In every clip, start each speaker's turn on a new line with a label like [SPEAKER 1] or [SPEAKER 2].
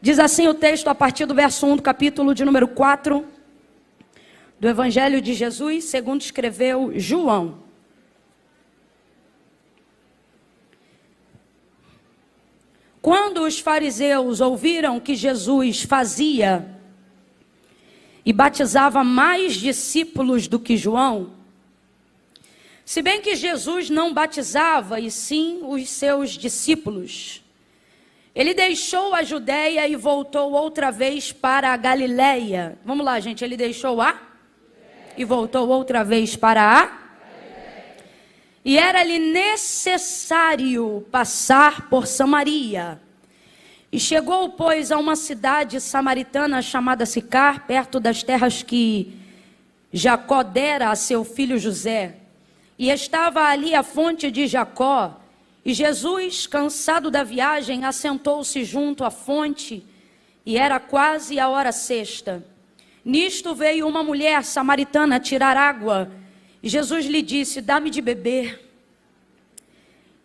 [SPEAKER 1] Diz assim o texto a partir do verso 1 do capítulo de número 4 do Evangelho de Jesus, segundo escreveu João. Quando os fariseus ouviram que Jesus fazia e batizava mais discípulos do que João, se bem que Jesus não batizava, e sim os seus discípulos, ele deixou a Judeia e voltou outra vez para a Galileia. Vamos lá, gente, ele deixou e voltou outra vez para e era-lhe necessário passar por Samaria. E chegou, pois, a uma cidade samaritana chamada Sicar, perto das terras que Jacó dera a seu filho José. E estava ali a fonte de Jacó. E Jesus, cansado da viagem, assentou-se junto à fonte, e era quase a hora sexta. Nisto veio uma mulher samaritana tirar água, e Jesus lhe disse: dá-me de beber.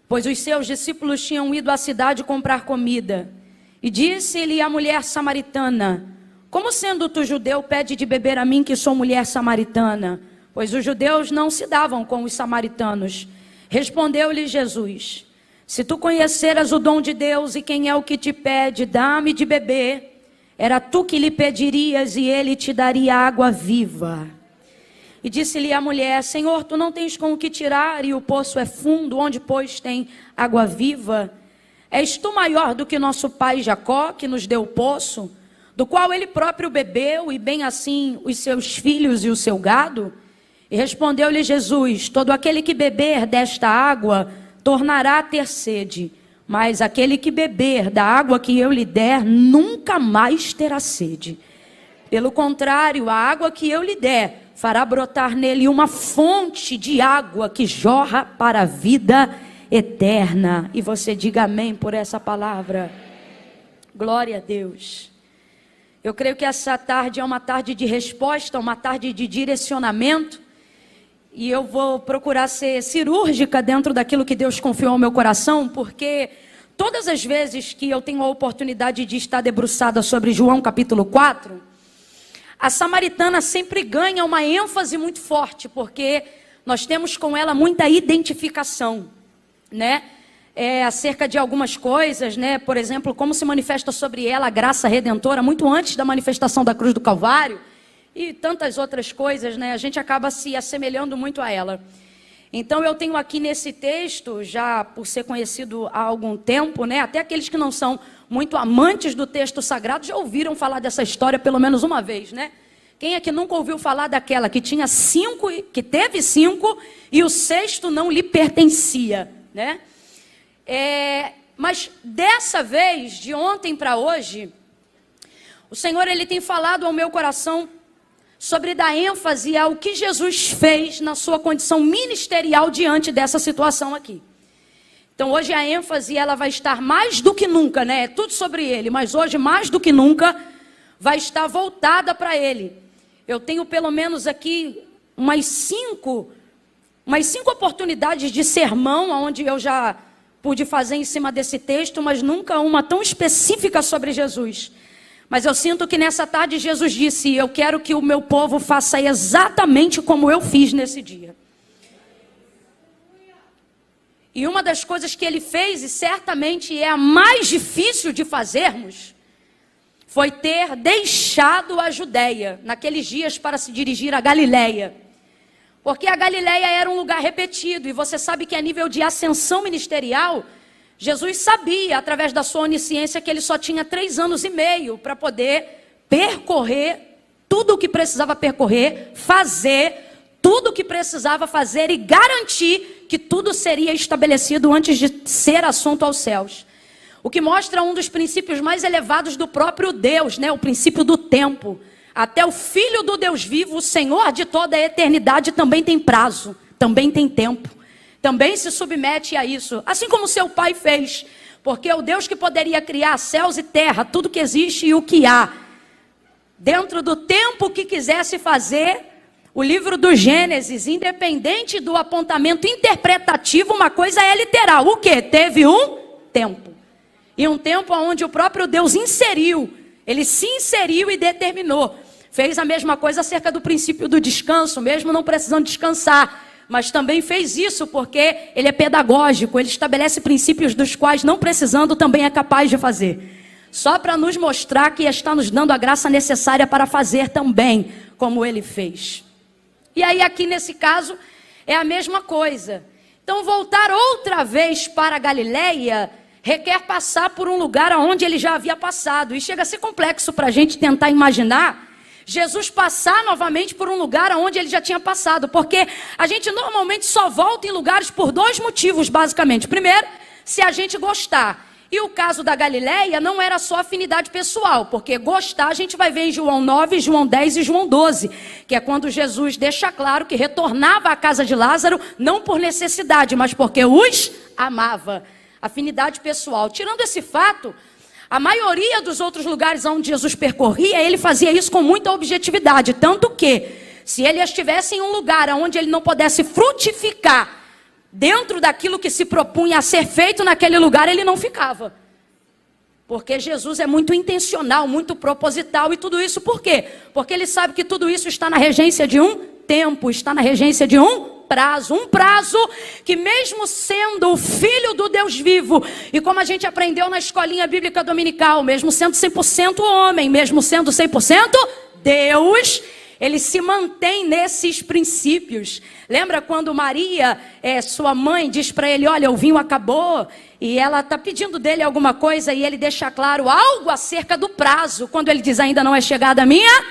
[SPEAKER 1] Pois os seus discípulos tinham ido à cidade comprar comida. E disse-lhe a mulher samaritana: como sendo tu judeu, pede de beber a mim, que sou mulher samaritana? Pois os judeus não se davam com os samaritanos. Respondeu-lhe Jesus: se tu conheceras o dom de Deus e quem é o que te pede, dá-me de beber, era tu que lhe pedirias e ele te daria água viva. E disse-lhe a mulher: Senhor, tu não tens com o que tirar e o poço é fundo, onde pois tem água viva? És tu maior do que nosso pai Jacó, que nos deu o poço, do qual ele próprio bebeu, e bem assim os seus filhos e o seu gado? E respondeu-lhe Jesus: todo aquele que beber desta água tornará a ter sede, mas aquele que beber da água que eu lhe der nunca mais terá sede. Pelo contrário, a água que eu lhe der fará brotar nele uma fonte de água que jorra para a vida eterna. E você diga amém por essa palavra. Glória a Deus. Eu creio que essa tarde é uma tarde de resposta, uma tarde de direcionamento. E eu vou procurar ser cirúrgica dentro daquilo que Deus confiou ao meu coração, porque todas as vezes que eu tenho a oportunidade de estar debruçada sobre João capítulo 4, a samaritana sempre ganha uma ênfase muito forte, porque nós temos com ela muita identificação, né? Acerca de algumas coisas, né? Por exemplo, como se manifesta sobre ela a graça redentora, muito antes da manifestação da cruz do Calvário, e tantas outras coisas, né? A gente acaba se assemelhando muito a ela. Então eu tenho aqui nesse texto, já por ser conhecido há algum tempo, né? Até aqueles que não são muito amantes do texto sagrado já ouviram falar dessa história pelo menos uma vez, né? Quem é que nunca ouviu falar daquela que tinha 5, que teve 5 e o 6º não lhe pertencia, né? Mas dessa vez, de ontem para hoje, o Senhor ele tem falado ao meu coração sobre dar ênfase ao que Jesus fez na sua condição ministerial diante dessa situação aqui. Então hoje a ênfase ela vai estar mais do que nunca, né? É tudo sobre ele, mas hoje mais do que nunca vai estar voltada para ele. Eu tenho pelo menos aqui umas 5 oportunidades de sermão, onde eu já pude fazer em cima desse texto, mas nunca uma tão específica sobre Jesus. Mas eu sinto que nessa tarde Jesus disse: eu quero que o meu povo faça exatamente como eu fiz nesse dia. E uma das coisas que ele fez, e certamente é a mais difícil de fazermos, foi ter deixado a Judeia naqueles dias para se dirigir à Galileia. Porque a Galileia era um lugar repetido, e você sabe que a nível de ascensão ministerial, Jesus sabia, através da sua onisciência, que ele só tinha 3 anos e meio para poder percorrer tudo o que precisava percorrer, fazer tudo o que precisava fazer e garantir que tudo seria estabelecido antes de ser assunto aos céus. O que mostra um dos princípios mais elevados do próprio Deus, né? O princípio do tempo. Até o Filho do Deus vivo, o Senhor de toda a eternidade, também tem prazo, também tem tempo. Também se submete a isso, assim como seu pai fez, porque o Deus que poderia criar céus e terra, tudo que existe e o que há, dentro do tempo que quisesse fazer, o livro do Gênesis, independente do apontamento interpretativo, uma coisa é literal, o quê? Teve um tempo. E um tempo onde o próprio Deus inseriu, ele se inseriu e determinou. Fez a mesma coisa acerca do princípio do descanso, mesmo não precisando descansar. Mas também fez isso porque ele é pedagógico, ele estabelece princípios dos quais não precisando também é capaz de fazer. Só para nos mostrar que está nos dando a graça necessária para fazer também, como ele fez. E aí aqui nesse caso é a mesma coisa. Então voltar outra vez para a Galileia requer passar por um lugar onde ele já havia passado. E chega a ser complexo para a gente tentar imaginar Jesus passar novamente por um lugar onde ele já tinha passado. Porque a gente normalmente só volta em lugares por dois motivos, basicamente. Primeiro, se a gente gostar. E o caso da Galileia não era só afinidade pessoal, porque gostar a gente vai ver em João 9, João 10 e João 12, que é quando Jesus deixa claro que retornava à casa de Lázaro, não por necessidade, mas porque os amava. Afinidade pessoal. Tirando esse fato, a maioria dos outros lugares onde Jesus percorria, ele fazia isso com muita objetividade, tanto que, se ele estivesse em um lugar onde ele não pudesse frutificar, dentro daquilo que se propunha a ser feito naquele lugar, ele não ficava. Porque Jesus é muito intencional, muito proposital e tudo isso por quê? Porque ele sabe que tudo isso está na regência de um tempo, está na regência de um prazo que mesmo sendo o Filho do Deus vivo, e como a gente aprendeu na escolinha bíblica dominical, mesmo sendo 100% homem, mesmo sendo 100% Deus, ele se mantém nesses princípios. Lembra quando Maria, sua mãe, diz para ele, olha, o vinho acabou, e ela está pedindo dele alguma coisa, e ele deixa claro algo acerca do prazo, quando ele diz, ainda não é chegada a minha.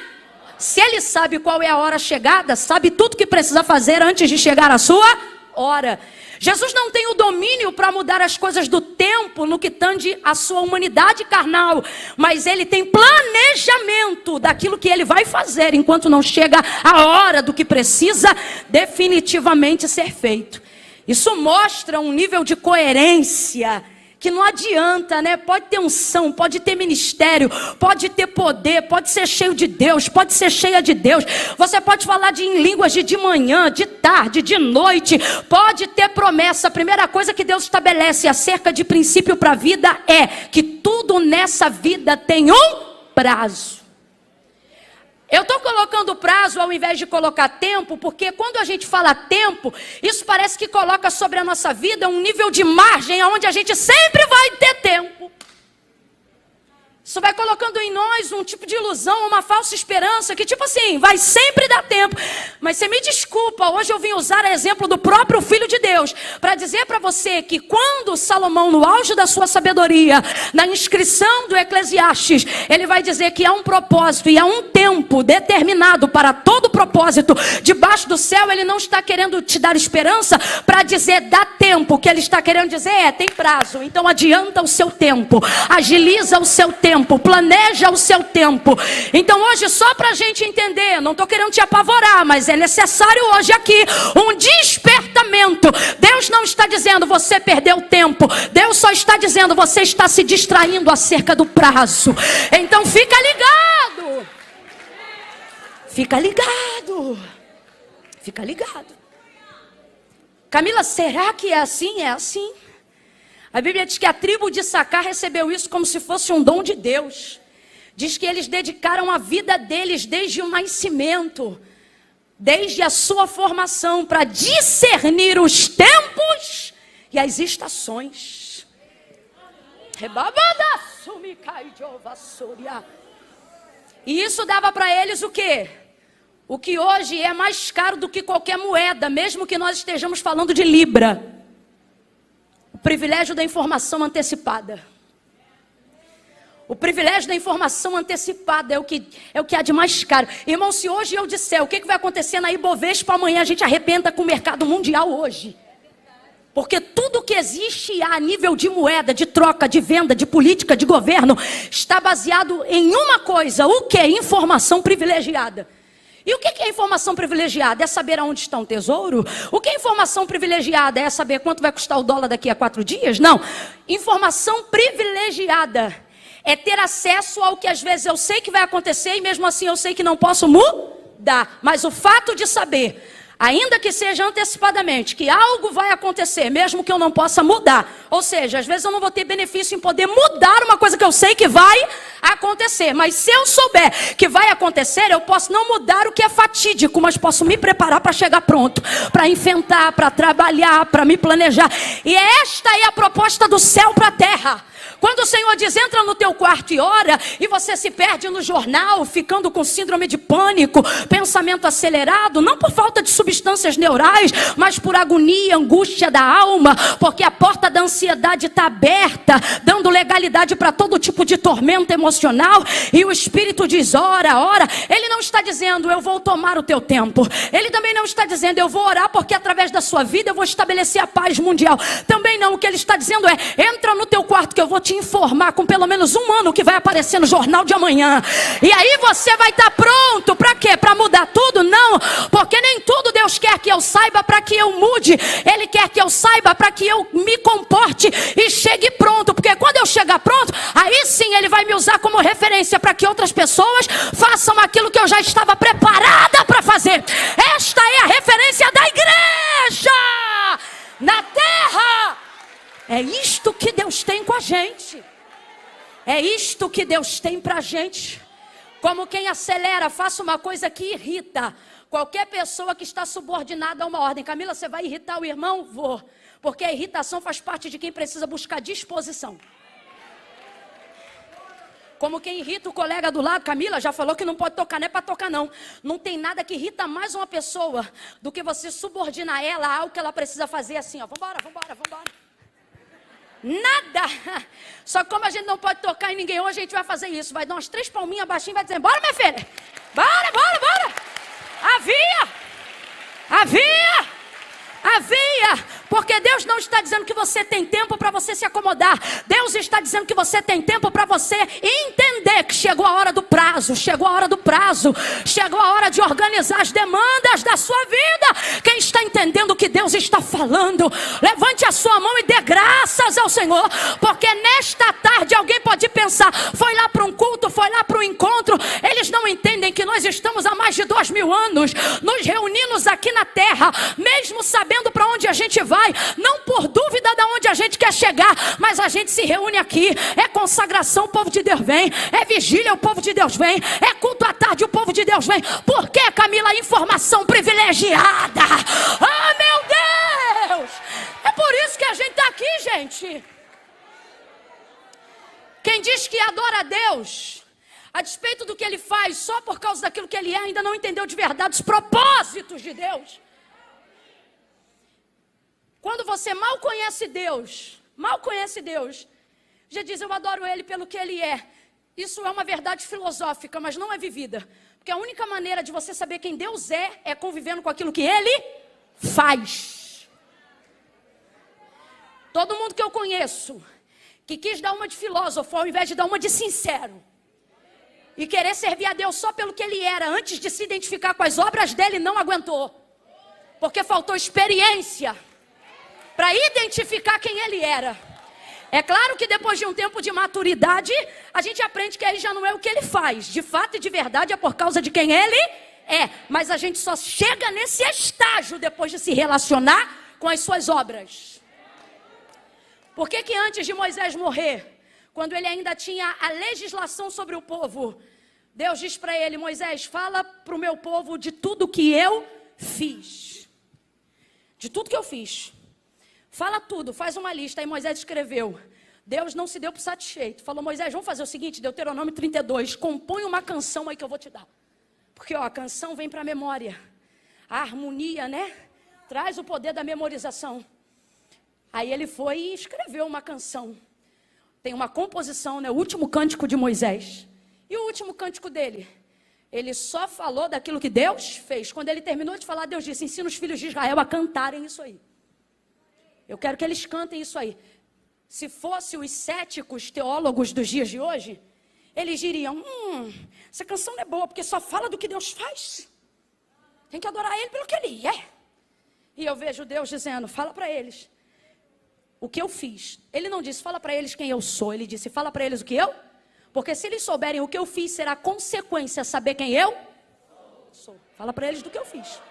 [SPEAKER 1] Se ele sabe qual é a hora chegada, sabe tudo que precisa fazer antes de chegar a sua hora. Jesus não tem o domínio para mudar as coisas do tempo no que tange a sua humanidade carnal, mas ele tem planejamento daquilo que ele vai fazer enquanto não chega a hora do que precisa definitivamente ser feito. Isso mostra um nível de coerência que não adianta, né? Pode ter unção, pode ter ministério, pode ter poder, pode ser cheio de Deus, pode ser cheia de Deus. Você pode falar em línguas de manhã, de tarde, de noite, pode ter promessa. A primeira coisa que Deus estabelece acerca de princípio para a vida é que tudo nessa vida tem um prazo. Eu estou colocando prazo ao invés de colocar tempo, porque quando a gente fala tempo, isso parece que coloca sobre a nossa vida um nível de margem onde a gente sempre vai ter tempo. Isso vai colocando em nós um tipo de ilusão, uma falsa esperança, que tipo assim, vai sempre dar tempo. Mas você me desculpa, hoje eu vim usar exemplo do próprio Filho de Deus, para dizer para você que quando Salomão, no auge da sua sabedoria, na inscrição do Eclesiastes, ele vai dizer que há um propósito e há um tempo determinado para todo propósito debaixo do céu. Ele não está querendo te dar esperança para dizer dá tempo. O que ele está querendo dizer tem prazo. Então adianta o seu tempo, agiliza o seu tempo, planeja o seu tempo. Então hoje, só para a gente entender, não estou querendo te apavorar, mas é necessário hoje aqui um despertamento. Deus não está dizendo você perdeu tempo, Deus só está dizendo você está se distraindo acerca do prazo. Então fica ligado, fica ligado, fica ligado. Camila, será que é assim? É assim. A Bíblia diz que a tribo de Issacar recebeu isso como se fosse um dom de Deus. Diz que eles dedicaram a vida deles desde o nascimento, desde a sua formação, para discernir os tempos e as estações. E isso dava para eles o quê? O que hoje é mais caro do que qualquer moeda, mesmo que nós estejamos falando de libra. O privilégio da informação antecipada. O privilégio da informação antecipada é o que há de mais caro. Irmão, se hoje eu disser o que vai acontecer na Ibovespa amanhã, a gente arrebenta com o mercado mundial hoje. Porque tudo que existe a nível de moeda, de troca, de venda, de política, de governo, está baseado em uma coisa. O que é informação privilegiada? E o que é informação privilegiada? É saber aonde está um tesouro? O que é informação privilegiada? É saber quanto vai custar o dólar daqui a 4 dias? Não. Informação privilegiada é ter acesso ao que às vezes eu sei que vai acontecer e mesmo assim eu sei que não posso mudar. Mas o fato de saber ainda que seja antecipadamente, que algo vai acontecer, mesmo que eu não possa mudar. Ou seja, às vezes eu não vou ter benefício em poder mudar uma coisa que eu sei que vai acontecer. Mas se eu souber que vai acontecer, eu posso não mudar o que é fatídico, mas posso me preparar para chegar pronto, para enfrentar, para trabalhar, para me planejar. E esta é a proposta do céu para a terra. Quando o Senhor diz, entra no teu quarto e ora, e você se perde no jornal, ficando com síndrome de pânico, pensamento acelerado, não por falta de substâncias neurais, mas por agonia, angústia da alma, porque a porta da ansiedade está aberta, dando legalidade para todo tipo de tormento emocional, e o Espírito diz, ora, ora. Ele não está dizendo, eu vou tomar o teu tempo. Ele também não está dizendo, eu vou orar, porque através da sua vida eu vou estabelecer a paz mundial. Também não, o que ele está dizendo é, entra no teu quarto que eu vou te informar com pelo menos um ano que vai aparecer no jornal de amanhã. E aí você vai estar pronto. Para quê? Para mudar tudo? Não, porque nem tudo Deus quer que eu saiba para que eu mude. Ele quer que eu saiba para que eu me comporte e chegue pronto. Porque quando eu chegar pronto, aí sim Ele vai me usar como referência para que outras pessoas façam aquilo que eu já estava preparada para fazer. Esta é a referência da igreja na terra. É isto que Deus tem com a gente. É isto que Deus tem pra gente. Como quem acelera, faça uma coisa que irrita qualquer pessoa que está subordinada a uma ordem. Camila, você vai irritar o irmão? Vou. Porque a irritação faz parte de quem precisa buscar disposição. Como quem irrita o colega do lado. Camila já falou que não pode tocar, não é para tocar não. Não tem nada que irrita mais uma pessoa do que você subordinar ela a algo que ela precisa fazer assim, ó. Vambora, vambora, vambora. Nada. Só que como a gente não pode tocar em ninguém hoje, a gente vai fazer isso. Vai dar umas 3 palminhas baixinho e vai dizer, bora minha filha. Bora, bora, bora. Havia. Porque Deus não está dizendo que você tem tempo para você se acomodar. Deus está dizendo que você tem tempo para você entender que chegou a hora do prazo. Chegou a hora do prazo. Chegou a hora de organizar as demandas da sua vida. Quem está entendendo o que Deus está falando, levante a sua mão e dê graças ao Senhor. Porque nesta tarde alguém pode pensar, foi lá para um culto, foi lá para um encontro. Eles não entendem que nós estamos há mais de 2000 anos nos reunindo aqui na terra, mesmo sabendo para onde a gente vai, não por dúvida de onde a gente quer chegar, mas a gente se reúne aqui. É consagração, o povo de Deus vem. É vigília, o povo de Deus vem. É culto à tarde, o povo de Deus vem. Por que, Camila? Informação privilegiada. Ah, meu Deus! É por isso que a gente está aqui, gente. Quem diz que adora a Deus, a despeito do que Ele faz, só por causa daquilo que Ele é, ainda não entendeu de verdade os propósitos de Deus. Quando você mal conhece Deus, já diz, eu adoro Ele pelo que Ele é. Isso é uma verdade filosófica, mas não é vivida. Porque a única maneira de você saber quem Deus é convivendo com aquilo que Ele faz. Todo mundo que eu conheço, que quis dar uma de filósofo, ao invés de dar uma de sincero, e querer servir a Deus só pelo que Ele era, antes de se identificar com as obras dele, não aguentou. Porque faltou experiência para identificar quem Ele era. É claro que depois de um tempo de maturidade, a gente aprende que aí já não é o que Ele faz. De fato e de verdade é por causa de quem Ele é. Mas a gente só chega nesse estágio depois de se relacionar com as suas obras. Por que que antes de Moisés morrer, quando ele ainda tinha a legislação sobre o povo, Deus diz para ele, Moisés, fala para o meu povo de tudo que eu fiz. De tudo que eu fiz. Fala tudo, faz uma lista. Aí Moisés escreveu. Deus não se deu por satisfeito. Falou, Moisés, vamos fazer o seguinte, Deuteronômio 32, compõe uma canção aí que eu vou te dar. Porque a canção vem para a memória. A harmonia, né? Traz o poder da memorização. Aí ele foi e escreveu uma canção. Tem uma composição, né? O último cântico de Moisés. E o último cântico dele? Ele só falou daquilo que Deus fez. Quando ele terminou de falar, Deus disse, ensina os filhos de Israel a cantarem isso aí. Eu quero que eles cantem isso aí. Se fosse os céticos teólogos dos dias de hoje, eles diriam, essa canção não é boa, porque só fala do que Deus faz. Tem que adorar Ele pelo que Ele é. E eu vejo Deus dizendo, fala para eles o que eu fiz. Ele não disse, fala para eles quem eu sou. Ele disse, fala para eles o que eu. Porque se eles souberem o que eu fiz, será consequência saber quem eu sou. Fala para eles do que eu fiz.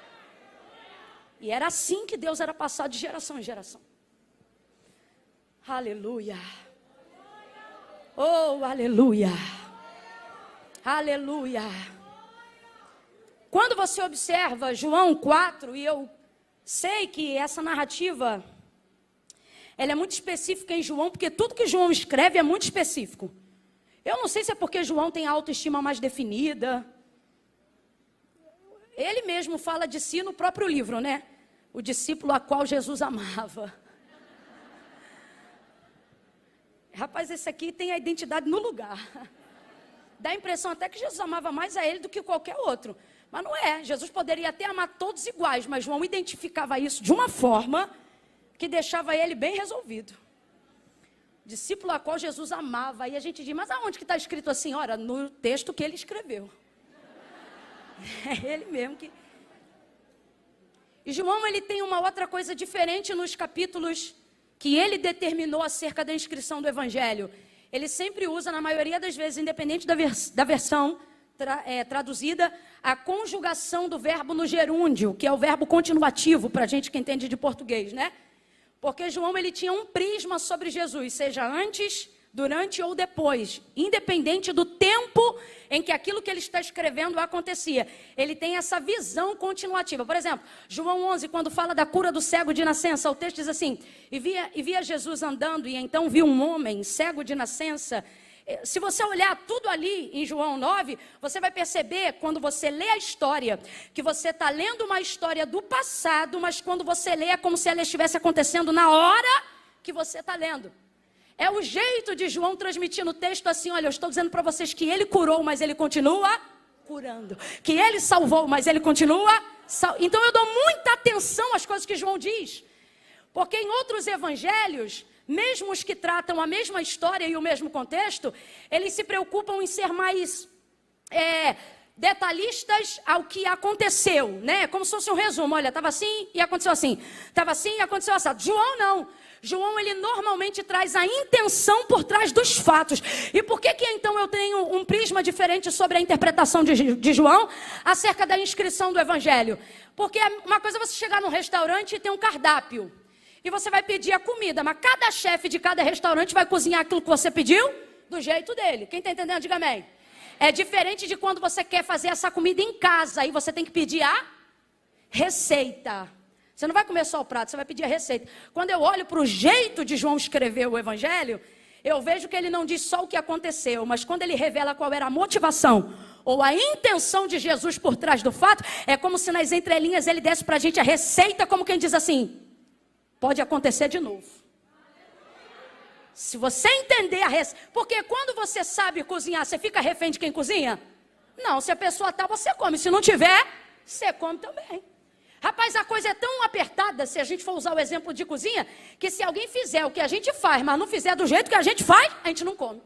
[SPEAKER 1] E era assim que Deus era passado de geração em geração. Aleluia. Oh, aleluia. Aleluia. Quando você observa João 4, e eu sei que essa narrativa, ela é muito específica em João, porque tudo que João escreve é muito específico. Eu não sei se é porque João tem a autoestima mais definida. Ele mesmo fala de si no próprio livro, né? O discípulo a qual Jesus amava. Rapaz, esse aqui tem a identidade no lugar. Dá a impressão até que Jesus amava mais a ele do que qualquer outro. Mas não é. Jesus poderia até amar todos iguais, mas João identificava isso de uma forma que deixava ele bem resolvido. Discípulo a qual Jesus amava. Aí a gente diz, mas aonde que está escrito assim? Ora, no texto que ele escreveu. É ele mesmo que... E João, ele tem uma outra coisa diferente nos capítulos que ele determinou acerca da inscrição do Evangelho. Ele sempre usa, na maioria das vezes, independente da versão traduzida, a conjugação do verbo no gerúndio, que é o verbo continuativo, para a gente que entende de português, né? Porque João, ele tinha um prisma sobre Jesus, seja antes, durante ou depois, independente do tempo em que aquilo que ele está escrevendo acontecia. Ele tem essa visão continuativa. Por exemplo, João 11, quando fala da cura do cego de nascença, o texto diz assim, e via Jesus andando, e então viu um homem cego de nascença. Se você olhar tudo ali em João 9, você vai perceber, quando você lê a história, que você está lendo uma história do passado, mas quando você lê é como se ela estivesse acontecendo na hora que você está lendo. É o jeito de João transmitir no texto assim, olha, eu estou dizendo para vocês que ele curou, mas ele continua curando. Que ele salvou, mas ele continua salvando. Então eu dou muita atenção às coisas que João diz. Porque em outros evangelhos, mesmo os que tratam a mesma história e o mesmo contexto, eles se preocupam em ser mais detalhistas ao que aconteceu, né? Como se fosse um resumo, olha, estava assim e aconteceu assim. Estava assim e aconteceu assim. João não. João, ele normalmente traz a intenção por trás dos fatos. E por que então eu tenho um prisma diferente sobre a interpretação de João acerca da inscrição do Evangelho? Porque uma coisa é você chegar num restaurante e ter um cardápio. E você vai pedir a comida, mas cada chefe de cada restaurante vai cozinhar aquilo que você pediu do jeito dele. Quem está entendendo, diga amém. É diferente de quando você quer fazer essa comida em casa e você tem que pedir a receita. Você não vai comer só o prato, você vai pedir a receita. Quando eu olho para o jeito de João escrever o Evangelho, eu vejo que ele não diz só o que aconteceu, mas quando ele revela qual era a motivação ou a intenção de Jesus por trás do fato, é como se nas entrelinhas ele desse para a gente a receita, como quem diz assim, pode acontecer de novo. Se você entender a receita, porque quando você sabe cozinhar, você fica refém de quem cozinha? Não, se a pessoa está, você come. Se não tiver, você come também. Rapaz, a coisa é tão apertada, se a gente for usar o exemplo de cozinha, que se alguém fizer o que a gente faz, mas não fizer do jeito que a gente faz, a gente não come.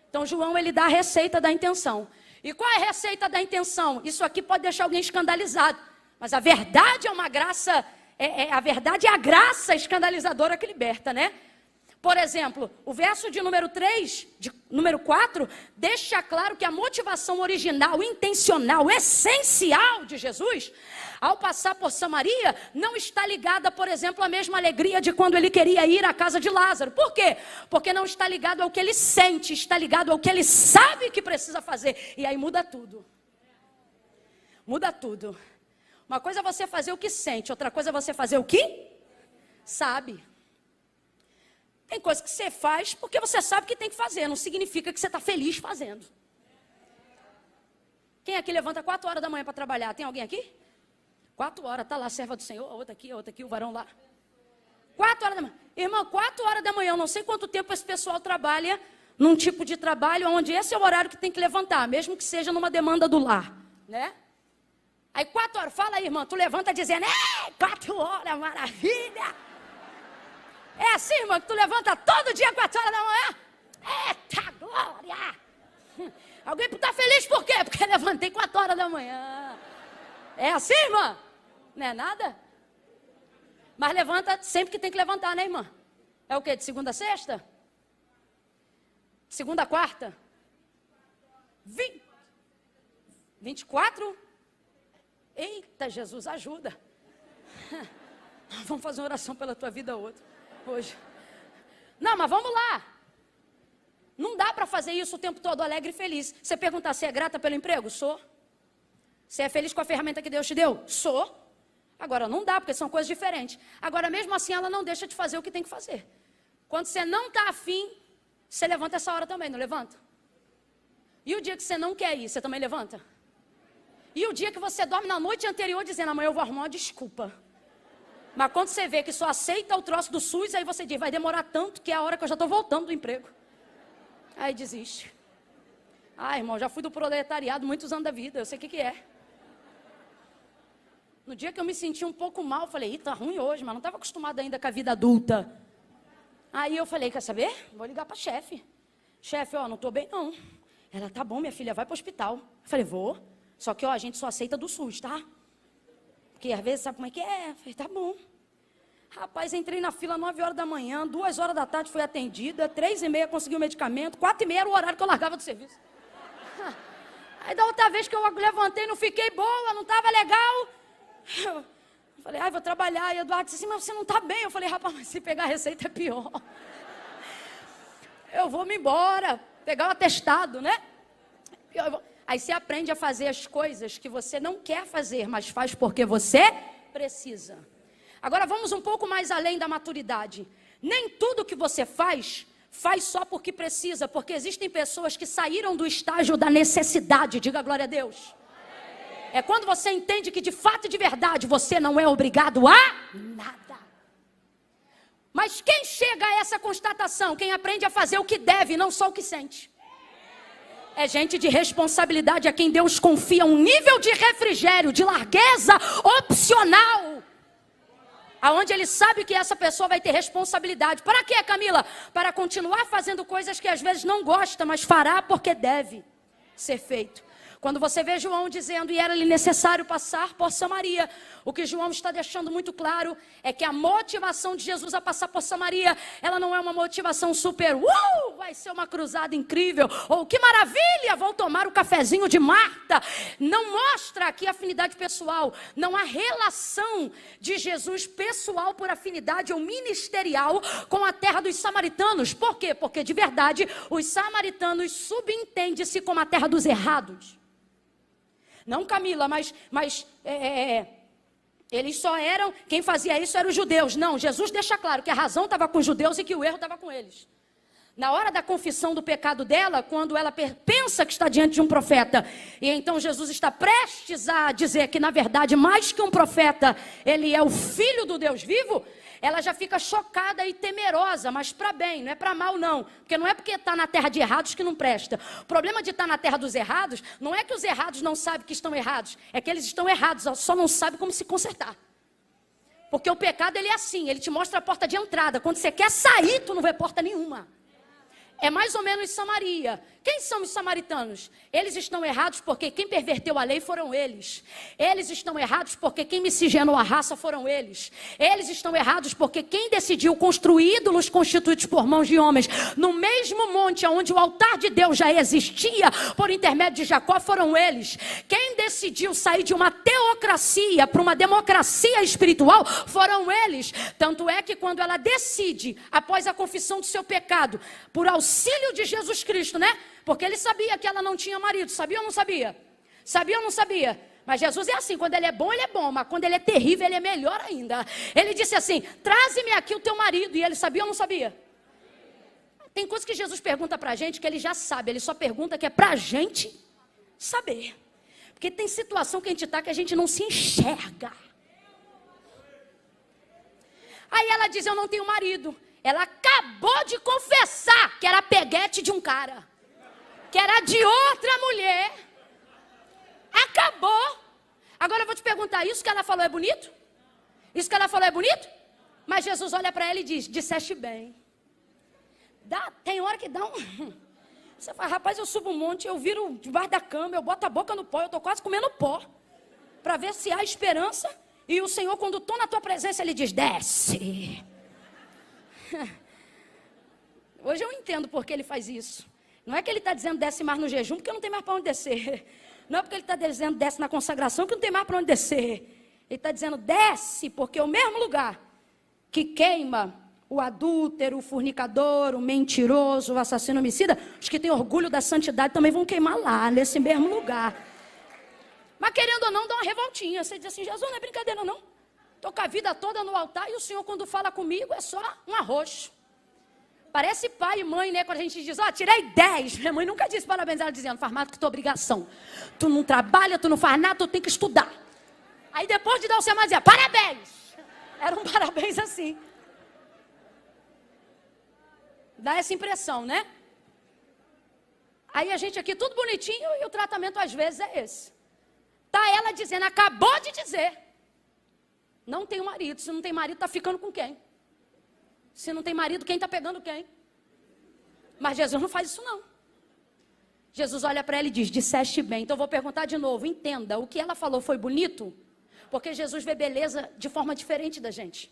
[SPEAKER 1] Então, João, ele dá a receita da intenção. E qual é a receita da intenção? Isso aqui pode deixar alguém escandalizado. Mas a verdade é uma graça, a verdade é a graça escandalizadora que liberta, né? Por exemplo, o verso de número 3, de número 4, deixa claro que a motivação original, intencional, essencial de Jesus, ao passar por Samaria, não está ligada, por exemplo, à mesma alegria de quando ele queria ir à casa de Lázaro. Por quê? Porque não está ligado ao que ele sente, está ligado ao que ele sabe que precisa fazer. E aí muda tudo. Muda tudo. Uma coisa é você fazer o que sente, outra coisa é você fazer o que sabe. Tem coisa que você faz porque você sabe que tem que fazer, não significa que você está feliz fazendo. Quem aqui levanta 4 horas da manhã para trabalhar? Tem alguém aqui? 4 horas, está lá a serva do Senhor, a outra aqui, o varão lá. 4 horas da manhã. Irmão, 4 horas da manhã, eu não sei quanto tempo esse pessoal trabalha num tipo de trabalho onde esse é o horário que tem que levantar, mesmo que seja numa demanda do lar, né? Aí 4 horas, fala aí, irmã, tu levanta dizendo, 4 horas, maravilha! É assim, irmão, que tu levanta todo dia 4 horas da manhã? Eita glória! Alguém está feliz por quê? Porque levantei 4 horas da manhã. É assim, irmã? Não é nada? Mas levanta sempre que tem que levantar, né, irmã? É o quê? De segunda a sexta? De segunda a quarta? 24? Eita, Jesus, ajuda. Vamos fazer uma oração pela tua vida hoje. Não, mas vamos lá. Não dá para fazer isso o tempo todo alegre e feliz. Você perguntar, você é grata pelo emprego? Sou. Você é feliz com a ferramenta que Deus te deu? Sou. Agora, não dá, porque são coisas diferentes. Agora, mesmo assim, ela não deixa de fazer o que tem que fazer. Quando você não está afim, você levanta essa hora também, não levanta? E o dia que você não quer ir, você também levanta? E o dia que você dorme na noite anterior dizendo, amanhã eu vou arrumar uma desculpa. Mas quando você vê que só aceita o troço do SUS, aí você diz, vai demorar tanto que é a hora que eu já estou voltando do emprego. Aí desiste. Ah, irmão, já fui do proletariado muitos anos da vida, eu sei o que é. No dia que eu me senti um pouco mal, eu falei, tá ruim hoje, mas não estava acostumada ainda com a vida adulta. Aí eu falei, quer saber? Vou ligar para chefe. Chefe, ó, não estou bem não. Ela, tá bom, minha filha, vai para o hospital. Eu falei, vou. Só que, ó, a gente só aceita do SUS, tá? Porque às vezes sabe como é que é? Eu falei, tá bom. Rapaz, entrei na fila 9 horas da manhã, 2 horas da tarde fui atendida, 3h30 consegui o medicamento, 4h30 era o horário que eu largava do serviço. Aí da outra vez que eu levantei, não fiquei boa, não estava legal. Eu falei, ai, vou trabalhar. E o Eduardo disse assim, mas você não está bem. Eu falei, rapaz, mas se pegar a receita é pior. Eu vou me embora, pegar o atestado, né? Aí você aprende a fazer as coisas que você não quer fazer, mas faz porque você precisa. Agora vamos um pouco mais além da maturidade. Nem tudo que você faz só porque precisa, porque existem pessoas que saíram do estágio da necessidade. Diga glória a Deus. É quando você entende que de fato e de verdade você não é obrigado a nada. Mas quem chega a essa constatação? Quem aprende a fazer o que deve, não só o que sente. É gente de responsabilidade a quem Deus confia um nível de refrigério, de largueza opcional. Aonde ele sabe que essa pessoa vai ter responsabilidade. Para quê, Camila? Para continuar fazendo coisas que às vezes não gosta, mas fará porque deve ser feito. Quando você vê João dizendo, e era-lhe necessário passar por Samaria, o que João está deixando muito claro é que a motivação de Jesus a passar por Samaria, ela não é uma motivação super, vai ser uma cruzada incrível, ou que maravilha, vou tomar o cafezinho de Marta. Não mostra aqui afinidade pessoal, não há relação de Jesus pessoal por afinidade ou ministerial com a terra dos samaritanos. Por quê? Porque de verdade, os samaritanos subentendem-se como a terra dos errados. Não, Camila, mas eles só eram, quem fazia isso eram os judeus. Não, Jesus deixa claro que a razão estava com os judeus e que o erro estava com eles. Na hora da confissão do pecado dela, quando ela pensa que está diante de um profeta, e então Jesus está prestes a dizer que na verdade, mais que um profeta, ele é o filho do Deus vivo, ela já fica chocada e temerosa, mas para bem, não é para mal não. Porque não é porque está na terra de errados que não presta. O problema de estar na terra dos errados, não é que os errados não sabem que estão errados, é que eles estão errados, só não sabem como se consertar. Porque o pecado ele é assim, ele te mostra a porta de entrada, quando você quer sair, tu não vê porta nenhuma. É mais ou menos Samaria. Quem são os samaritanos? Eles estão errados porque quem perverteu a lei foram eles. Eles estão errados porque quem miscigenou a raça foram eles. Eles estão errados porque quem decidiu construir ídolos constituídos por mãos de homens no mesmo monte onde o altar de Deus já existia por intermédio de Jacó foram eles. Quem decidiu sair de uma teocracia para uma democracia espiritual foram eles. Tanto é que quando ela decide, após a confissão do seu pecado, por auxílio de Jesus Cristo, né? Porque ele sabia que ela não tinha marido, sabia ou não sabia? Sabia ou não sabia? Mas Jesus é assim, quando ele é bom, mas quando ele é terrível, ele é melhor ainda. Ele disse assim, traze-me aqui o teu marido, e ele sabia ou não sabia? Tem coisas que Jesus pergunta pra gente que ele já sabe, ele só pergunta que é pra gente saber. Porque tem situação que a gente está que a gente não se enxerga. Aí ela diz, eu não tenho marido. Ela acabou de confessar que era peguete de um cara, que era de outra mulher. Acabou. Agora eu vou te perguntar, isso que ela falou é bonito? Isso que ela falou é bonito? Mas Jesus olha para ela e diz, disseste bem. Tem hora que dá um... Você fala, rapaz, eu subo um monte, eu viro debaixo da cama, eu boto a boca no pó, eu estou quase comendo pó, para ver se há esperança. E o Senhor, quando estou na tua presença, Ele diz, desce. Hoje eu entendo por que Ele faz isso. Não é que Ele está dizendo desce mais no jejum, porque não tem mais para onde descer. Não é porque ele está dizendo desce na consagração que não tem mais para onde descer. Ele está dizendo desce, porque o mesmo lugar que queima o adúltero, o fornicador, o mentiroso, o assassino, homicida, os que têm orgulho da santidade também vão queimar lá, nesse mesmo lugar. Mas querendo ou não, dá uma revoltinha. Você diz assim, Jesus, não é brincadeira não. Estou com a vida toda no altar e o Senhor quando fala comigo é só um arroz. Parece pai e mãe, né? Quando a gente diz, tirei 10. Minha mãe nunca disse parabéns, ela dizendo, faz mais do que tua obrigação. Tu não trabalha, tu não faz nada, tu tem que estudar. Aí depois de dar o sermão, dizia, parabéns. Era um parabéns assim. Dá essa impressão, né? Aí a gente aqui tudo bonitinho e o tratamento às vezes é esse. Tá ela dizendo, acabou de dizer. Não tem marido, se não tem marido tá ficando com quem? Se não tem marido, quem está pegando quem? Mas Jesus não faz isso não. Jesus olha para ela e diz, disseste bem. Então eu vou perguntar de novo, entenda, o que ela falou foi bonito? Porque Jesus vê beleza de forma diferente da gente.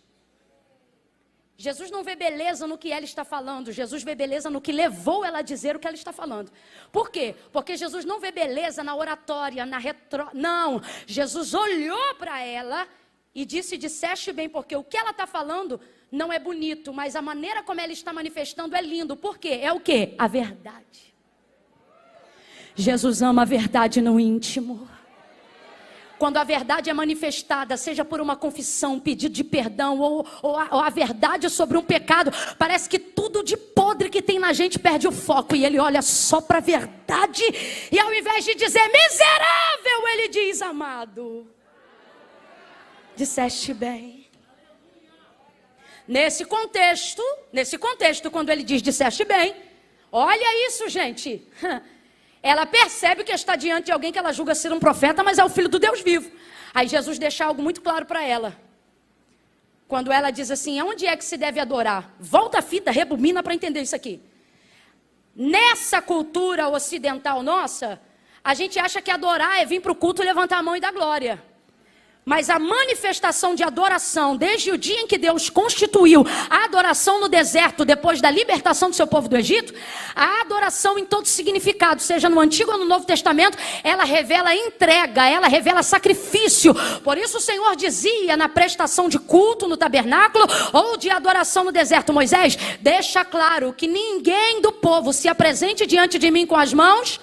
[SPEAKER 1] Jesus não vê beleza no que ela está falando, Jesus vê beleza no que levou ela a dizer o que ela está falando. Por quê? Porque Jesus não vê beleza na oratória, Não, Jesus olhou para ela e disse, disseste bem, porque o que ela está falando não é bonito, mas a maneira como ela está manifestando é lindo. Por quê? É o quê? A verdade. Jesus ama a verdade no íntimo. Quando a verdade é manifestada, seja por uma confissão, um pedido de perdão, ou a verdade sobre um pecado, parece que tudo de podre que tem na gente perde o foco, e ele olha só para a verdade, e ao invés de dizer miserável, ele diz amado. Disseste bem. Nesse contexto, quando ele diz disseste bem, olha isso, gente. Ela percebe que está diante de alguém que ela julga ser um profeta, mas é o filho do Deus vivo. Aí Jesus deixa algo muito claro para ela. Quando ela diz assim, aonde é que se deve adorar? Volta a fita, rebobina para entender isso aqui. Nessa cultura ocidental nossa, a gente acha que adorar é vir para o culto, levantar a mão e dar glória. Mas a manifestação de adoração, desde o dia em que Deus constituiu a adoração no deserto, depois da libertação do seu povo do Egito, a adoração em todo significado, seja no Antigo ou no Novo Testamento, ela revela entrega, ela revela sacrifício. Por isso o Senhor dizia na prestação de culto no tabernáculo ou de adoração no deserto, Moisés, deixa claro que ninguém do povo se apresente diante de mim com as mãos.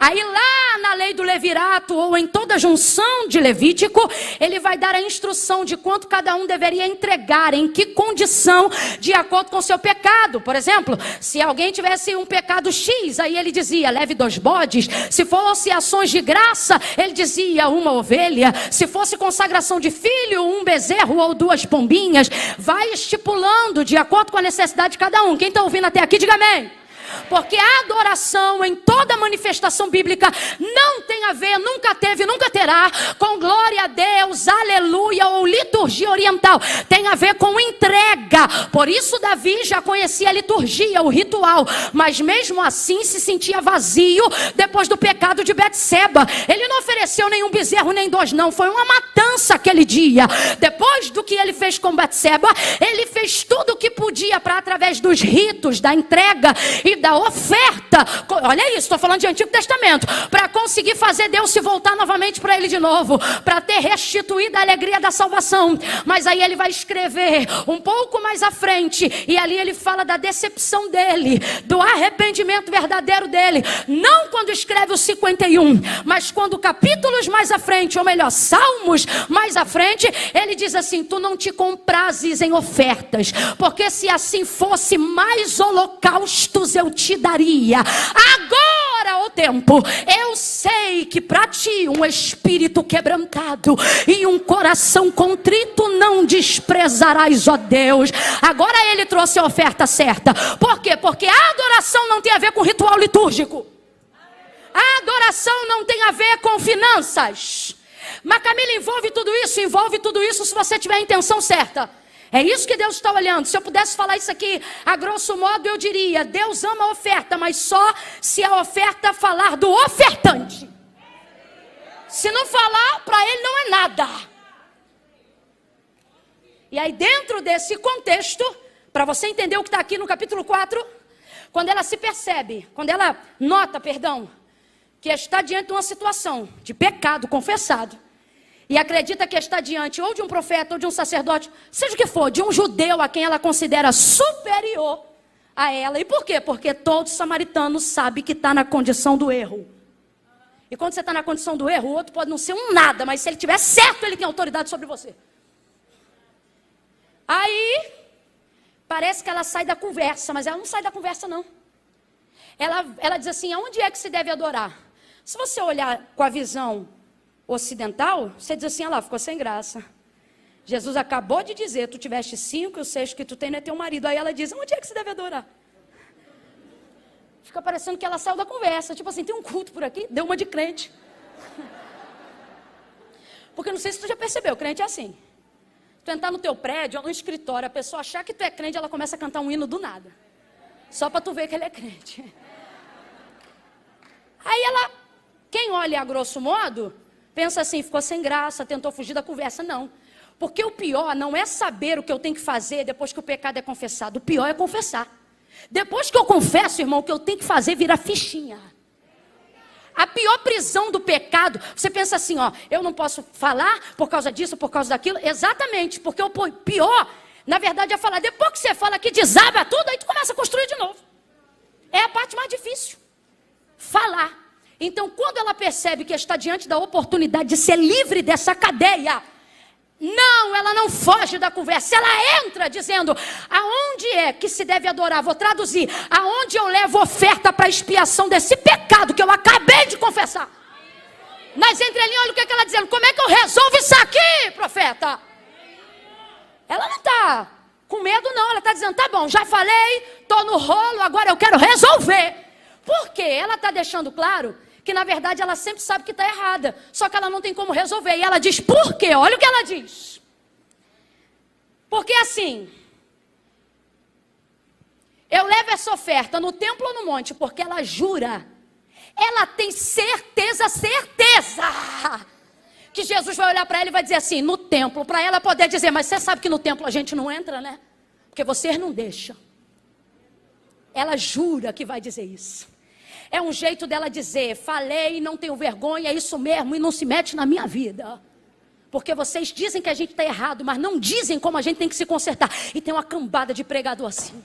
[SPEAKER 1] Aí lá na lei do levirato ou em toda a junção de Levítico, ele vai dar a instrução de quanto cada um deveria entregar, em que condição, de acordo com o seu pecado. Por exemplo, se alguém tivesse um pecado X, aí ele dizia, leve 2 bodes. Se fosse ações de graça, ele dizia, 1 ovelha. Se fosse consagração de filho, 1 bezerro ou 2 pombinhas. Vai estipulando de acordo com a necessidade de cada um. Quem está ouvindo até aqui, diga amém. Porque a adoração em toda manifestação bíblica não tem a ver, nunca teve, nunca terá com glória a Deus, aleluia ou liturgia oriental. Tem a ver com entrega. Por isso Davi já conhecia a liturgia, o ritual, mas mesmo assim se sentia vazio depois do pecado de Betseba. Ele não ofereceu nenhum bezerro nem 2 não, foi uma matança aquele dia. Depois do que ele fez com Betseba, ele fez tudo o que podia para através dos ritos, da entrega e da oferta, olha isso, estou falando de Antigo Testamento, para conseguir fazer Deus se voltar novamente para ele de novo, para ter restituído a alegria da salvação. Mas aí ele vai escrever um pouco mais à frente, e ali ele fala da decepção dele, do arrependimento verdadeiro dele, não quando escreve o 51, mas quando capítulos mais à frente, ou melhor, salmos mais à frente, ele diz assim, tu não te comprases em ofertas, porque se assim fosse, mais holocaustos eu te daria. Agora, ó tempo, eu sei que para ti um espírito quebrantado e um coração contrito não desprezarás, ó Deus. Agora ele trouxe a oferta certa. Por quê? Porque a adoração não tem a ver com ritual litúrgico. A adoração não tem a ver com finanças. Mas Camila, envolve tudo isso se você tiver a intenção certa. É isso que Deus está olhando. Se eu pudesse falar isso aqui, a grosso modo eu diria, Deus ama a oferta, mas só se a oferta falar do ofertante. Se não falar, para ele não é nada. E aí dentro desse contexto, para você entender o que está aqui no capítulo 4, quando ela se percebe, quando ela nota, que está diante de uma situação de pecado confessado, e acredita que está diante ou de um profeta, ou de um sacerdote, seja o que for, de um judeu a quem ela considera superior a ela. E por quê? Porque todo samaritano sabe que está na condição do erro. E quando você está na condição do erro, o outro pode não ser um nada, mas se ele tiver certo, ele tem autoridade sobre você. Aí, parece que ela sai da conversa, mas ela não sai da conversa não. Ela diz assim, aonde é que se deve adorar? Se você olhar com a visão ocidental, você diz assim, lá, ficou sem graça. Jesus acabou de dizer, tu tiveste 5 e o 6 que tu tem não é teu marido. Aí ela diz, onde é que se deve adorar? Fica parecendo que ela saiu da conversa. Tipo assim, tem um culto por aqui, deu uma de crente. Porque não sei se tu já percebeu, crente é assim. Tu entrar no teu prédio ou no escritório, a pessoa achar que tu é crente, ela começa a cantar um hino do nada. Só para tu ver que ele é crente. Aí ela, quem olha a grosso modo, pensa assim, ficou sem graça, tentou fugir da conversa. Não. Porque o pior não é saber o que eu tenho que fazer depois que o pecado é confessado. O pior é confessar. Depois que eu confesso, irmão, o que eu tenho que fazer vira fichinha. A pior prisão do pecado, você pensa assim, ó, eu não posso falar por causa disso, por causa daquilo. Exatamente, porque o pior, na verdade, é falar. Depois que você fala que desaba tudo, aí tu começa a construir de novo. É a parte mais difícil. Falar. Então, quando ela percebe que está diante da oportunidade de ser livre dessa cadeia, não, ela não foge da conversa, ela entra dizendo, aonde é que se deve adorar? Vou traduzir, aonde eu levo oferta para expiação desse pecado que eu acabei de confessar. Nas entrelinhas, olha o que ela está dizendo, como é que eu resolvo isso aqui, profeta? Ela não está com medo não, ela está dizendo, tá bom, já falei, estou no rolo, agora eu quero resolver. Por quê? Ela está deixando claro que na verdade ela sempre sabe que está errada, só que ela não tem como resolver, e ela diz, por quê? Olha o que ela diz, porque assim, eu levo essa oferta no templo ou no monte, porque ela jura, ela tem certeza, que Jesus vai olhar para ela e vai dizer assim, no templo, para ela poder dizer, mas você sabe que no templo a gente não entra, né? Porque vocês não deixam. Ela jura que vai dizer isso. É um jeito dela dizer, falei, não tenho vergonha, é isso mesmo, e não se mete na minha vida. Porque vocês dizem que a gente está errado, mas não dizem como a gente tem que se consertar. E tem uma cambada de pregador assim.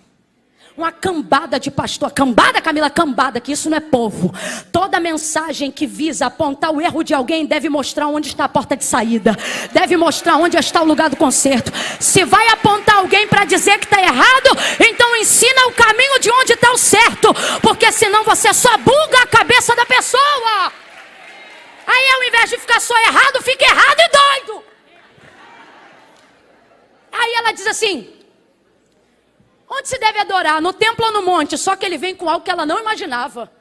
[SPEAKER 1] Uma cambada de pastor. Cambada, Camila, cambada, que isso não é povo. Toda mensagem que visa apontar o erro de alguém deve mostrar onde está a porta de saída. Deve mostrar onde está o lugar do conserto. Se vai apontar alguém para dizer que está errado, então ensina o caminho de onde está o certo. Porque senão você só buga a cabeça da pessoa. Aí ao invés de ficar só errado, fica errado e doido. Aí ela diz assim, onde se deve adorar? No templo ou no monte? Só que ele vem com algo que ela não imaginava.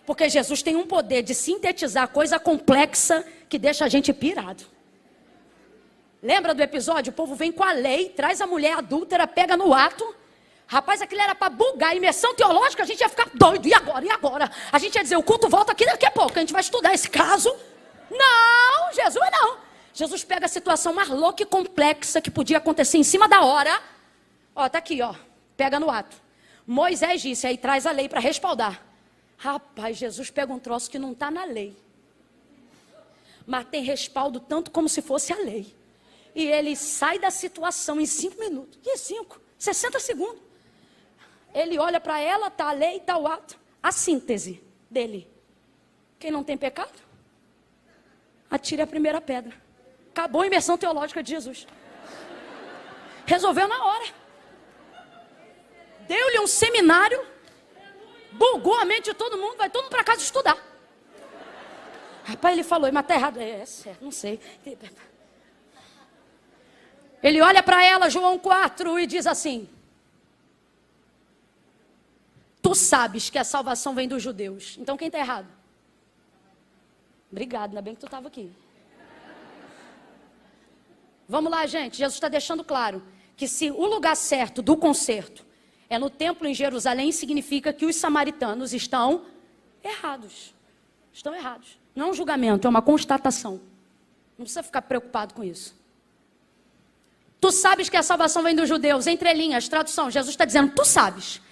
[SPEAKER 1] Porque Jesus tem um poder de sintetizar coisa complexa que deixa a gente pirado. Lembra do episódio? O povo vem com a lei, traz a mulher adúltera, pega no ato. Rapaz, aquilo era para bugar, imersão teológica, a gente ia ficar doido. E agora? E agora? A gente ia dizer, o culto volta aqui daqui a pouco, a gente vai estudar esse caso. Não, Jesus não. Jesus pega a situação mais louca e complexa que podia acontecer em cima da hora. Ó, tá aqui, ó. Pega no ato. Moisés disse, aí traz a lei para respaldar. Rapaz, Jesus pega um troço que não está na lei, mas tem respaldo tanto como se fosse a lei. E ele sai da situação em 5 minutos. Que 60 segundos. Ele olha para ela, está a lei, está o ato. A síntese dele. Quem não tem pecado, atire a primeira pedra. Acabou a imersão teológica de Jesus. Resolveu na hora. Deu-lhe um seminário, bugou a mente de todo mundo, vai todo mundo para casa estudar. Rapaz, ele falou, mas está errado. É certo, não sei. Ele olha para ela, João 4, e diz assim, tu sabes que a salvação vem dos judeus. Então quem está errado? Obrigado, ainda bem que tu estava aqui. Vamos lá, gente. Jesus está deixando claro que se o lugar certo do concerto é no templo em Jerusalém, significa que os samaritanos estão errados. Estão errados. Não é um julgamento, é uma constatação. Não precisa ficar preocupado com isso. Tu sabes que a salvação vem dos judeus, entre linhas, tradução. Jesus está dizendo, tu sabes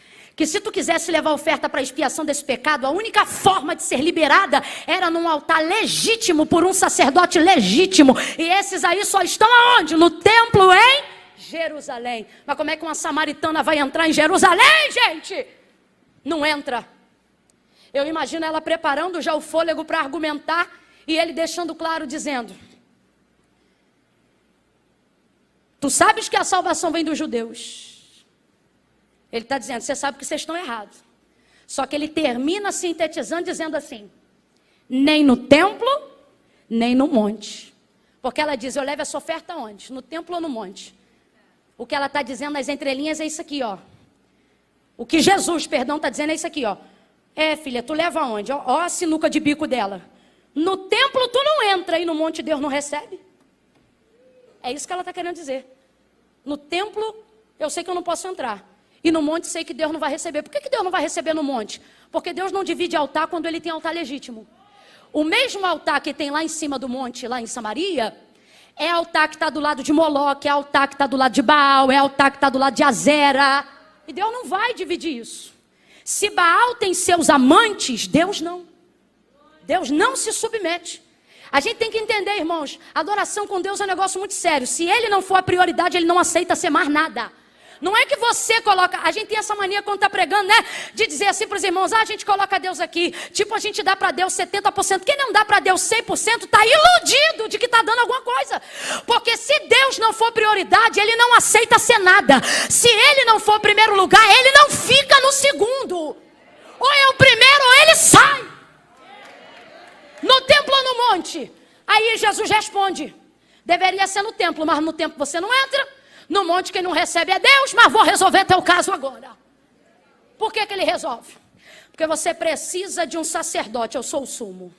[SPEAKER 1] que se tu quisesse levar oferta para expiação desse pecado, a única forma de ser liberada era num altar legítimo, por um sacerdote legítimo. E esses aí só estão aonde? No templo em Jerusalém. Mas como é que uma samaritana vai entrar em Jerusalém, gente? Não entra. Eu imagino ela preparando já o fôlego para argumentar, e ele deixando claro, dizendo: tu sabes que a salvação vem dos judeus. Ele está dizendo, você sabe que vocês estão errados. Só que ele termina sintetizando, dizendo assim: nem no templo, nem no monte. Porque ela diz, eu levo essa oferta onde? No templo ou no monte? O que ela está dizendo nas entrelinhas é isso aqui, ó. O que Jesus, está dizendo é isso aqui, ó. Filha, tu leva aonde? Ó a sinuca de bico dela. No templo tu não entra e no monte Deus não recebe. É isso que ela está querendo dizer. No templo eu sei que eu não posso entrar. E no monte sei que Deus não vai receber. Por que Deus não vai receber no monte? Porque Deus não divide altar quando ele tem altar legítimo. O mesmo altar que tem lá em cima do monte, lá em Samaria, é altar que está do lado de Moloque, é altar que está do lado de Baal, é altar que está do lado de Azera. E Deus não vai dividir isso. Se Baal tem seus amantes, Deus não. Deus não se submete. A gente tem que entender, irmãos, adoração com Deus é um negócio muito sério. Se ele não for a prioridade, ele não aceita ser mais nada. Não é que você coloca, a gente tem essa mania quando está pregando, né? De dizer assim para os irmãos, a gente coloca Deus aqui. Tipo, a gente dá para Deus 70%. Quem não dá para Deus 100% está iludido de que está dando alguma coisa. Porque se Deus não for prioridade, ele não aceita ser nada. Se ele não for primeiro lugar, ele não fica no segundo. Ou é o primeiro ou ele sai. No templo ou no monte? Aí Jesus responde, deveria ser no templo, mas no templo você não entra. No monte quem não recebe é Deus, mas vou resolver teu caso agora. Por que ele resolve? Porque você precisa de um sacerdote, eu sou o sumo.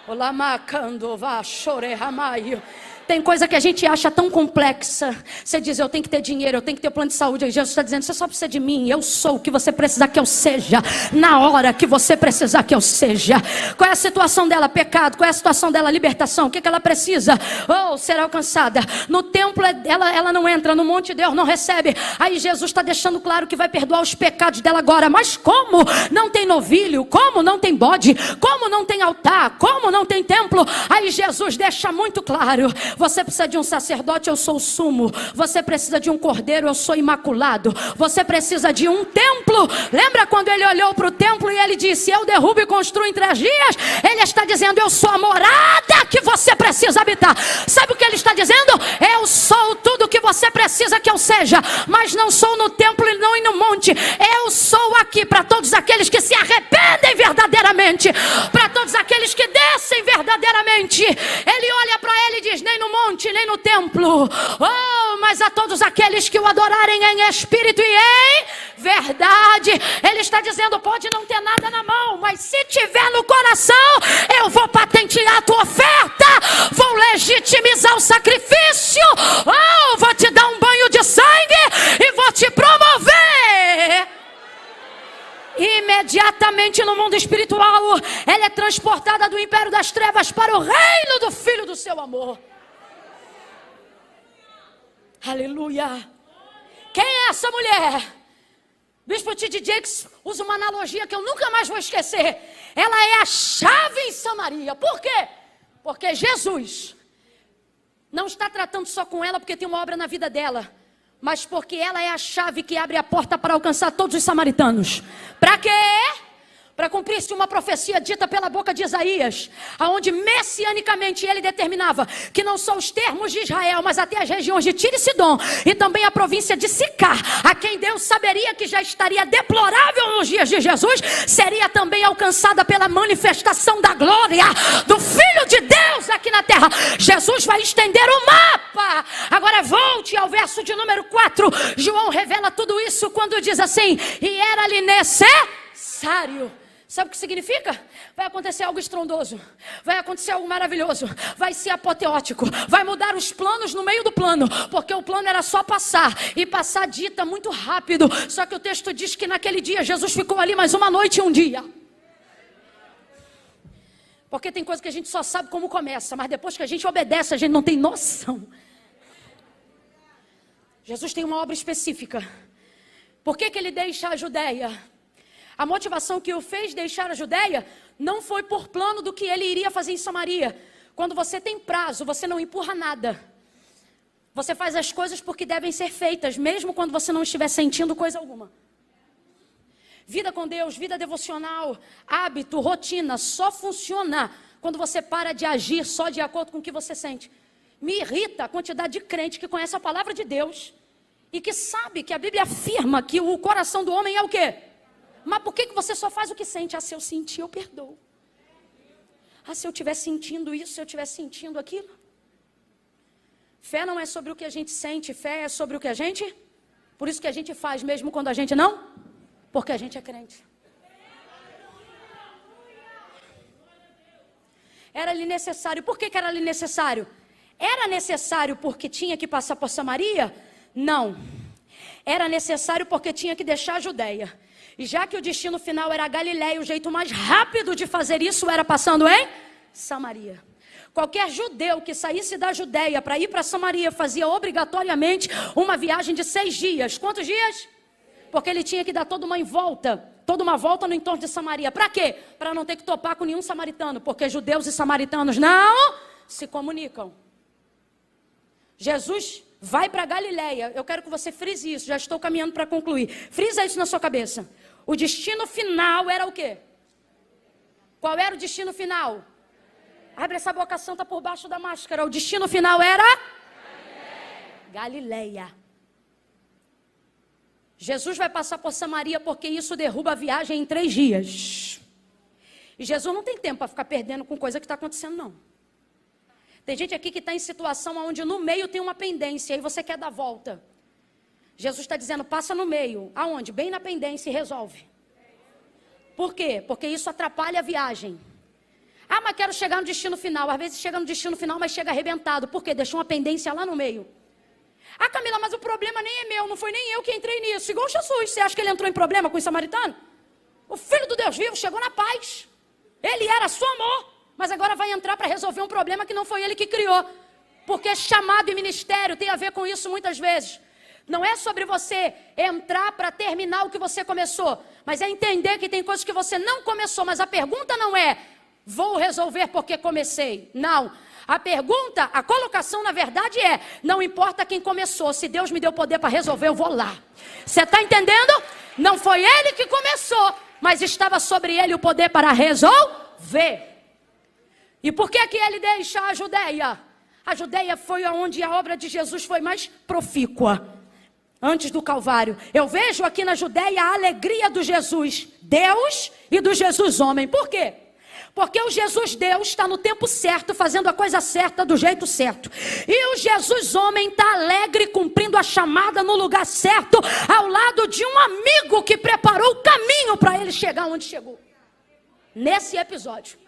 [SPEAKER 1] Olá, macando, vá, chore, ramaio. Tem coisa que a gente acha tão complexa. Você diz, eu tenho que ter dinheiro, eu tenho que ter plano de saúde. Aí Jesus está dizendo, você só precisa de mim. Eu sou o que você precisar que eu seja. Na hora que você precisar que eu seja. Qual é a situação dela? Pecado. Qual é a situação dela? Libertação. O que ela precisa? Ser alcançada. No templo ela não entra. No monte Deus não recebe. Aí Jesus está deixando claro que vai perdoar os pecados dela agora. Mas como não tem novilho? Como não tem bode? Como não tem altar? Como não tem templo? Aí Jesus deixa muito claro. Você precisa de um sacerdote, eu sou o sumo. Você precisa de um cordeiro, eu sou imaculado. Você precisa de um templo. Lembra quando ele olhou para o templo e ele disse, eu derrubo e construo em 3 dias? Ele está dizendo, eu sou a morada que você precisa habitar. Sabe o que ele está dizendo? Eu sou tudo que você precisa que eu seja. Mas não sou no templo e não no monte. Eu sou aqui para todos aqueles que se arrependem verdadeiramente. Para todos aqueles que descem verdadeiramente. Ele olha para ele e diz, nem no monte, nem no templo. Mas a todos aqueles que o adorarem em espírito e em verdade. Ele está dizendo, pode não ter nada na mão, mas se tiver no coração, eu vou patentear a tua oferta. Vou legitimizar o sacrifício. Vou te dar um banho de sangue e vou te promover. Imediatamente no mundo espiritual, ela é transportada do império das trevas para o reino do Filho do seu amor. Aleluia. Quem é essa mulher? Bispo T.D. Jakes usa uma analogia que eu nunca mais vou esquecer. Ela é a chave em Samaria. Por quê? Porque Jesus não está tratando só com ela porque tem uma obra na vida dela, mas porque ela é a chave que abre a porta para alcançar todos os samaritanos. Para quê? Para cumprir-se uma profecia dita pela boca de Isaías, aonde messianicamente ele determinava que não só os termos de Israel, mas até as regiões de Tiro e Sidom, e também a província de Sicar, a quem Deus saberia que já estaria deplorável nos dias de Jesus, seria também alcançada pela manifestação da glória do Filho de Deus aqui na terra. Jesus vai estender o mapa. Agora volte ao verso de número 4. João revela tudo isso quando diz assim, e era-lhe necessário. Sabe o que significa? Vai acontecer algo estrondoso, vai acontecer algo maravilhoso, vai ser apoteótico, vai mudar os planos no meio do plano, porque o plano era só passar, e passar dita muito rápido, só que o texto diz que naquele dia Jesus ficou ali mais uma noite e um dia. Porque tem coisa que a gente só sabe como começa, mas depois que a gente obedece, a gente não tem noção. Jesus tem uma obra específica. Por que ele deixa a Judéia? A motivação que o fez deixar a Judéia não foi por plano do que ele iria fazer em Samaria. Quando você tem prazo, você não empurra nada. Você faz as coisas porque devem ser feitas, mesmo quando você não estiver sentindo coisa alguma. Vida com Deus, vida devocional, hábito, rotina, só funciona quando você para de agir só de acordo com o que você sente. Me irrita a quantidade de crente que conhece a palavra de Deus e que sabe que a Bíblia afirma que o coração do homem é o quê? Mas por que você só faz o que sente? Ah, se eu sentir, eu perdoo. Ah, se eu estiver sentindo isso, se eu estiver sentindo aquilo. Fé não é sobre o que a gente sente, fé é sobre o que a gente... Por isso que a gente faz mesmo quando a gente não... Porque a gente é crente. Era-lhe necessário. Por que era lhe necessário? Era necessário porque tinha que passar por Samaria? Não. Era necessário porque tinha que deixar a Judéia. E já que o destino final era a Galiléia, o jeito mais rápido de fazer isso era passando em Samaria. Qualquer judeu que saísse da Judéia para ir para Samaria fazia obrigatoriamente uma viagem de 6 dias. Quantos dias? Porque ele tinha que dar toda uma volta no entorno de Samaria. Para quê? Para não ter que topar com nenhum samaritano. Porque judeus e samaritanos não se comunicam. Jesus vai para Galiléia. Eu quero que você frise isso. Já estou caminhando para concluir. Frisa isso na sua cabeça. O destino final era o quê? Qual era o destino final? Abre essa boca santa por baixo da máscara. O destino final era? Galiléia. Jesus vai passar por Samaria porque isso derruba a viagem em 3 dias. E Jesus não tem tempo para ficar perdendo com coisa que está acontecendo, não. Tem gente aqui que está em situação onde no meio tem uma pendência e você quer dar volta. Jesus está dizendo, passa no meio. Aonde? Bem na pendência e resolve. Por quê? Porque isso atrapalha a viagem. Ah, mas quero chegar no destino final. Às vezes chega no destino final, mas chega arrebentado. Por quê? Deixou uma pendência lá no meio. Ah, Camila, mas o problema nem é meu, não foi nem eu que entrei nisso. Igual Jesus, você acha que ele entrou em problema com o samaritano? O Filho do Deus vivo chegou na paz. Ele era só amor, mas agora vai entrar para resolver um problema que não foi ele que criou. Porque chamado e ministério tem a ver com isso muitas vezes. Não é sobre você entrar para terminar o que você começou, mas é entender que tem coisas que você não começou, mas a pergunta não é, vou resolver porque comecei. Não. A pergunta, a colocação na verdade é, não importa quem começou, se Deus me deu poder para resolver, eu vou lá. Você está entendendo? Não foi ele que começou, mas estava sobre ele o poder para resolver. E por que ele deixa a Judéia? A Judéia foi onde a obra de Jesus foi mais profícua, antes do Calvário. Eu vejo aqui na Judéia a alegria do Jesus Deus e do Jesus homem. Por quê? Porque o Jesus Deus está no tempo certo, fazendo a coisa certa do jeito certo. E o Jesus homem está alegre, cumprindo a chamada no lugar certo, ao lado de um amigo que preparou o caminho para ele chegar onde chegou. Nesse episódio.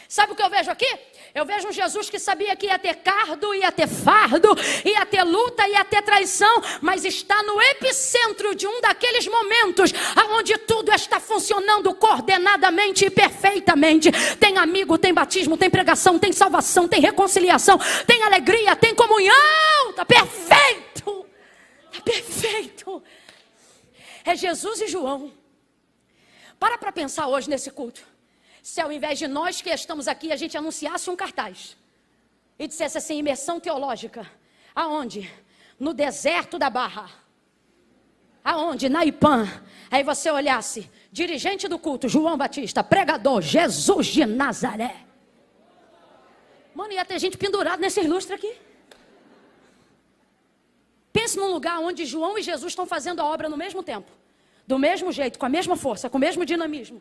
[SPEAKER 1] Sabe o que eu vejo aqui? Eu vejo um Jesus que sabia que ia ter cardo, ia ter fardo, ia ter luta, ia ter traição, mas está no epicentro de um daqueles momentos onde tudo está funcionando coordenadamente e perfeitamente. Tem amigo, tem batismo, tem pregação, tem salvação, tem reconciliação, tem alegria, tem comunhão. Está perfeito. Está perfeito. É Jesus e João. Para pensar hoje nesse culto. Se ao invés de nós que estamos aqui, a gente anunciasse um cartaz e dissesse assim, imersão teológica. Aonde? No deserto da Barra. Aonde? Na Ipã. Aí você olhasse, dirigente do culto, João Batista, pregador, Jesus de Nazaré. Mano, ia ter gente pendurada nesse lustre aqui. Pense num lugar onde João e Jesus estão fazendo a obra no mesmo tempo. Do mesmo jeito, com a mesma força, com o mesmo dinamismo.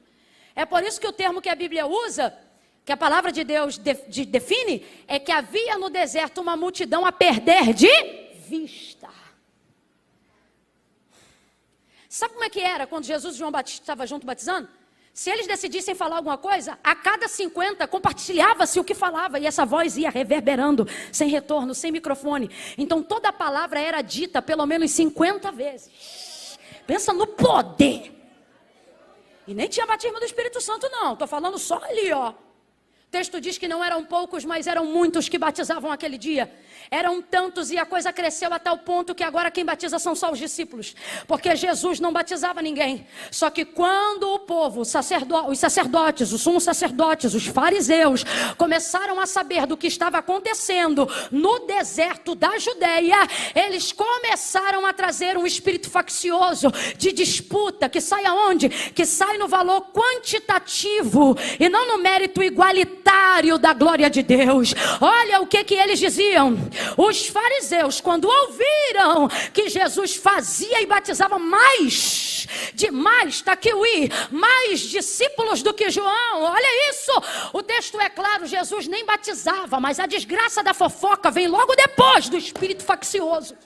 [SPEAKER 1] É por isso que o termo que a Bíblia usa, que a palavra de Deus define, é que havia no deserto uma multidão a perder de vista. Sabe como é que era quando Jesus e João Batista estavam juntos batizando? Se eles decidissem falar alguma coisa, a cada 50 compartilhava-se o que falava e essa voz ia reverberando, sem retorno, sem microfone. Então toda a palavra era dita pelo menos 50 vezes. Pensa no poder. E nem tinha batismo do Espírito Santo não, estou falando só ali, ó. texto diz que não eram poucos, mas eram muitos que batizavam aquele dia. Eram tantos e a coisa cresceu a tal ponto que agora quem batiza são só os discípulos. Porque Jesus não batizava ninguém. Só que quando o povo, os sacerdotes, os sumos sacerdotes, os fariseus, começaram a saber do que estava acontecendo no deserto da Judeia, eles começaram a trazer um espírito faccioso de disputa, que sai aonde? Que sai no valor quantitativo e não no mérito igualitário da glória de Deus. Olha o que eles diziam. Os fariseus, quando ouviram que Jesus fazia e batizava mais discípulos do que João, olha isso, o texto é claro, Jesus nem batizava, mas a desgraça da fofoca vem logo depois do espírito faccioso.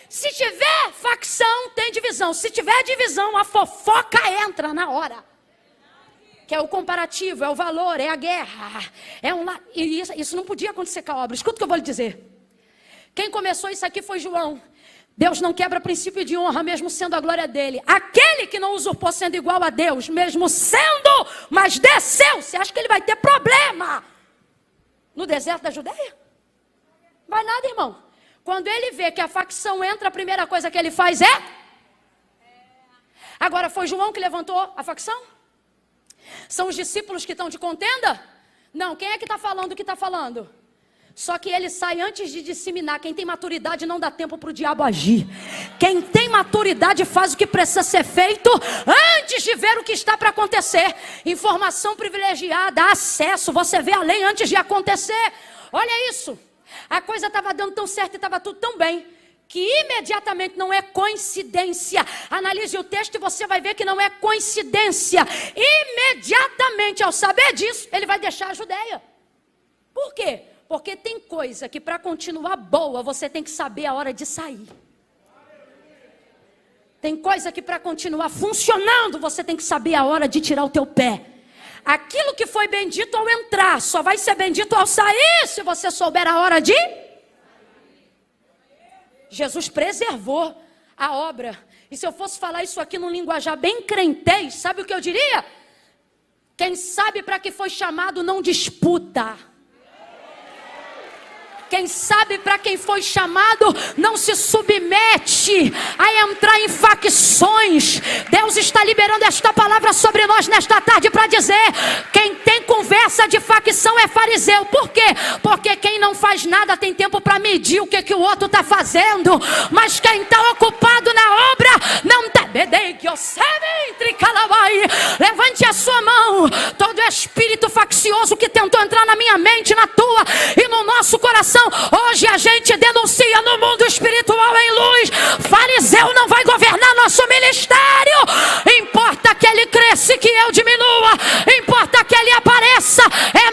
[SPEAKER 1] Se tiver facção, tem divisão. Se tiver divisão, a fofoca entra na hora. Que é o comparativo, é o valor, é a guerra. E isso não podia acontecer com a obra. Escuta o que eu vou lhe dizer. Quem começou isso aqui foi João. Deus não quebra princípio de honra, mesmo sendo a glória dele. Aquele que não usurpou sendo igual a Deus, mesmo sendo, mas desceu. Você acha que ele vai ter problema no deserto da Judeia? Vai nada, irmão. Quando ele vê que a facção entra, a primeira coisa que ele faz é... Agora, foi João que levantou a facção? São os discípulos que estão de contenda? Não, quem é que está falando o que está falando? Só que ele sai antes de disseminar. Quem tem maturidade não dá tempo para o diabo agir. Quem tem maturidade faz o que precisa ser feito antes de ver o que está para acontecer. Informação privilegiada, acesso, você vê além antes de acontecer. Olha isso. A coisa estava dando tão certo e estava tudo tão bem, que imediatamente, não é coincidência, analise o texto e você vai ver que não é coincidência, imediatamente ao saber disso, ele vai deixar a Judeia. Por quê? Porque tem coisa que para continuar boa, você tem que saber a hora de sair. Tem coisa que para continuar funcionando, você tem que saber a hora de tirar o teu pé. Aquilo que foi bendito ao entrar, só vai ser bendito ao sair, se você souber a hora de... Jesus preservou a obra. E se eu fosse falar isso aqui num linguajar bem crentez, sabe o que eu diria? Quem sabe para que foi chamado não disputa. Quem sabe para quem foi chamado não se submete a entrar em facções. Deus está liberando esta palavra sobre nós nesta tarde para dizer: quem tem conversa de facção é fariseu. Por quê? Porque quem não faz nada tem tempo para medir o que o outro está fazendo. Mas quem está ocupado na obra não tem. Levante a sua mão. Todo espírito faccioso que tentou entrar na minha mente, na tua e no nosso coração, hoje a gente denuncia no mundo espiritual em luz. Fariseu não vai governar nosso ministério. Importa que ele cresça e que eu diminua. Importa que ele apareça. É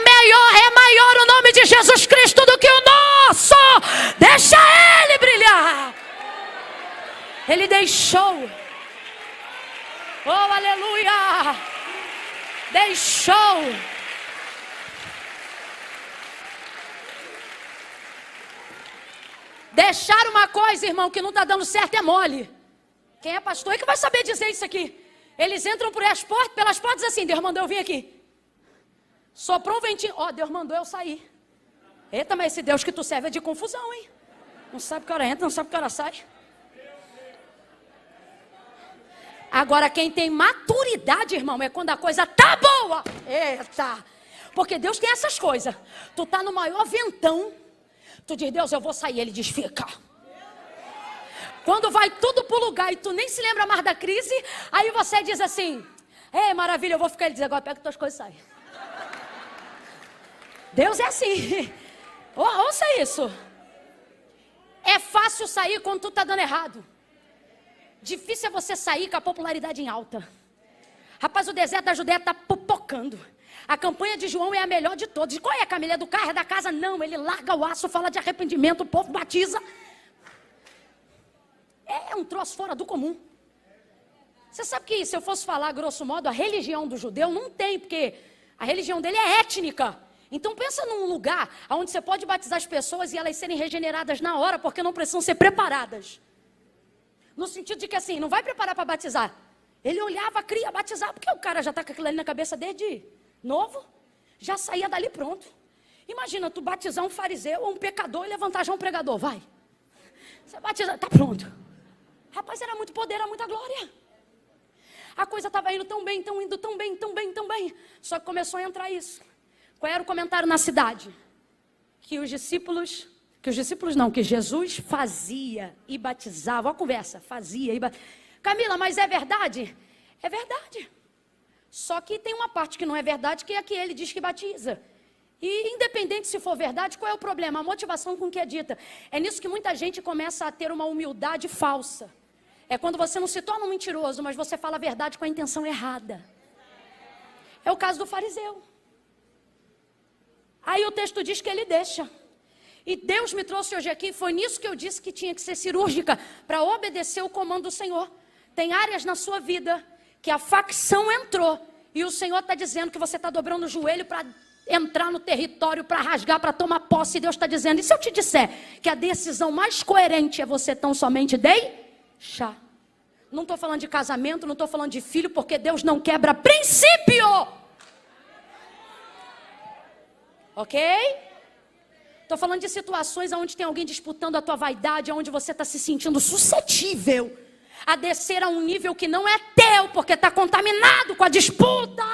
[SPEAKER 1] maior o nome de Jesus Cristo do que o nosso. Deixa ele brilhar. Ele deixou. Oh, aleluia. Deixou. Deixar uma coisa, irmão, que não está dando certo é mole. Quem é pastor é que vai saber dizer isso aqui. Eles entram pelas portas assim: Deus mandou eu vir aqui. Soprou um ventinho. Ó, Deus mandou eu sair. Eita, mas esse Deus que tu serve é de confusão, hein? Não sabe que hora entra, não sabe que hora sai. Agora, quem tem maturidade, irmão, é quando a coisa tá boa. Eita. Porque Deus tem essas coisas. Tu tá no maior ventão. Tu diz: Deus, eu vou sair. Ele diz: fica. Quando vai tudo pro lugar e tu nem se lembra mais da crise, aí você diz assim: ei, maravilha, eu vou ficar. Ele diz: agora pega tuas coisas e sai. Deus é assim. Ouça isso. É fácil sair quando tu tá dando errado. Difícil é você sair com a popularidade em alta. Rapaz, o deserto da Judeia está pipocando. A campanha de João é a melhor de todas. Qual é, Camila? É do carro, é da casa? Não, ele larga o aço, fala de arrependimento, o povo batiza. É um troço fora do comum. Você sabe que, se eu fosse falar grosso modo, a religião do judeu não tem, porque a religião dele é étnica. Então pensa num lugar onde você pode batizar as pessoas e elas serem regeneradas na hora, porque não precisam ser preparadas. No sentido de que assim, não vai preparar para batizar. Ele olhava, cria, batizar, porque o cara já está com aquilo ali na cabeça desde novo. já saía dali pronto. Imagina tu batizar um fariseu ou um pecador e levantar já um pregador, vai. Você batiza, tá pronto. Rapaz, era muito poder, era muita glória. A coisa estava indo tão bem, indo tão bem, tão bem, tão bem. Só que começou a entrar isso. Qual era o comentário na cidade? Que Jesus fazia e batizava. Olha a conversa, fazia e batizava. Camila, mas é verdade? É verdade. Só que tem uma parte que não é verdade, que é a que ele diz que batiza. E independente se for verdade, qual é o problema? A motivação com que é dita. É nisso que muita gente começa a ter uma humildade falsa. É quando você não se torna um mentiroso, mas você fala a verdade com a intenção errada. É o caso do fariseu. Aí o texto diz que ele deixa. E Deus me trouxe hoje aqui, foi nisso que eu disse que tinha que ser cirúrgica, para obedecer o comando do Senhor. Tem áreas na sua vida que a facção entrou, e o Senhor está dizendo que você está dobrando o joelho para entrar no território, para rasgar, para tomar posse. E Deus está dizendo, e se eu te disser que a decisão mais coerente é você tão somente deixar? Não estou falando de casamento, não estou falando de filho, porque Deus não quebra princípio. Ok? Estou falando de situações onde tem alguém disputando a tua vaidade, onde você está se sentindo suscetível a descer a um nível que não é teu, porque está contaminado com a disputa.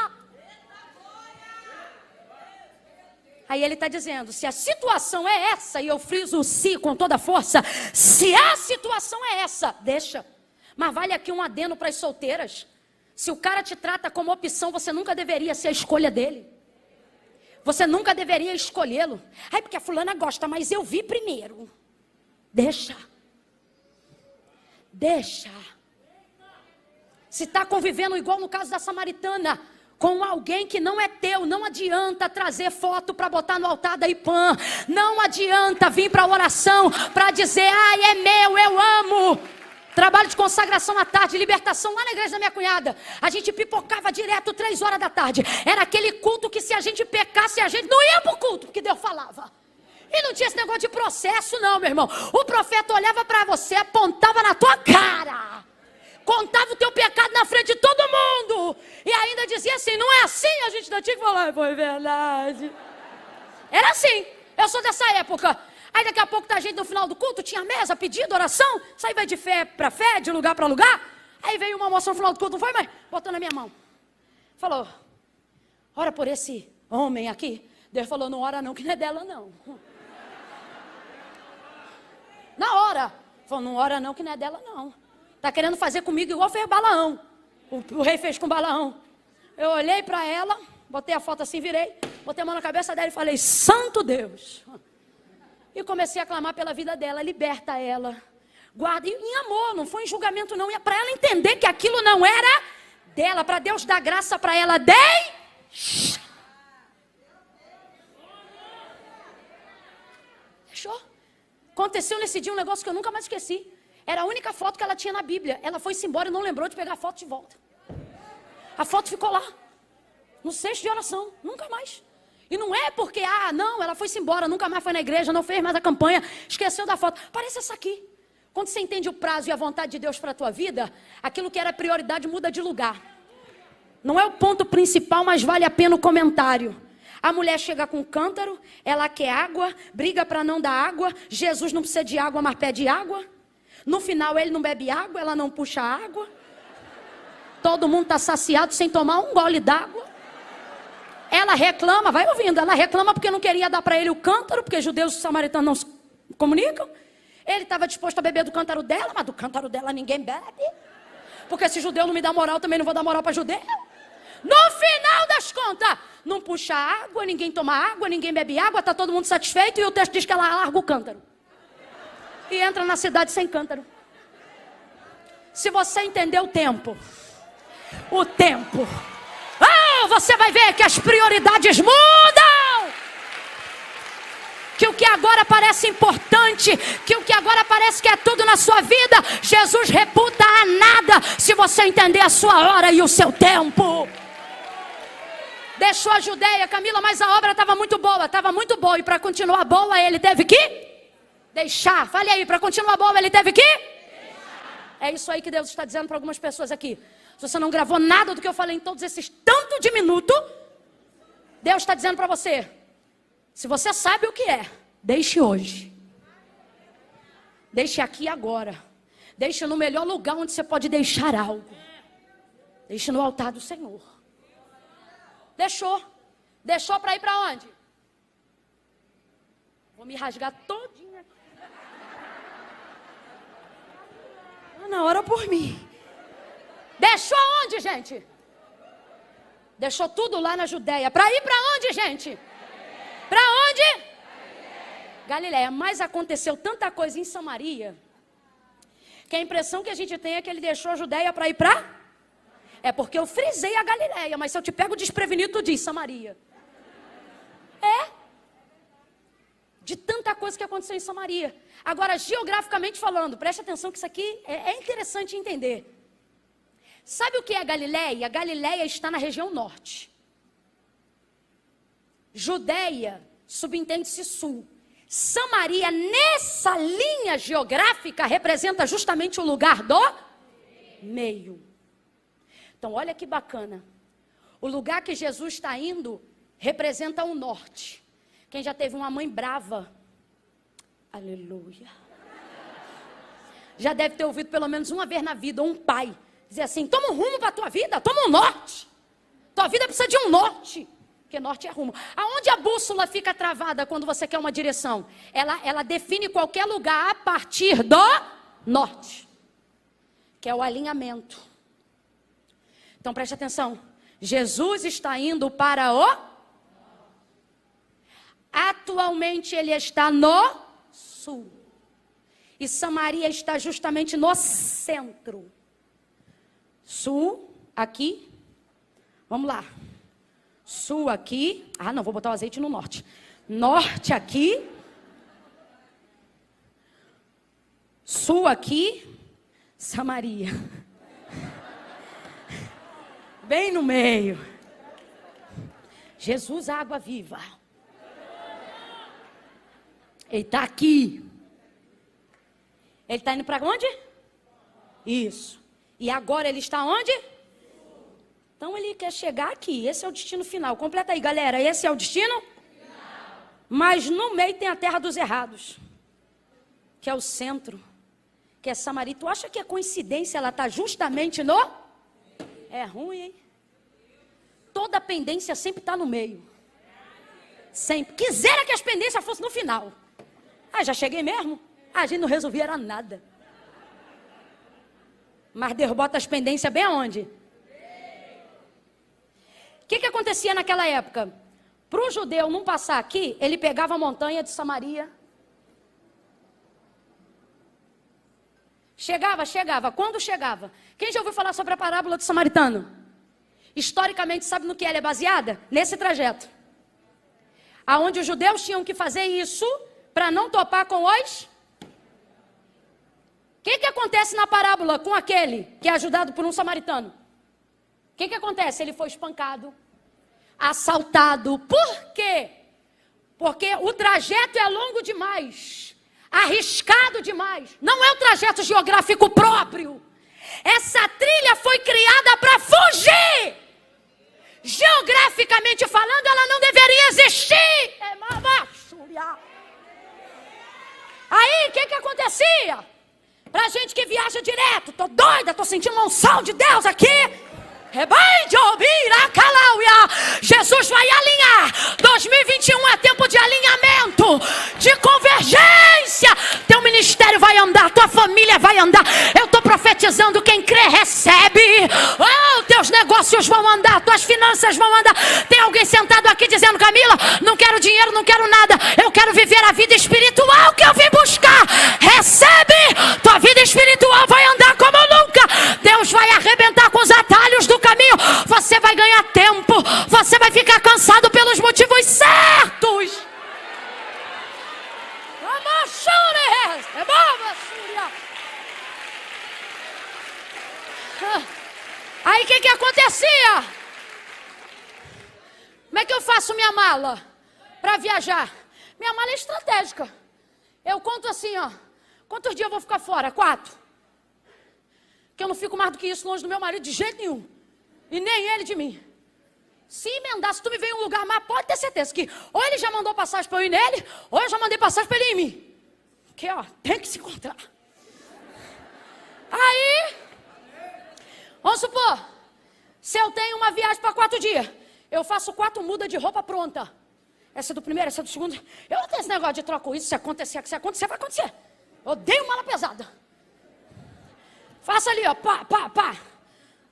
[SPEAKER 1] Aí ele está dizendo, se a situação é essa, e eu friso o si com toda força, se a situação é essa, deixa. Mas vale aqui um adendo para as solteiras. Se o cara te trata como opção, você nunca deveria ser a escolha dele. Você nunca deveria escolhê-lo. Ai, porque a fulana gosta, mas eu vi primeiro. Deixa. Deixa. Se está convivendo igual no caso da samaritana, com alguém que não é teu, não adianta trazer foto para botar no altar da IPAM. Não adianta vir para a oração para dizer, ai, é meu, eu amo. Trabalho de consagração à tarde, libertação lá na igreja da minha cunhada. A gente pipocava direto 3 horas da tarde. Era aquele culto que se a gente pecasse, a gente não ia para o culto, porque Deus falava. E não tinha esse negócio de processo não, meu irmão. O profeta olhava para você, apontava na tua cara, contava o teu pecado na frente de todo mundo, e ainda dizia assim, não é assim? A gente ainda tinha que falar, foi verdade. Era assim, eu sou dessa época. Aí daqui a pouco tá a gente no final do culto, tinha mesa, pedido, oração, saí vai de fé para fé, de lugar para lugar. Aí veio uma moça no final do culto, não foi, mãe? Botou na minha mão. Falou, ora por esse homem aqui. Deus falou, não ora não, que não é dela não. Na hora. Falou, não ora não, que não é dela não. Tá querendo fazer comigo igual fez Balaão. O rei fez com Balaão. Eu olhei para ela, botei a foto assim, virei, botei a mão na cabeça dela e falei, santo Deus. E comecei a clamar pela vida dela, liberta ela, guarda, e em amor, não foi em julgamento não, é para ela entender que aquilo não era dela, para Deus dar graça para ela, Deixou? Aconteceu nesse dia um negócio que eu nunca mais esqueci, era a única foto que ela tinha na Bíblia, ela foi-se embora e não lembrou de pegar a foto de volta, a foto ficou lá, no cesto de oração, nunca mais. E não é porque, não, ela foi-se embora, nunca mais foi na igreja, não fez mais a campanha, esqueceu da foto. Parece essa aqui. Quando você entende o prazo e a vontade de Deus para a tua vida, aquilo que era prioridade muda de lugar. Não é o ponto principal, mas vale a pena o comentário. A mulher chega com um cântaro, ela quer água, briga para não dar água. Jesus não precisa de água, mas pede água. No final ele não bebe água, ela não puxa água. Todo mundo está saciado sem tomar um gole d'água. Ela reclama, vai ouvindo, ela reclama porque não queria dar para ele o cântaro, porque judeus e samaritanos não se comunicam. Ele estava disposto a beber do cântaro dela, mas do cântaro dela ninguém bebe. Porque se judeu não me dá moral, também não vou dar moral para judeu. No final das contas, não puxa água, ninguém toma água, ninguém bebe água, está todo mundo satisfeito, e o texto diz que ela larga o cântaro. E entra na cidade sem cântaro. Se você entender o tempo, você vai ver que as prioridades mudam. Que o que agora parece importante, que o que agora parece que é tudo na sua vida, Jesus reputa a nada, se você entender a sua hora e o seu tempo. Deixou a Judeia, Camila, mas a obra estava muito boa, e para continuar boa ele teve que deixar. Fale aí, para continuar boa ele teve que deixar. É isso aí que Deus está dizendo para algumas pessoas aqui. Se você não gravou nada do que eu falei em todos esses tanto de minuto, Deus está dizendo para você, se você sabe o que é, deixe hoje. Deixe aqui agora. Deixe no melhor lugar onde você pode deixar algo. Deixe no altar do Senhor. Deixou. Deixou para ir para onde? Vou me rasgar todinha. Ana, ora por mim. Deixou onde, gente? Deixou tudo lá na Judéia. Para ir para onde, gente? Para onde? Galileia. Mas aconteceu tanta coisa em Samaria, que a impressão que a gente tem é que ele deixou a Judéia para ir para... É porque eu frisei a Galileia, mas se eu te pego desprevenido, tu diz Samaria. É. De tanta coisa que aconteceu em Samaria. Agora, geograficamente falando, preste atenção que isso aqui é interessante entender. Sabe o que é Galileia? A Galileia está na região norte. Judéia, subentende-se sul. Samaria, nessa linha geográfica, representa justamente o lugar do meio. Então, olha que bacana. O lugar que Jesus está indo representa o norte. Quem já teve uma mãe brava? Aleluia. Já deve ter ouvido pelo menos uma vez na vida, ou um pai dizer assim, toma um rumo para a tua vida, toma um norte. Tua vida precisa de um norte. Porque norte é rumo. Aonde a bússola fica travada quando você quer uma direção? Ela define qualquer lugar a partir do norte. Que é o alinhamento. Então preste atenção. Jesus está indo para o... Atualmente ele está no sul. E Samaria está justamente no centro. Sul, aqui. Vamos lá. Sul aqui. Ah, não, vou botar o azeite no norte. Norte aqui. Sul aqui. Samaria. Bem no meio. Jesus, água viva. Ele está aqui. Ele está indo para onde? Isso. E agora ele está onde? Então ele quer chegar aqui. Esse é o destino final. Completa aí, galera. Esse é o destino final. Mas no meio tem a terra dos errados, que é o centro, que é Samaria. Tu acha que é coincidência ela está justamente no... É ruim, hein? Toda pendência sempre está no meio. Sempre. Quisera que as pendências fossem no final. Ah, já cheguei mesmo? Ah, a gente não resolvia era nada. Mas Deus bota as pendências bem aonde? O que acontecia naquela época? Para o judeu não passar aqui, ele pegava a montanha de Samaria. Chegava. Quando chegava? Quem já ouviu falar sobre a parábola do samaritano? Historicamente, sabe no que ela é baseada? Nesse trajeto. Aonde os judeus tinham que fazer isso para não topar com os... O que acontece na parábola com aquele que é ajudado por um samaritano? O que acontece? Ele foi espancado, assaltado. Por quê? Porque o trajeto é longo demais, arriscado demais. Não é um trajeto geográfico próprio. Essa trilha foi criada para fugir. Geograficamente falando, ela não deveria existir. Aí, o que acontecia? Pra gente que viaja direto, tô doida, tô sentindo uma unção de Deus aqui. Jesus vai alinhar. 2021 é tempo de alinhamento, de convergência. Teu ministério vai andar, tua família vai andar. Eu estou profetizando, quem crê recebe. Oh, teus negócios vão andar, tuas finanças vão andar. Tem alguém sentado aqui dizendo, Camila, não quero dinheiro, não quero nada, eu quero viver a vida espiritual que eu vim buscar. Recebe, tua vida espiritual vai andar como nunca. Deus vai arrebentar com os atalhos do caminho. Você vai ganhar tempo, você vai ficar cansado pelos motivos certos. Aí o que acontecia? Como é que eu faço minha mala para viajar? Minha mala é estratégica. Eu conto assim, ó. Quantos dias eu vou ficar fora? 4. Que eu não fico mais do que isso longe do meu marido de jeito nenhum. E nem ele de mim. Se emendar, se tu me veio em um lugar, mas pode ter certeza que ou ele já mandou passagem para eu ir nele, ou eu já mandei passagem para ele ir em mim. Que, ó, tem que se encontrar. Aí, vamos supor, se eu tenho uma viagem para 4 dias, eu faço 4 mudas de roupa pronta. Essa é do primeiro, essa é do segundo. Eu não tenho esse negócio de troco isso, se acontecer, vai acontecer. Eu odeio mala pesada. Faça ali, ó, pá, pá, pá.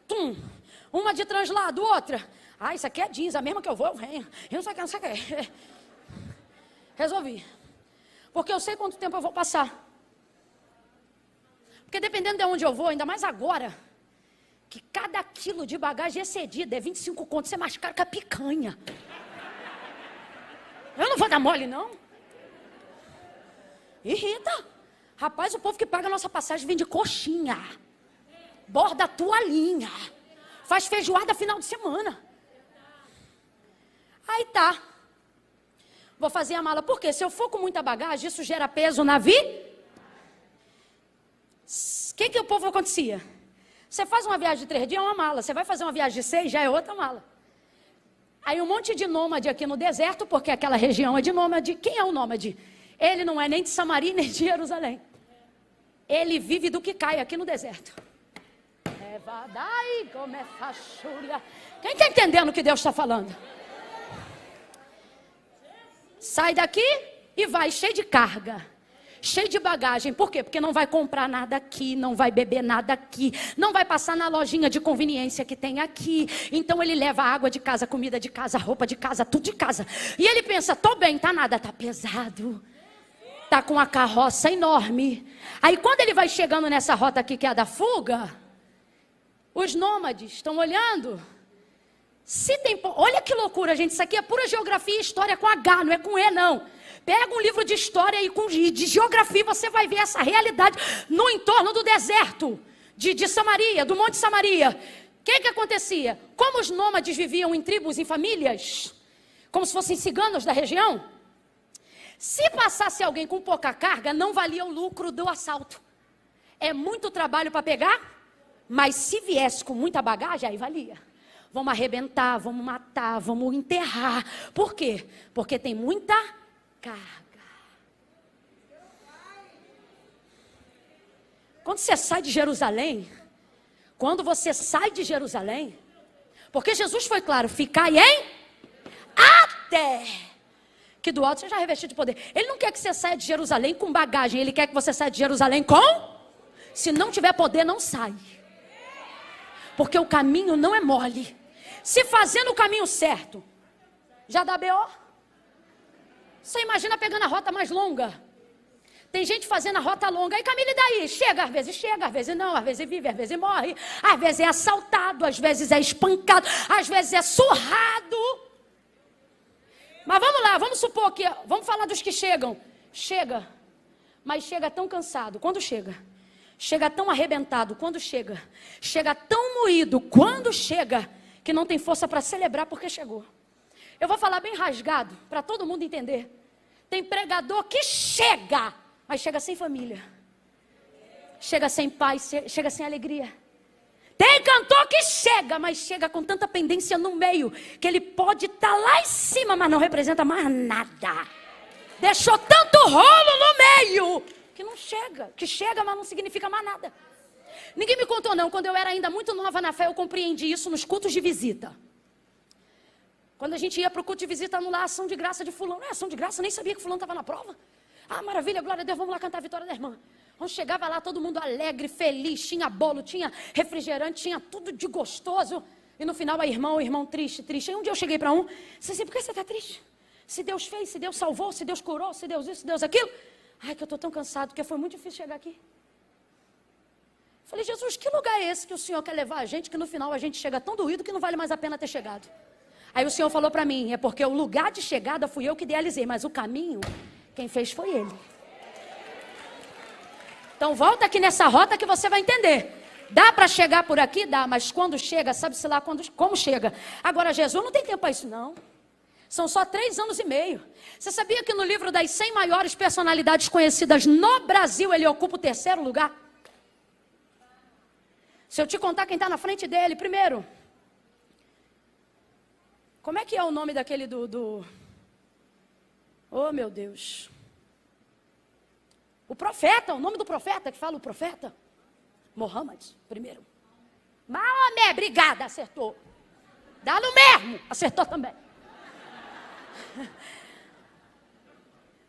[SPEAKER 1] Tum. Uma de translado, outra. Ah, isso aqui é jeans, a mesma que eu vou, eu venho. Eu não sei o que, não sei o que. Resolvi. Porque eu sei quanto tempo eu vou passar. Porque dependendo de onde eu vou, ainda mais agora, que cada quilo de bagagem excedida é 25 conto, isso é mais caro que a picanha. Eu não vou dar mole, não. Irrita. Rapaz, o povo que paga a nossa passagem vende coxinha. Borda toalhinha. Faz feijoada final de semana. Aí tá. Vou fazer a mala. Por quê? Se eu for com muita bagagem, isso gera peso na vida. O que o povo acontecia? Você faz uma viagem de 3 dias, é uma mala. Você vai fazer uma viagem de 6, já é outra mala. Aí um monte de nômade aqui no deserto, porque aquela região é de nômade. Quem é o nômade? Ele não é nem de Samaria, nem de Jerusalém. Ele vive do que cai aqui no deserto. Quem está entendendo o que Deus está falando? Sai daqui e vai cheio de carga, cheio de bagagem. Por quê? Porque não vai comprar nada aqui, não vai beber nada aqui, não vai passar na lojinha de conveniência que tem aqui. Então ele leva água de casa, comida de casa, roupa de casa, tudo de casa. E ele pensa, tô bem, tá nada, tá pesado. Tá com a carroça enorme. Aí quando ele vai chegando nessa rota aqui que é a da fuga, os nômades estão olhando. Se tem, olha que loucura, gente. Isso aqui é pura geografia e história com H, não é com E, não. Pega um livro de história e de geografia, você vai ver essa realidade no entorno do deserto de Samaria, do Monte Samaria. O que acontecia? Como os nômades viviam em tribos, em famílias, como se fossem ciganos da região, se passasse alguém com pouca carga, não valia o lucro do assalto. É muito trabalho para pegar, mas se viesse com muita bagagem, aí valia. Vamos arrebentar, vamos matar, vamos enterrar. Por quê? Porque tem muita carga. Quando você sai de Jerusalém, porque Jesus foi claro, ficai em até que do alto seja revestido de poder. Ele não quer que você saia de Jerusalém com bagagem, ele quer que você saia de Jerusalém com... Se não tiver poder, não sai. Porque o caminho não é mole. Se fazendo o caminho certo, já dá B.O. Você imagina pegando a rota mais longa. Tem gente fazendo a rota longa. Aí, Camila, e daí? Chega, às vezes não. Às vezes vive, às vezes morre. Às vezes é assaltado, às vezes é espancado, às vezes é surrado. Mas vamos lá, vamos supor que... Vamos falar dos que chegam. Chega, mas chega tão cansado. Quando chega? Chega tão arrebentado. Quando chega? Chega tão moído. Quando chega? Que não tem força para celebrar porque chegou. Eu vou falar bem rasgado, para todo mundo entender. Tem pregador que chega, mas chega sem família. Chega sem paz, chega sem alegria. Tem cantor que chega, mas chega com tanta pendência no meio, que ele pode estar lá em cima, mas não representa mais nada. Deixou tanto rolo no meio, que não chega. Que chega, mas não significa mais nada. Ninguém me contou não, quando eu era ainda muito nova na fé, eu compreendi isso nos cultos de visita. Quando a gente ia para o culto de visita anular a ação de graça de fulano. Não é ação de graça, eu nem sabia que fulano estava na prova. Ah, maravilha, glória a Deus, vamos lá cantar a vitória da irmã. Quando chegava lá, todo mundo alegre, feliz, tinha bolo, tinha refrigerante, tinha tudo de gostoso. E no final, a irmã, o irmão triste. Aí um dia eu cheguei para um, disse assim, por que você está triste? Se Deus fez, se Deus salvou, se Deus curou, se Deus isso, se Deus aquilo. Ai, que eu estou tão cansado, porque foi muito difícil chegar aqui. Falei, Jesus, que lugar é esse que o Senhor quer levar a gente, que no final a gente chega tão doído que não vale mais a pena ter chegado? Aí o Senhor falou para mim, é porque o lugar de chegada fui eu que idealizei, mas o caminho, quem fez foi Ele. Então volta aqui nessa rota que você vai entender. Dá para chegar por aqui? Dá, mas quando chega, sabe-se lá como chega. Agora Jesus não tem tempo para isso não. São só 3 anos e meio. Você sabia que no livro das 100 maiores personalidades conhecidas no Brasil, ele ocupa o 3º lugar? Se eu te contar quem está na frente dele, primeiro, Como é que é o nome daquele Oh, meu Deus. O profeta, o nome do profeta, que fala o profeta? Muhammad, primeiro. Maomé, obrigada, acertou. Dá no mesmo, acertou também.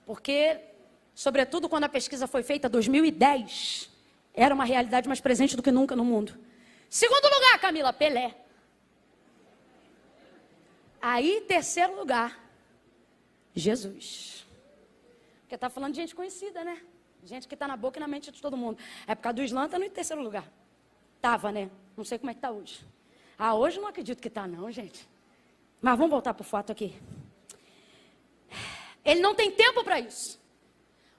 [SPEAKER 1] Porque, sobretudo quando a pesquisa foi feita em 2010, era uma realidade mais presente do que nunca no mundo. Segundo lugar, Camila, Pelé. Aí, terceiro lugar, Jesus. Porque está falando de gente conhecida, né? Gente que está na boca e na mente de todo mundo. A época do Islã está no terceiro lugar. Tava, né? Não sei como é que está hoje. Hoje não acredito que está não, gente. Mas vamos voltar para o fato aqui. Ele não tem tempo para isso.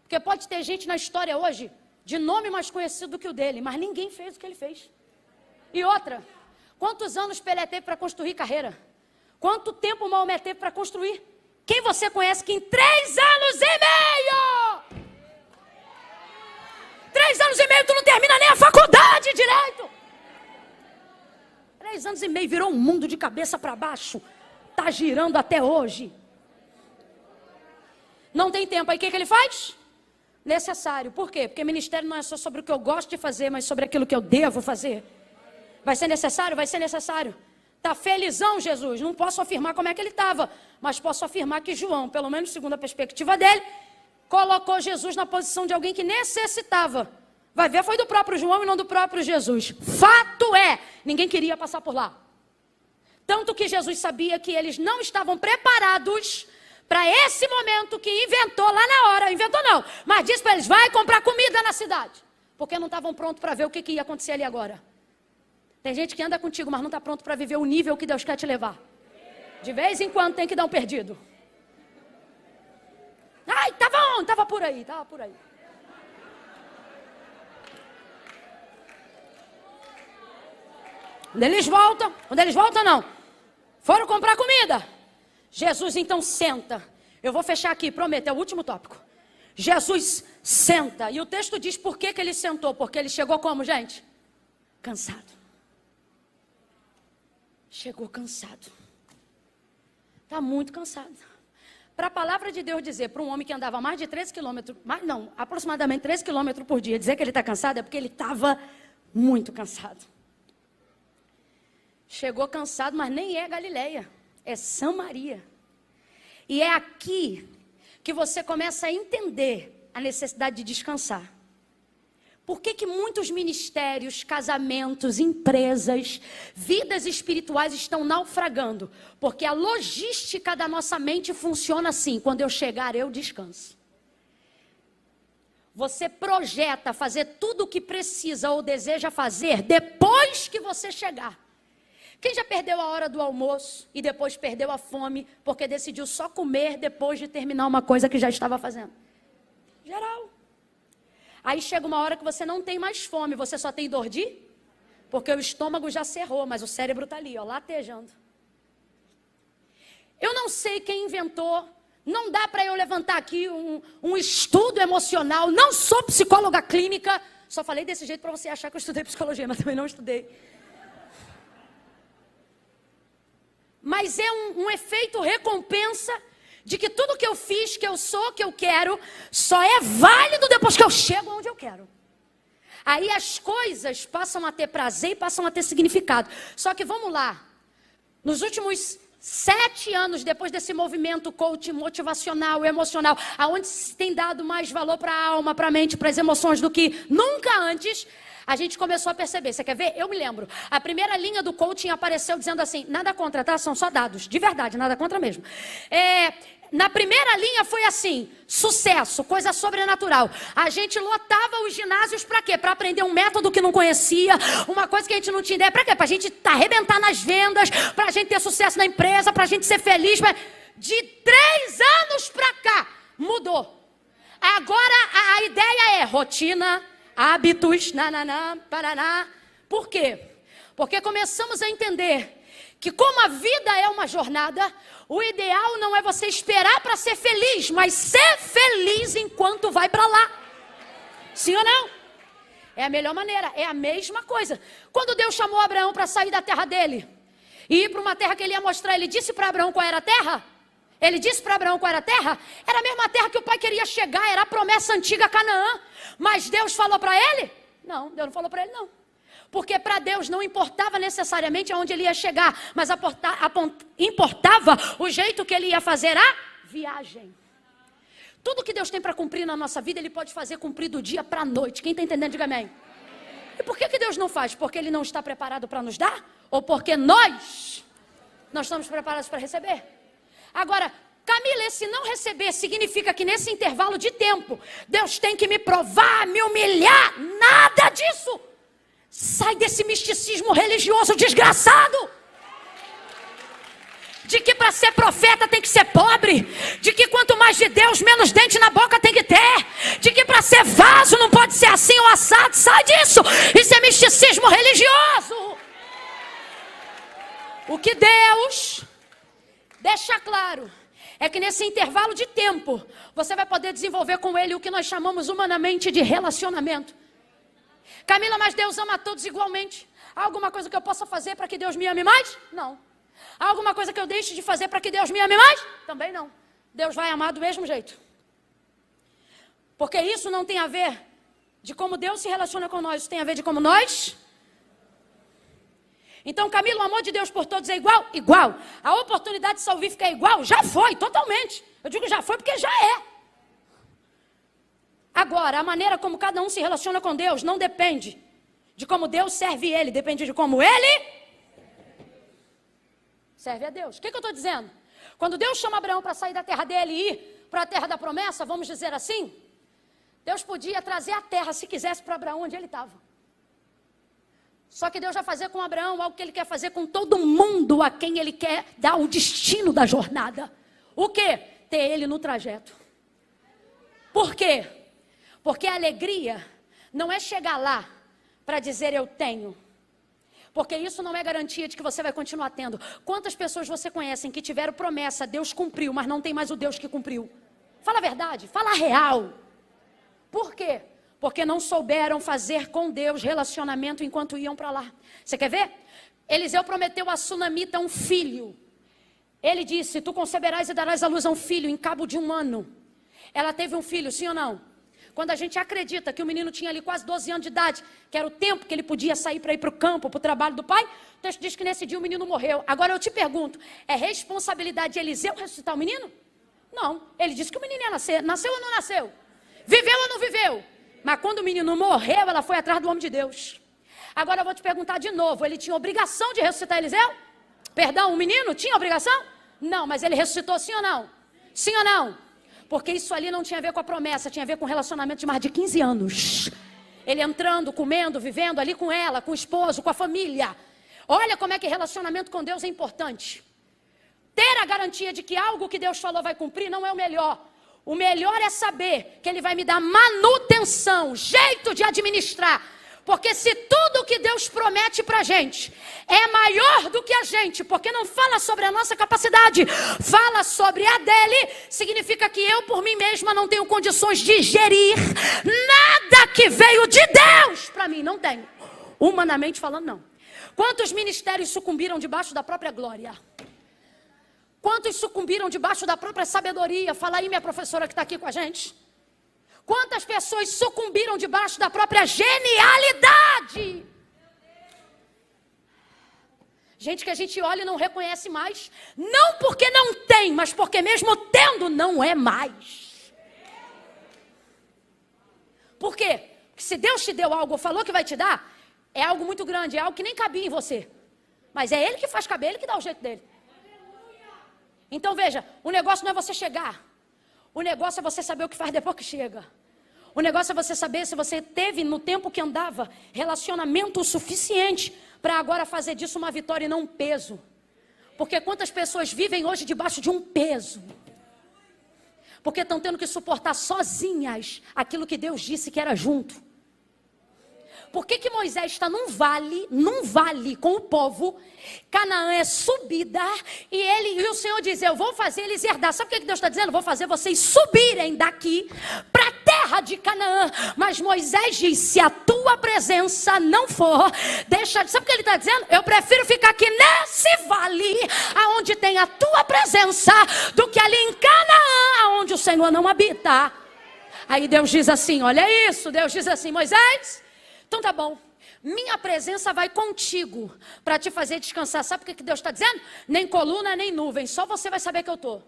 [SPEAKER 1] Porque pode ter gente na história hoje de nome mais conhecido do que o dele, mas ninguém fez o que ele fez. E outra, quantos anos Pelé teve para construir carreira? Quanto tempo Maomé teve para construir? Quem você conhece que em 3 anos e meio... 3 anos e meio tu não termina nem a faculdade direito. 3 anos e meio virou um mundo de cabeça para baixo. Tá girando até hoje. Não tem tempo. Aí o que ele faz? Necessário. Por quê? Porque ministério não é só sobre o que eu gosto de fazer, mas sobre aquilo que eu devo fazer. Vai ser necessário? Vai ser necessário. Tá felizão, Jesus? Não posso afirmar como é que ele estava, mas posso afirmar que João, pelo menos segundo a perspectiva dele, colocou Jesus na posição de alguém que necessitava. Vai ver, foi do próprio João e não do próprio Jesus. Fato é, ninguém queria passar por lá. Tanto que Jesus sabia que eles não estavam preparados para esse momento que inventou lá na hora. Inventou não, mas disse para eles, vai comprar comida na cidade. Porque não estavam prontos para ver o que ia acontecer ali agora. Tem gente que anda contigo, mas não está pronto para viver o nível que Deus quer te levar. De vez em quando tem que dar um perdido. Ai, estava onde? Estava por aí, estava por aí. Quando eles voltam não. Foram comprar comida. Jesus então senta. Eu vou fechar aqui, prometo, é o último tópico. Jesus senta. E o texto diz por que ele sentou. Porque ele chegou como, gente? Cansado. Chegou cansado. Está muito cansado. Para a palavra de Deus dizer para um homem que andava mais de 13 quilômetros, aproximadamente 13 quilômetros por dia, dizer que ele está cansado é porque ele estava muito cansado. Chegou cansado, mas nem é Galileia, é Samaria. E é aqui que você começa a entender a necessidade de descansar. Por que muitos ministérios, casamentos, empresas, vidas espirituais estão naufragando? Porque a logística da nossa mente funciona assim: quando eu chegar, eu descanso. Você projeta fazer tudo o que precisa ou deseja fazer depois que você chegar. Quem já perdeu a hora do almoço e depois perdeu a fome porque decidiu só comer depois de terminar uma coisa que já estava fazendo? Geral. Aí chega uma hora que você não tem mais fome, você só tem dor de... Porque o estômago já cerrou, mas o cérebro está ali, ó, latejando. Eu não sei quem inventou, não dá para eu levantar aqui um estudo emocional, não sou psicóloga clínica, só falei desse jeito para você achar que eu estudei psicologia, mas também não estudei. Mas é um efeito recompensa de que tudo que eu fiz, que eu sou, que eu quero, só é válido depois que eu chego onde eu quero. Aí as coisas passam a ter prazer e passam a ter significado. Só que vamos lá, nos últimos 7 anos, depois desse movimento coaching motivacional, emocional, aonde se tem dado mais valor para a alma, para a mente, para as emoções do que nunca antes, a gente começou a perceber. Você quer ver? Eu me lembro. A primeira linha do coaching apareceu dizendo assim, nada contra, tá? São só dados. De verdade, nada contra mesmo. Na primeira linha foi assim, sucesso, coisa sobrenatural. A gente lotava os ginásios para quê? Para aprender um método que não conhecia, uma coisa que a gente não tinha ideia. Para quê? Para a gente arrebentar nas vendas, para a gente ter sucesso na empresa, para a gente ser feliz. De 3 anos para cá, mudou. Agora a ideia é rotina, hábitos, paraná. Por quê? Porque começamos a entender que como a vida é uma jornada, o ideal não é você esperar para ser feliz, mas ser feliz enquanto vai para lá. Sim ou não? É a melhor maneira, é a mesma coisa. Quando Deus chamou Abraão para sair da terra dele e ir para uma terra que ele ia mostrar. Ele disse para Abraão qual era a terra? Ele disse para Abraão qual era a terra? Era a mesma terra que o pai queria chegar, era a promessa antiga Canaã. Mas Deus falou para ele? Não, Deus não falou para ele não. Porque para Deus não importava necessariamente aonde ele ia chegar, mas importava o jeito que ele ia fazer a viagem. Tudo que Deus tem para cumprir na nossa vida, Ele pode fazer cumprir do dia para a noite. Quem está entendendo, diga amém. E por que Deus não faz? Porque Ele não está preparado para nos dar? Ou porque nós não estamos preparados para receber? Agora, Camila, esse não receber significa que nesse intervalo de tempo, Deus tem que me provar, me humilhar. Nada disso. Sai desse misticismo religioso desgraçado. De que para ser profeta tem que ser pobre. De que quanto mais de Deus, menos dente na boca tem que ter. De que para ser vaso não pode ser assim ou assado. Sai disso. Isso é misticismo religioso. O que Deus deixa claro é que nesse intervalo de tempo, você vai poder desenvolver com Ele o que nós chamamos humanamente de relacionamento. Camila, mas Deus ama a todos igualmente. Há alguma coisa que eu possa fazer para que Deus me ame mais? Não. Há alguma coisa que eu deixe de fazer para que Deus me ame mais? Também não. Deus vai amar do mesmo jeito. Porque isso não tem a ver de como Deus se relaciona com nós. Isso tem a ver de como nós. Então, Camila, o amor de Deus por todos é igual? Igual. A oportunidade salvífica é igual? Já foi, totalmente. Eu digo já foi porque já é. Agora, a maneira como cada um se relaciona com Deus não depende de como Deus serve Ele. Depende de como Ele serve a Deus. O que eu estou dizendo? Quando Deus chama Abraão para sair da terra dele e ir para a terra da promessa, vamos dizer assim, Deus podia trazer a terra, se quisesse, para Abraão onde ele estava. Só que Deus vai fazer com Abraão algo que Ele quer fazer com todo mundo a quem Ele quer dar o destino da jornada. O quê? Ter ele no trajeto. Por quê? Porque a alegria não é chegar lá para dizer eu tenho. Porque isso não é garantia de que você vai continuar tendo. Quantas pessoas você conhece que tiveram promessa, Deus cumpriu, mas não tem mais o Deus que cumpriu? Fala a verdade, fala a real. Por quê? Porque não souberam fazer com Deus relacionamento enquanto iam para lá. Você quer ver? Eliseu prometeu a Sunamita um filho. Ele disse, tu conceberás e darás à luz a um filho em cabo de 1 ano. Ela teve um filho, sim ou não? Quando a gente acredita que o menino tinha ali quase 12 anos de idade, que era o tempo que ele podia sair para ir para o campo, para o trabalho do pai, o texto diz que nesse dia o menino morreu. Agora eu te pergunto, é responsabilidade de Eliseu ressuscitar o menino? Não, ele disse que o menino ia nascer. Nasceu ou não nasceu? Viveu ou não viveu? Mas quando o menino morreu, ela foi atrás do homem de Deus. Agora eu vou te perguntar de novo, ele tinha obrigação de ressuscitar Eliseu? Perdão, o menino tinha obrigação? Não, mas ele ressuscitou sim ou não? Sim ou não? Porque isso ali não tinha a ver com a promessa, tinha a ver com um relacionamento de mais de 15 anos. Ele entrando, comendo, vivendo ali com ela, com o esposo, com a família. Olha como é que relacionamento com Deus é importante. Ter a garantia de que algo que Deus falou vai cumprir não é o melhor. O melhor é saber que Ele vai me dar manutenção, jeito de administrar. Porque se tudo que Deus promete pra gente é maior do que a gente, porque não fala sobre a nossa capacidade, fala sobre a dele, significa que eu por mim mesma não tenho condições de gerir nada que veio de Deus pra mim, não tenho. Humanamente falando, não. Quantos ministérios sucumbiram debaixo da própria glória? Quantos sucumbiram debaixo da própria sabedoria? Fala aí, minha professora que está aqui com a gente. Quantas pessoas sucumbiram debaixo da própria genialidade? Gente que a gente olha e não reconhece mais. Não porque não tem, mas porque mesmo tendo não é mais. Por quê? Porque se Deus te deu algo ou falou que vai te dar, é algo muito grande, é algo que nem cabia em você. Mas é Ele que faz caber, Ele que dá o jeito dele. Então veja, o negócio não é você chegar. O negócio é você saber o que faz depois que chega. O negócio é você saber se você teve no tempo que andava relacionamento o suficiente para agora fazer disso uma vitória e não um peso. Porque quantas pessoas vivem hoje debaixo de um peso? Porque estão tendo que suportar sozinhas aquilo que Deus disse que era junto. Por que Moisés está num vale com o povo? Canaã é subida e o Senhor diz, eu vou fazer eles herdar. Sabe o que Deus está dizendo? Vou fazer vocês subirem daqui para a terra terra de Canaã. Mas Moisés diz, se a tua presença não for, deixa... Sabe o que ele está dizendo? Eu prefiro ficar aqui nesse vale, aonde tem a tua presença, do que ali em Canaã, aonde o Senhor não habita. Aí Deus diz assim, olha isso, Deus diz assim, Moisés, então tá bom. Minha presença vai contigo para te fazer descansar. Sabe o que Deus está dizendo? Nem coluna, nem nuvem. Só você vai saber que eu estou.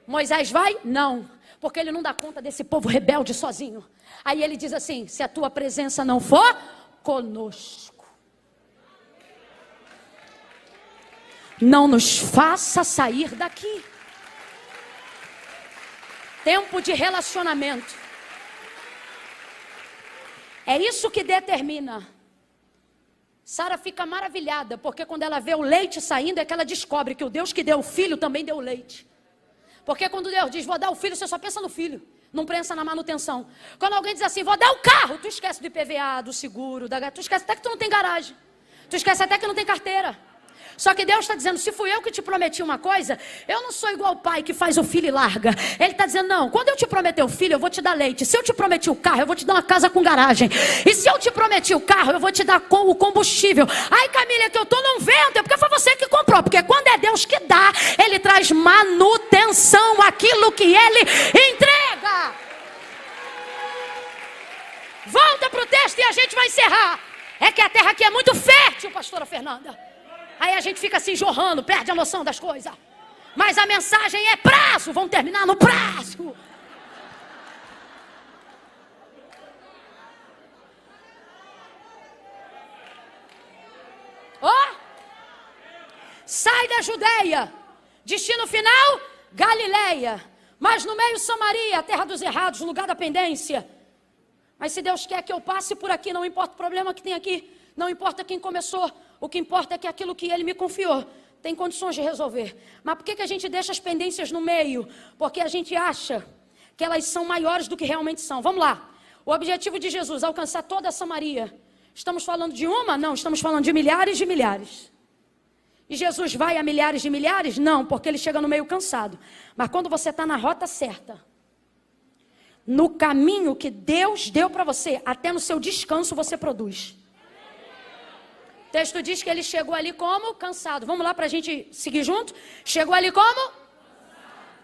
[SPEAKER 1] Moisés vai? Não. Porque ele não dá conta desse povo rebelde sozinho. Aí ele diz assim, se a tua presença não for conosco, não nos faça sair daqui. Tempo de relacionamento. É isso que determina. Sara fica maravilhada, porque quando ela vê o leite saindo, é que ela descobre que o Deus que deu o filho também deu o leite. Porque quando Deus diz, vou dar o filho, você só pensa no filho, não pensa na manutenção. Quando alguém diz assim, vou dar o carro, tu esquece do IPVA, do seguro, tu esquece até que tu não tem garagem. Tu esquece até que não tem carteira. Só que Deus está dizendo, se fui eu que te prometi uma coisa, eu não sou igual o pai que faz o filho e larga. Ele está dizendo, não, quando eu te prometer o filho, eu vou te dar leite. Se eu te prometi o carro, eu vou te dar uma casa com garagem. E se eu te prometi o carro, eu vou te dar o combustível. Ai, Camila, é que eu estou num vento, é porque foi você que comprou. Porque quando é Deus que dá, Ele traz manutenção àquilo que Ele entrega. Volta para o texto e a gente vai encerrar. É que a terra aqui é muito fértil, pastora Fernanda. Aí a gente fica assim jorrando, perde a noção das coisas. Mas a mensagem é prazo, vamos terminar no prazo. Sai da Judeia, destino final, Galileia. Mas no meio Samaria, a terra dos errados, lugar da pendência. Mas se Deus quer que eu passe por aqui, não importa o problema que tem aqui, não importa quem começou, o que importa é que aquilo que Ele me confiou tem condições de resolver. Mas por que a gente deixa as pendências no meio? Porque a gente acha que elas são maiores do que realmente são. Vamos lá. O objetivo de Jesus, alcançar toda a Samaria. Estamos falando de uma? Não, estamos falando de milhares de milhares. E Jesus vai a milhares de milhares? Não, porque Ele chega no meio cansado. Mas quando você está na rota certa, no caminho que Deus deu para você, até no seu descanso você produz. O texto diz que ele chegou ali como? Cansado. Vamos lá para a gente seguir junto? Chegou ali como?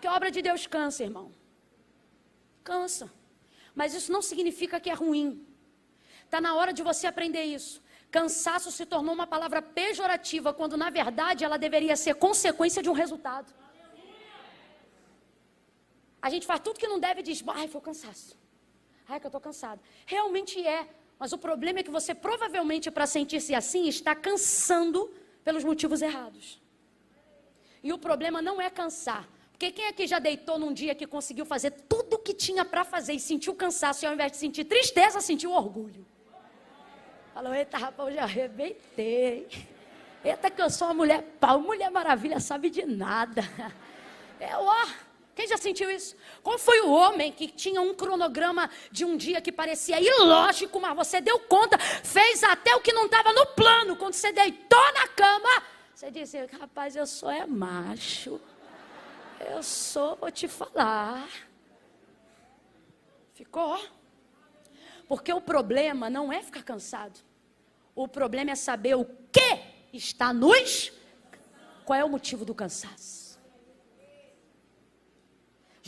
[SPEAKER 1] Que obra de Deus cansa, irmão. Cansa. Mas isso não significa que é ruim. Está na hora de você aprender isso. Cansaço se tornou uma palavra pejorativa, quando na verdade ela deveria ser consequência de um resultado. A gente faz tudo que não deve e diz, ai, foi cansaço. Ai, que eu estou cansado. Realmente é. Mas o problema é que você provavelmente, para sentir-se assim, está cansando pelos motivos errados. E o problema não é cansar. Porque quem aqui já deitou num dia que conseguiu fazer tudo o que tinha para fazer e sentiu cansaço, e ao invés de sentir tristeza, sentiu orgulho? Falou, eita rapaz, eu já arrebentei. Eita que eu sou uma mulher pau, mulher maravilha, sabe de nada. Quem já sentiu isso? Qual foi o homem que tinha um cronograma de um dia que parecia ilógico, mas você deu conta, fez até o que não estava no plano, quando você deitou na cama, você disse, rapaz, eu sou macho, vou te falar. Ficou? Porque o problema não é ficar cansado, o problema é saber o que está nos, qual é o motivo do cansaço.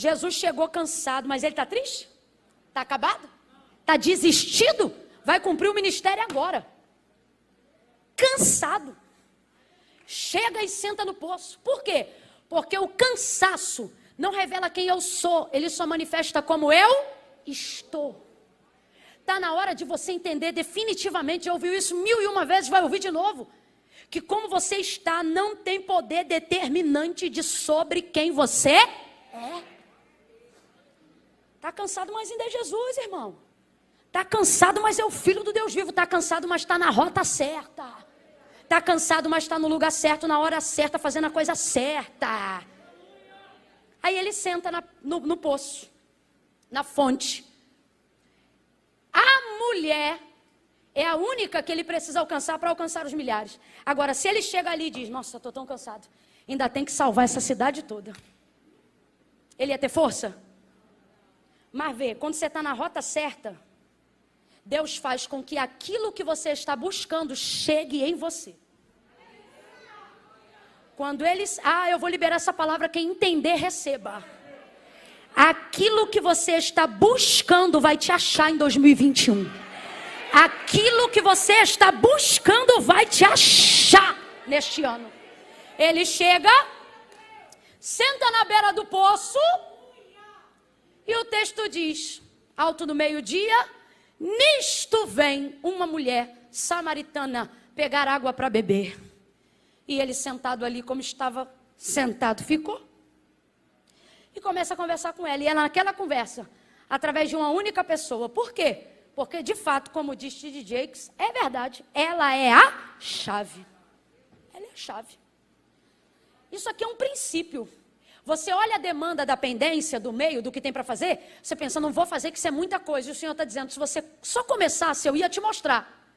[SPEAKER 1] Jesus chegou cansado, mas ele está triste? Está acabado? Está desistido? Vai cumprir o ministério agora. Cansado. Chega e senta no poço. Por quê? Porque o cansaço não revela quem eu sou. Ele só manifesta como eu estou. Está na hora de você entender definitivamente. Já ouviu isso 1001 vezes, vai ouvir de novo. Que como você está não tem poder determinante de sobre quem você é. Está cansado, mas ainda é Jesus, irmão. Está cansado, mas é o Filho do Deus vivo. Está cansado, mas está na rota certa. Está cansado, mas está no lugar certo, na hora certa, fazendo a coisa certa. Aí ele senta no poço, na fonte. A mulher é a única que ele precisa alcançar para alcançar os milhares. Agora, se ele chega ali e diz, nossa, estou tão cansado, ainda tem que salvar essa cidade toda. Ele ia ter força? Mas vê, quando você está na rota certa, Deus faz com que aquilo que você está buscando chegue em você. Quando eles... eu vou liberar essa palavra, quem entender, receba. Aquilo que você está buscando vai te achar em 2021. Aquilo que você está buscando vai te achar neste ano. Ele chega, senta na beira do poço, e o texto diz, alto do meio-dia, nisto vem uma mulher samaritana pegar água para beber. E ele sentado ali como estava sentado, ficou. E começa a conversar com ela. E ela naquela conversa, através de uma única pessoa. Por quê? Porque de fato, como diz T.D. Jakes, é verdade. Ela é a chave. Ela é a chave. Isso aqui é um princípio. Você olha a demanda da pendência, do meio, do que tem para fazer, você pensa, não vou fazer, que isso é muita coisa. E o Senhor está dizendo, se você só começasse, eu ia te mostrar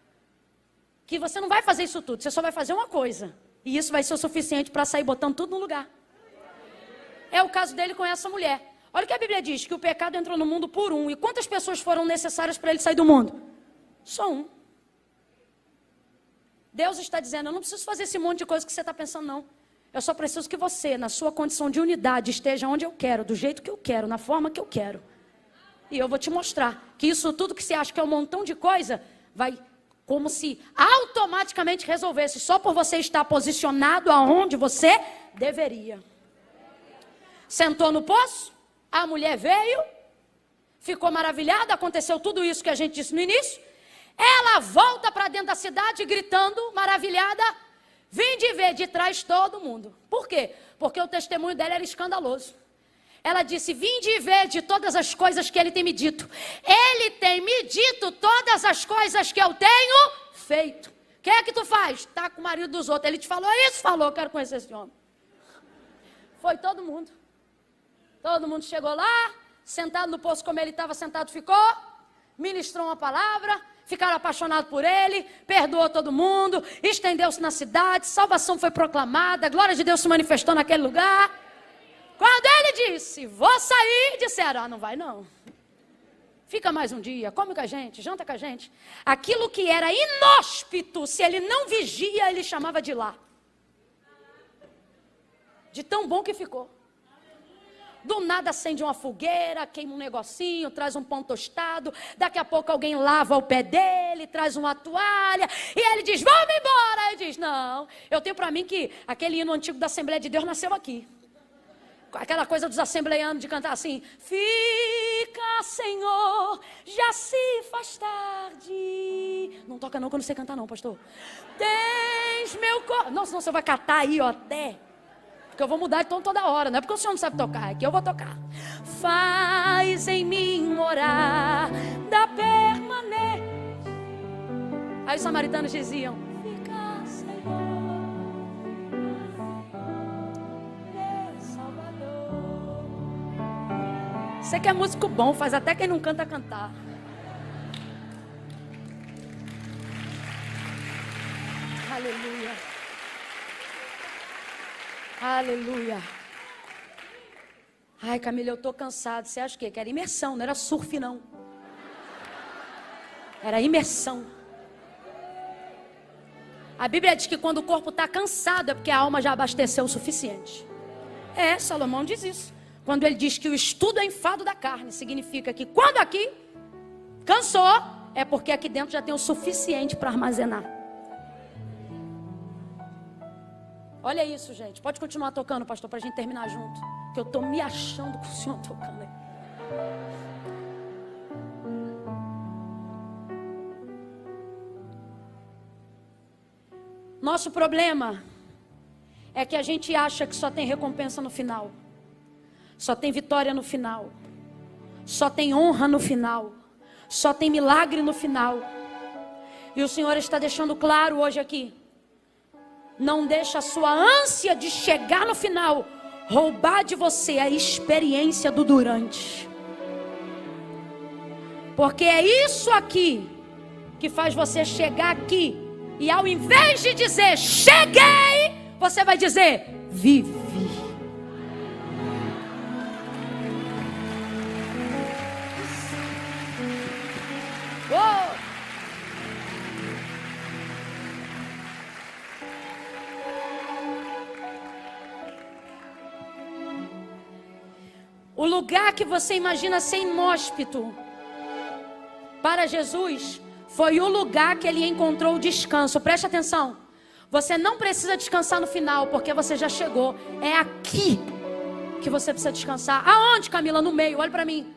[SPEAKER 1] que você não vai fazer isso tudo, você só vai fazer uma coisa. E isso vai ser o suficiente para sair botando tudo no lugar. É o caso dele com essa mulher. Olha o que a Bíblia diz, que o pecado entrou no mundo por um. E quantas pessoas foram necessárias para ele sair do mundo? Só um. Deus está dizendo, eu não preciso fazer esse monte de coisa que você está pensando, não. Eu só preciso que você, na sua condição de unidade, esteja onde eu quero, do jeito que eu quero, na forma que eu quero. E eu vou te mostrar que isso tudo que você acha que é um montão de coisa, vai como se automaticamente resolvesse, só por você estar posicionado aonde você deveria. Sentou no poço, a mulher veio, ficou maravilhada, aconteceu tudo isso que a gente disse no início. Ela volta para dentro da cidade gritando, maravilhada, vim de ver de trás todo mundo. Por quê? Porque o testemunho dela era escandaloso. Ela disse, vim de ver de todas as coisas que ele tem me dito. Ele tem me dito todas as coisas que eu tenho feito. O que é que tu faz? Está com o marido dos outros. Ele te falou isso? Falou, quero conhecer esse homem. Foi todo mundo. Todo mundo chegou lá, sentado no poço como ele estava sentado ficou, ministrou uma palavra, ficaram apaixonados por ele, perdoou todo mundo, estendeu-se na cidade, salvação foi proclamada, a glória de Deus se manifestou naquele lugar. Quando ele disse, vou sair, disseram, não vai não. Fica mais um dia, come com a gente, janta com a gente. Aquilo que era inóspito, se ele não vigia, ele chamava de lá. De tão bom que ficou. Do nada acende uma fogueira, queima um negocinho, traz um pão tostado. Daqui a pouco alguém lava o pé dele, traz uma toalha. E ele diz, vamos embora. Ele diz, não, eu tenho para mim que aquele hino antigo da Assembleia de Deus nasceu aqui. Aquela coisa dos assembleianos de cantar assim, fica, Senhor, já se faz tarde. Não toca não quando você cantar não, pastor. Tens meu corpo. Não, senão você vai catar aí, ó, até. Porque eu vou mudar de tom toda hora. Não é porque o senhor não sabe tocar, é que eu vou tocar. Faz em mim morar da permanência. Aí os samaritanos diziam, fica, Senhor. Você que é músico bom, faz até quem não canta cantar. Aleluia. Aleluia. Ai, Camila, eu tô cansado. Você acha o quê? Que era imersão, não era surf não. Era imersão. A Bíblia diz que quando o corpo está cansado é porque a alma já abasteceu o suficiente. Salomão diz isso. Quando ele diz que o estudo é enfado da carne, significa que quando aqui cansou, é porque aqui dentro já tem o suficiente para armazenar. Olha isso, gente. Pode continuar tocando, pastor, para a gente terminar junto. Que eu estou me achando com o senhor tocando aí. Nosso problema é que a gente acha que só tem recompensa no final. Só tem vitória no final. Só tem honra no final. Só tem milagre no final. E o Senhor está deixando claro hoje aqui. Não deixa a sua ânsia de chegar no final roubar de você a experiência do durante. Porque é isso aqui que faz você chegar aqui. E ao invés de dizer cheguei, você vai dizer vive. O lugar que você imagina ser inóspito para Jesus foi o lugar que ele encontrou o descanso. Preste atenção. Você não precisa descansar no final, porque você já chegou. É aqui que você precisa descansar. Aonde, Camila? No meio. Olha para mim.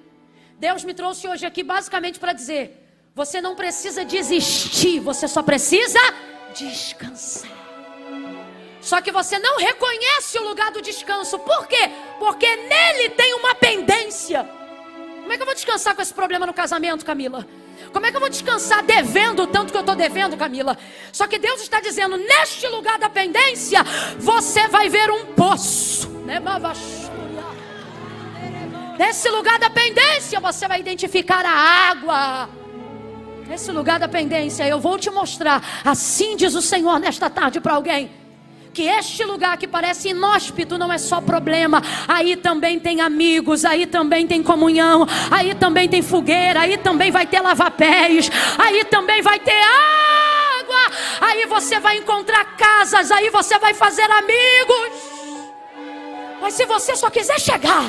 [SPEAKER 1] Deus me trouxe hoje aqui basicamente para dizer: você não precisa desistir, você só precisa descansar. Só que você não reconhece o lugar do descanso. Por quê? Porque nele tem uma pendência. Como é que eu vou descansar com esse problema no casamento, Camila? Como é que eu vou descansar devendo tanto que eu estou devendo, Camila? Só que Deus está dizendo: neste lugar da pendência, você vai ver um poço. Nesse lugar da pendência, você vai identificar a água. Nesse lugar da pendência, eu vou te mostrar. Assim diz o Senhor nesta tarde para alguém: que este lugar que parece inóspito não é só problema. Aí também tem amigos, aí também tem comunhão, aí também tem fogueira, aí também vai ter lava-pés, aí também vai ter água, aí você vai encontrar casas, aí você vai fazer amigos. Mas se você só quiser chegar,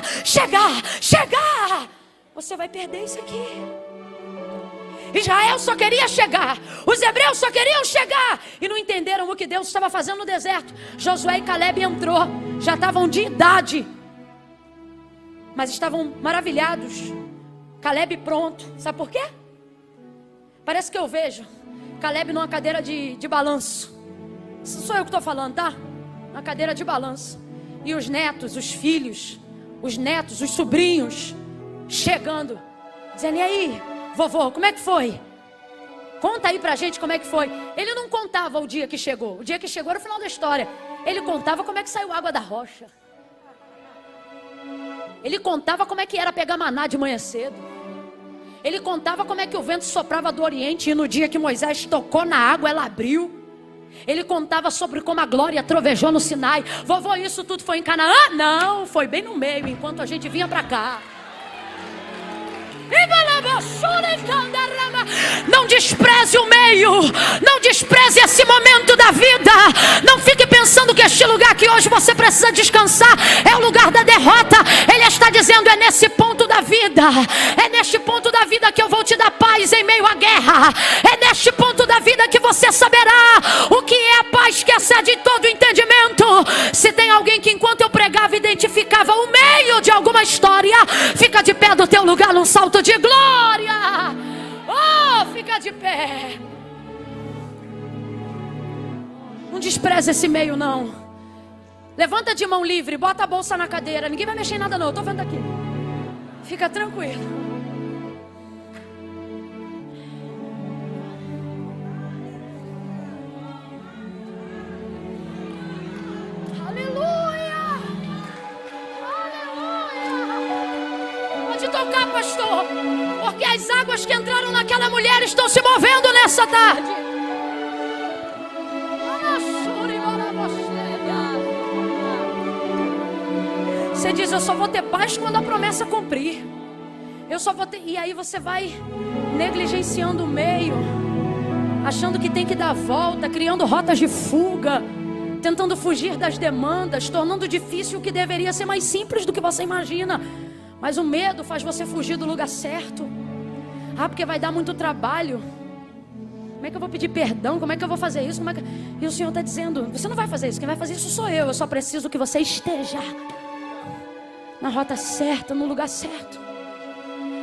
[SPEAKER 1] você vai perder isso aqui. Israel só queria chegar, os hebreus só queriam chegar e não entenderam o que Deus estava fazendo no deserto. Josué e Caleb entrou, já estavam de idade, mas estavam maravilhados. Caleb pronto, sabe por quê? Parece que eu vejo Caleb numa cadeira de balanço. Isso sou eu que estou falando, tá? Uma cadeira de balanço. E os netos, os filhos, os netos, os sobrinhos chegando, dizendo: e aí, vovô, como é que foi? Conta aí pra gente como é que foi. Ele não contava o dia que chegou. O dia que chegou era o final da história. Ele contava como é que saiu água da rocha. Ele contava como é que era pegar maná de manhã cedo. Ele contava como é que o vento soprava do Oriente e no dia que Moisés tocou na água, ela abriu. Ele contava sobre como a glória trovejou no Sinai. Vovô, isso tudo foi em Canaã? Não, foi bem no meio, enquanto a gente vinha pra cá. Não despreze o meio, não despreze esse momento da vida. Não fique pensando que este lugar que hoje você precisa descansar é o lugar da derrota. Ele está dizendo: é nesse ponto da vida, é neste ponto da vida que eu vou te dar paz em meio à guerra. É neste ponto da vida que você saberá o que é a paz que excede todo entendimento. Se tem alguém que enquanto eu pregava identificava o meio de alguma história, fica de pé do teu lugar num salto de glória. Oh, fica de pé. Não despreza esse meio, não. Levanta de mão livre, bota a bolsa na cadeira. Ninguém vai mexer em nada, não, eu tô vendo aqui. Fica tranquilo. Aleluia. Aleluia. Pode tocar, pastor, porque as águas que entraram naquela mulher estão se movendo nessa tarde. Você diz: eu só vou ter paz quando a promessa cumprir. Eu só vou ter... E aí você vai negligenciando o meio, achando que tem que dar volta, criando rotas de fuga, tentando fugir das demandas, tornando difícil o que deveria ser mais simples do que você imagina. Mas o medo faz você fugir do lugar certo. Ah, porque vai dar muito trabalho. Como é que eu vou pedir perdão? Como é que eu vou fazer isso? E o Senhor está dizendo: você não vai fazer isso, quem vai fazer isso sou eu. Eu só preciso que você esteja na rota certa, no lugar certo.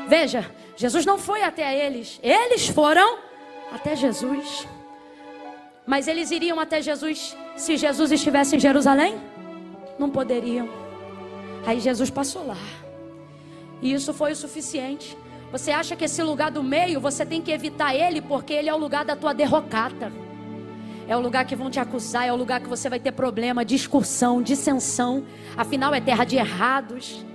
[SPEAKER 1] Veja, Jesus não foi até eles, eles foram até Jesus. Mas eles iriam até Jesus se Jesus estivesse em Jerusalém? Não poderiam. Aí Jesus passou lá, e isso foi o suficiente. Você acha que esse lugar do meio, você tem que evitar ele, porque ele é o lugar da tua derrocata. É o lugar que vão te acusar, é o lugar que você vai ter problema, discussão, dissensão. Afinal é terra de errados.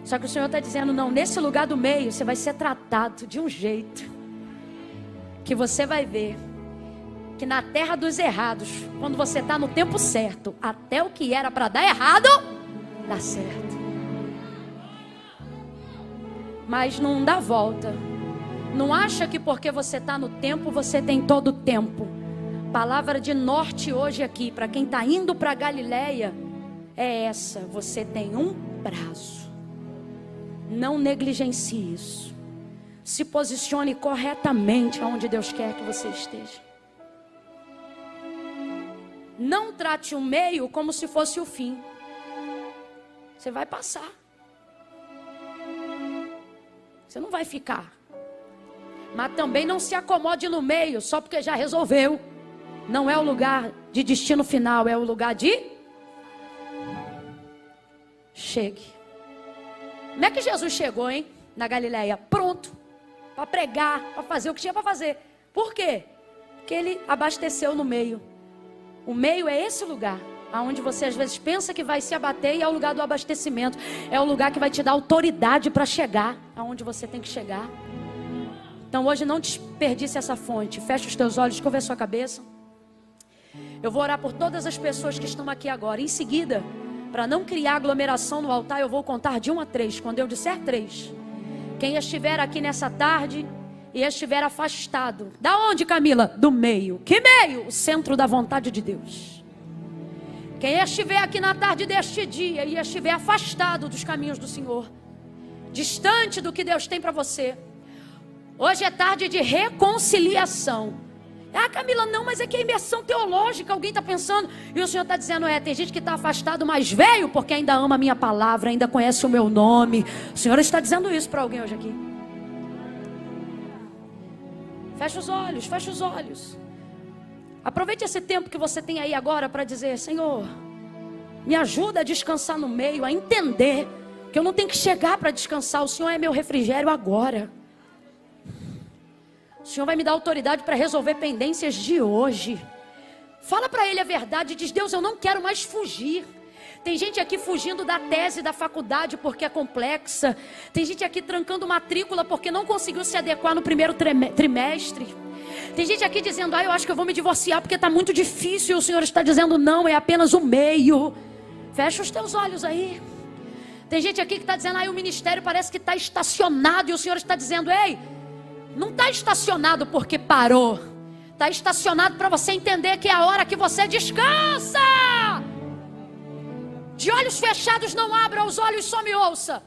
[SPEAKER 1] Só que o Senhor está dizendo: não, nesse lugar do meio você vai ser tratado de um jeito que você vai ver que na terra dos errados, quando você está no tempo certo, até o que era para dar errado, dá certo. Mas não dá volta. Não acha que porque você está no tempo, você tem todo o tempo. Palavra de norte hoje aqui, para quem está indo para Galileia, é essa: você tem um prazo. Não negligencie isso. Se posicione corretamente aonde Deus quer que você esteja. Não trate o meio como se fosse o fim. Você vai passar. Você não vai ficar. Mas também não se acomode no meio só porque já resolveu. Não é o lugar de destino final, é o lugar de... Chegue. Como é que Jesus chegou, hein? Na Galileia, pronto. Para pregar, para fazer o que tinha para fazer. Por quê? Porque ele abasteceu no meio. O meio é esse lugar, aonde você às vezes pensa que vai se abater, e é o lugar do abastecimento. É o lugar que vai te dar autoridade para chegar aonde você tem que chegar. Então hoje não desperdice essa fonte. Feche os teus olhos, curva a sua cabeça. Eu vou orar por todas as pessoas que estão aqui agora. Em seguida, para não criar aglomeração no altar, eu vou contar de 1 a 3. Quando eu disser 3, quem estiver aqui nessa tarde e estiver afastado, da onde, Camila? Do meio. Que meio? O centro da vontade de Deus. Quem estiver aqui na tarde deste dia e estiver afastado dos caminhos do Senhor, distante do que Deus tem para você, hoje é tarde de reconciliação. Ah, Camila, não, mas é que é imersão teológica, alguém está pensando. E o Senhor está dizendo, tem gente que está afastado, mas veio porque ainda ama a minha palavra, ainda conhece o meu nome. O Senhor está dizendo isso para alguém hoje aqui. Fecha os olhos, fecha os olhos. Aproveite esse tempo que você tem aí agora para dizer, Senhor, me ajuda a descansar no meio, a entender que eu não tenho que chegar para descansar. O Senhor é meu refrigério agora. O Senhor vai me dar autoridade para resolver pendências de hoje. Fala para Ele a verdade. Diz, Deus, eu não quero mais fugir. Tem gente aqui fugindo da tese da faculdade porque é complexa. Tem gente aqui trancando matrícula porque não conseguiu se adequar no primeiro trimestre. Tem gente aqui dizendo, eu acho que eu vou me divorciar porque está muito difícil. E o Senhor está dizendo, não, é apenas o meio. Fecha os teus olhos aí. Tem gente aqui que está dizendo, o ministério parece que está estacionado. E o Senhor está dizendo, ei, não está estacionado porque parou. Está estacionado para você entender que é a hora que você descansa. De olhos fechados não abra os olhos, só me ouça.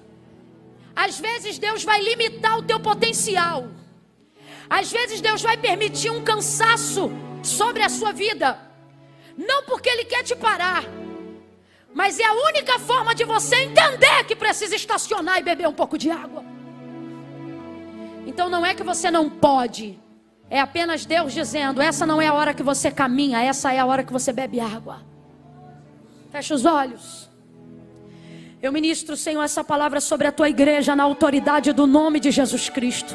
[SPEAKER 1] Às vezes Deus vai limitar o teu potencial. Às vezes Deus vai permitir um cansaço sobre a sua vida. Não porque Ele quer te parar, mas é a única forma de você entender que precisa estacionar e beber um pouco de água. Então não é que você não pode, é apenas Deus dizendo, essa não é a hora que você caminha, essa é a hora que você bebe água. Fecha os olhos. Eu ministro, Senhor, essa palavra sobre a tua igreja na autoridade do nome de Jesus Cristo.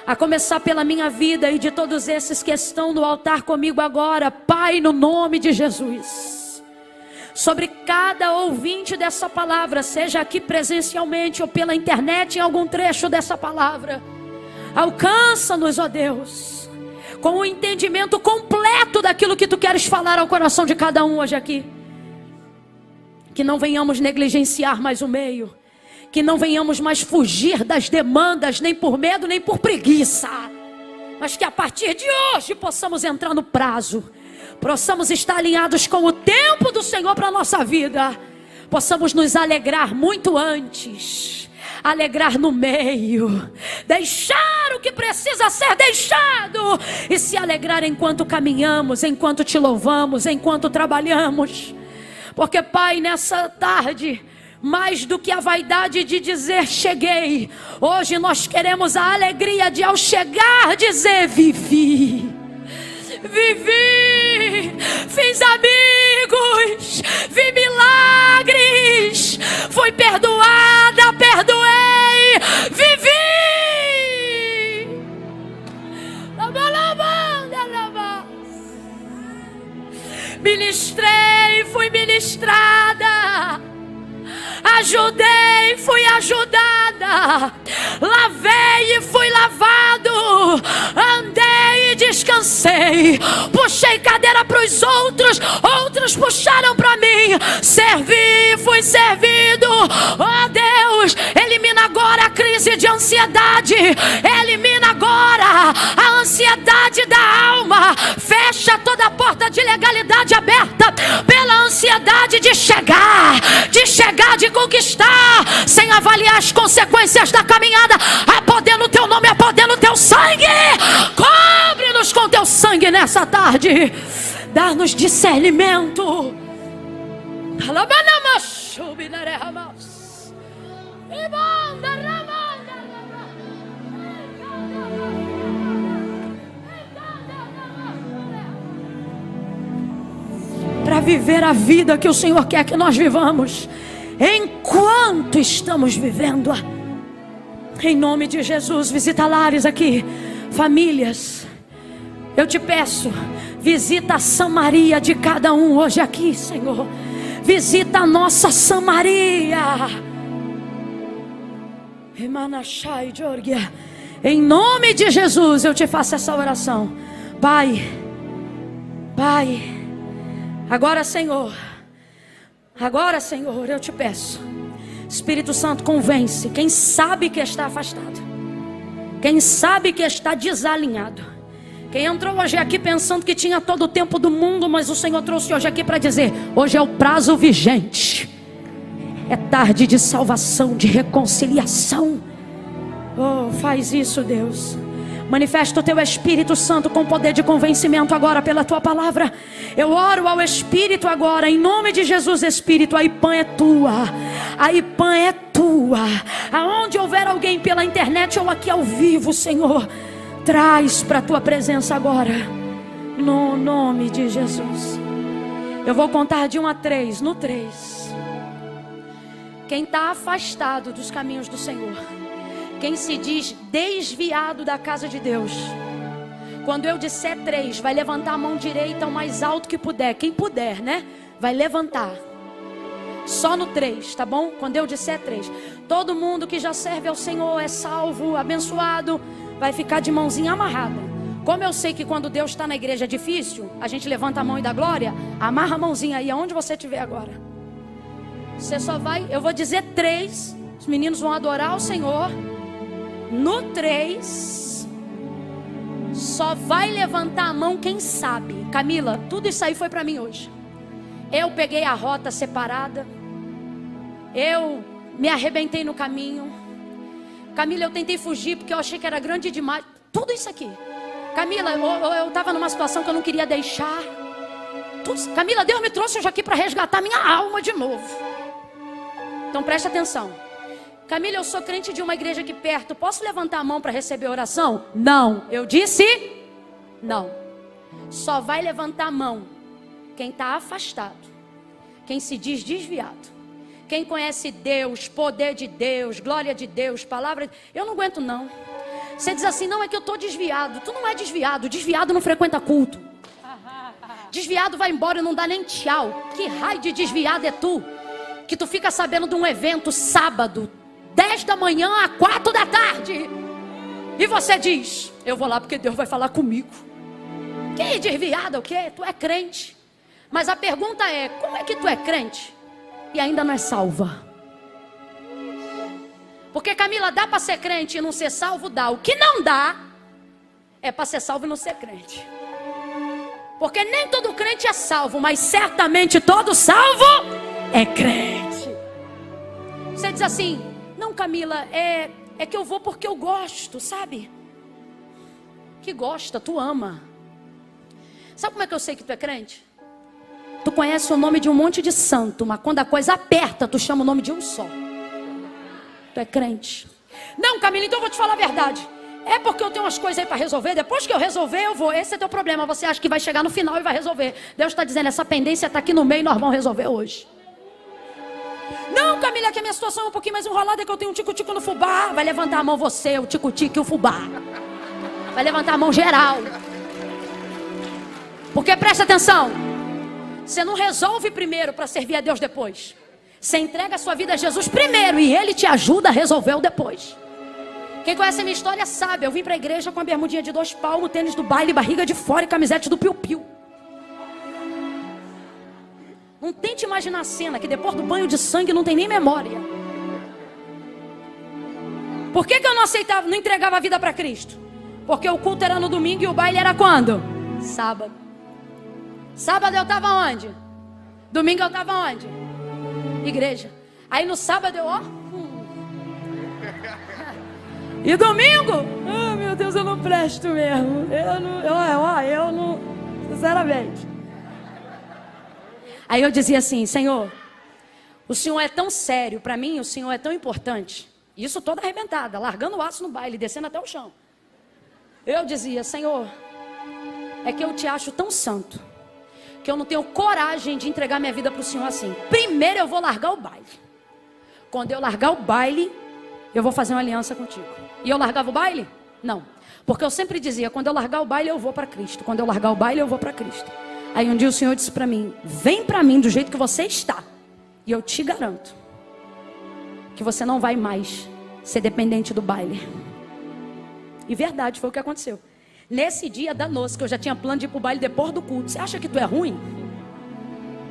[SPEAKER 1] A começar pela minha vida e de todos esses que estão no altar comigo agora, Pai, no nome de Jesus. Sobre cada ouvinte dessa palavra, seja aqui presencialmente ou pela internet em algum trecho dessa palavra. Alcança-nos, ó Deus, com o entendimento completo daquilo que tu queres falar ao coração de cada um hoje aqui. Que não venhamos negligenciar mais o meio. Que não venhamos mais fugir das demandas, nem por medo, nem por preguiça. Mas que a partir de hoje possamos entrar no prazo. Possamos estar alinhados com o tempo do Senhor para a nossa vida. Possamos nos alegrar muito antes. Alegrar no meio, deixar o que precisa ser deixado e se alegrar enquanto caminhamos, enquanto te louvamos, enquanto trabalhamos. Porque, Pai, nessa tarde, mais do que a vaidade de dizer cheguei, hoje nós queremos a alegria de ao chegar dizer vivi. Vivi, fiz amigos, vi milagres, fui perdoada, perdoei, vivi. Ministrei, fui ministrada. Ajudei, fui ajudada. Lavei e fui lavado. Andei e descansei. Puxei cadeira para os outros, outros puxaram para mim. Servi, fui servido. Oh Deus, elimina agora a crise de ansiedade. Elimina agora a ansiedade da alma. Fecha toda a porta porta de legalidade aberta pela ansiedade de chegar, de conquistar, sem avaliar as consequências da caminhada. Há poder no teu nome, há poder no teu sangue. Cobre-nos com teu sangue nessa tarde. Dá-nos discernimento. Para viver a vida que o Senhor quer que nós vivamos, enquanto estamos vivendo-a. Em nome de Jesus, visita lares aqui, famílias. Eu te peço, visita a Samaria de cada um hoje aqui, Senhor. Visita a nossa Samaria. Em nome de Jesus, eu te faço essa oração. Pai, agora, Senhor, eu te peço, Espírito Santo, convence quem sabe que está afastado, quem sabe que está desalinhado, quem entrou hoje aqui pensando que tinha todo o tempo do mundo, mas o Senhor trouxe hoje aqui para dizer: hoje é o prazo vigente, é tarde de salvação, de reconciliação. Oh, faz isso, Deus. Manifesta o teu Espírito Santo com poder de convencimento agora pela tua palavra. Eu oro ao Espírito agora, em nome de Jesus. Espírito, a IPAM é tua. A IPAM é tua. Aonde houver alguém pela internet ou aqui ao vivo, Senhor, traz para a tua presença agora, no nome de Jesus. Eu vou contar de 1 a 3. No 3, quem está afastado dos caminhos do Senhor, quem se diz desviado da casa de Deus, quando eu disser 3, vai levantar a mão direita o mais alto que puder. Quem puder, né? Vai levantar. Só no 3, tá bom? Quando eu disser 3. Todo mundo que já serve ao Senhor, é salvo, abençoado, vai ficar de mãozinha amarrada. Como eu sei que quando Deus está na igreja é difícil, a gente levanta a mão e dá glória. Amarra a mãozinha aí, aonde você estiver agora. Você só vai, eu vou dizer 3. Os meninos vão adorar o Senhor. No 3, só vai levantar a mão quem sabe. Camila, tudo isso aí foi para mim hoje. Eu peguei a rota separada, eu me arrebentei no caminho. Camila, eu tentei fugir porque eu achei que era grande demais. Tudo isso aqui. Camila, eu estava numa situação que eu não queria deixar. Camila, Deus me trouxe hoje aqui para resgatar minha alma de novo. Então preste atenção. Camila, eu sou crente de uma igreja aqui perto. Posso levantar a mão para receber oração? Não. Eu disse não. Só vai levantar a mão quem está afastado, quem se diz desviado, quem conhece Deus, poder de Deus, glória de Deus, palavra. Eu não aguento não. Você diz assim: não, é que eu estou desviado. Tu não é desviado. Desviado não frequenta culto. Desviado vai embora e não dá nem tchau. Que raio de desviado é tu? Que tu fica sabendo de um evento sábado 10 da manhã a 4 da tarde, e você diz: eu vou lá porque Deus vai falar comigo. Que desviado, o quê? Tu é crente. Mas a pergunta é: como é que tu é crente e ainda não é salva? Porque, Camila, dá para ser crente e não ser salvo? Dá. O que não dá é para ser salvo e não ser crente. Porque nem todo crente é salvo, mas certamente todo salvo é crente. Você diz assim: não, Camila, é que eu vou porque eu gosto, sabe? Que gosta, tu ama. Sabe como é que eu sei que tu é crente? Tu conhece o nome de um monte de santo, mas quando a coisa aperta, tu chama o nome de um só. Tu é crente. Não, Camila, então eu vou te falar a verdade. É porque eu tenho umas coisas aí para resolver. Depois que eu resolver, eu vou. Esse é teu problema. Você acha que vai chegar no final e vai resolver. Deus está dizendo: essa pendência está aqui no meio e nós vamos resolver hoje. Não, Camila, que a minha situação é um pouquinho mais enrolada, é que eu tenho um tico-tico no fubá. Vai levantar a mão você, o tico-tico e o fubá. Vai levantar a mão geral. Porque presta atenção, você não resolve primeiro para servir a Deus depois. Você entrega a sua vida a Jesus primeiro e Ele te ajuda a resolver o depois. Quem conhece a minha história sabe, eu vim para a igreja com a bermudinha de 2 palmos, tênis do baile, barriga de fora e camisete do piu-piu. Não tente imaginar a cena, que depois do banho de sangue não tem nem memória. Por que eu não aceitava, não entregava a vida para Cristo? Porque o culto era no domingo e o baile era quando? Sábado. Sábado eu estava onde? Domingo eu estava onde? Igreja. Aí no sábado eu, ó. E domingo? Oh, meu Deus, eu não presto mesmo. Eu não, sinceramente. Aí eu dizia assim, Senhor, o Senhor é tão sério para mim, o Senhor é tão importante. Isso toda arrebentada, largando o aço no baile, descendo até o chão. Eu dizia, Senhor, é que eu te acho tão santo, que eu não tenho coragem de entregar minha vida para o Senhor assim. Primeiro eu vou largar o baile. Quando eu largar o baile, eu vou fazer uma aliança contigo. E eu largava o baile? Não. Porque eu sempre dizia, quando eu largar o baile, eu vou para Cristo. Quando eu largar o baile, eu vou para Cristo. Aí um dia o Senhor disse para mim, vem para mim do jeito que você está. E eu te garanto que você não vai mais ser dependente do baile. E verdade, foi o que aconteceu. Nesse dia da noite, que eu já tinha plano de ir pro baile depois do culto. Você acha que tu é ruim?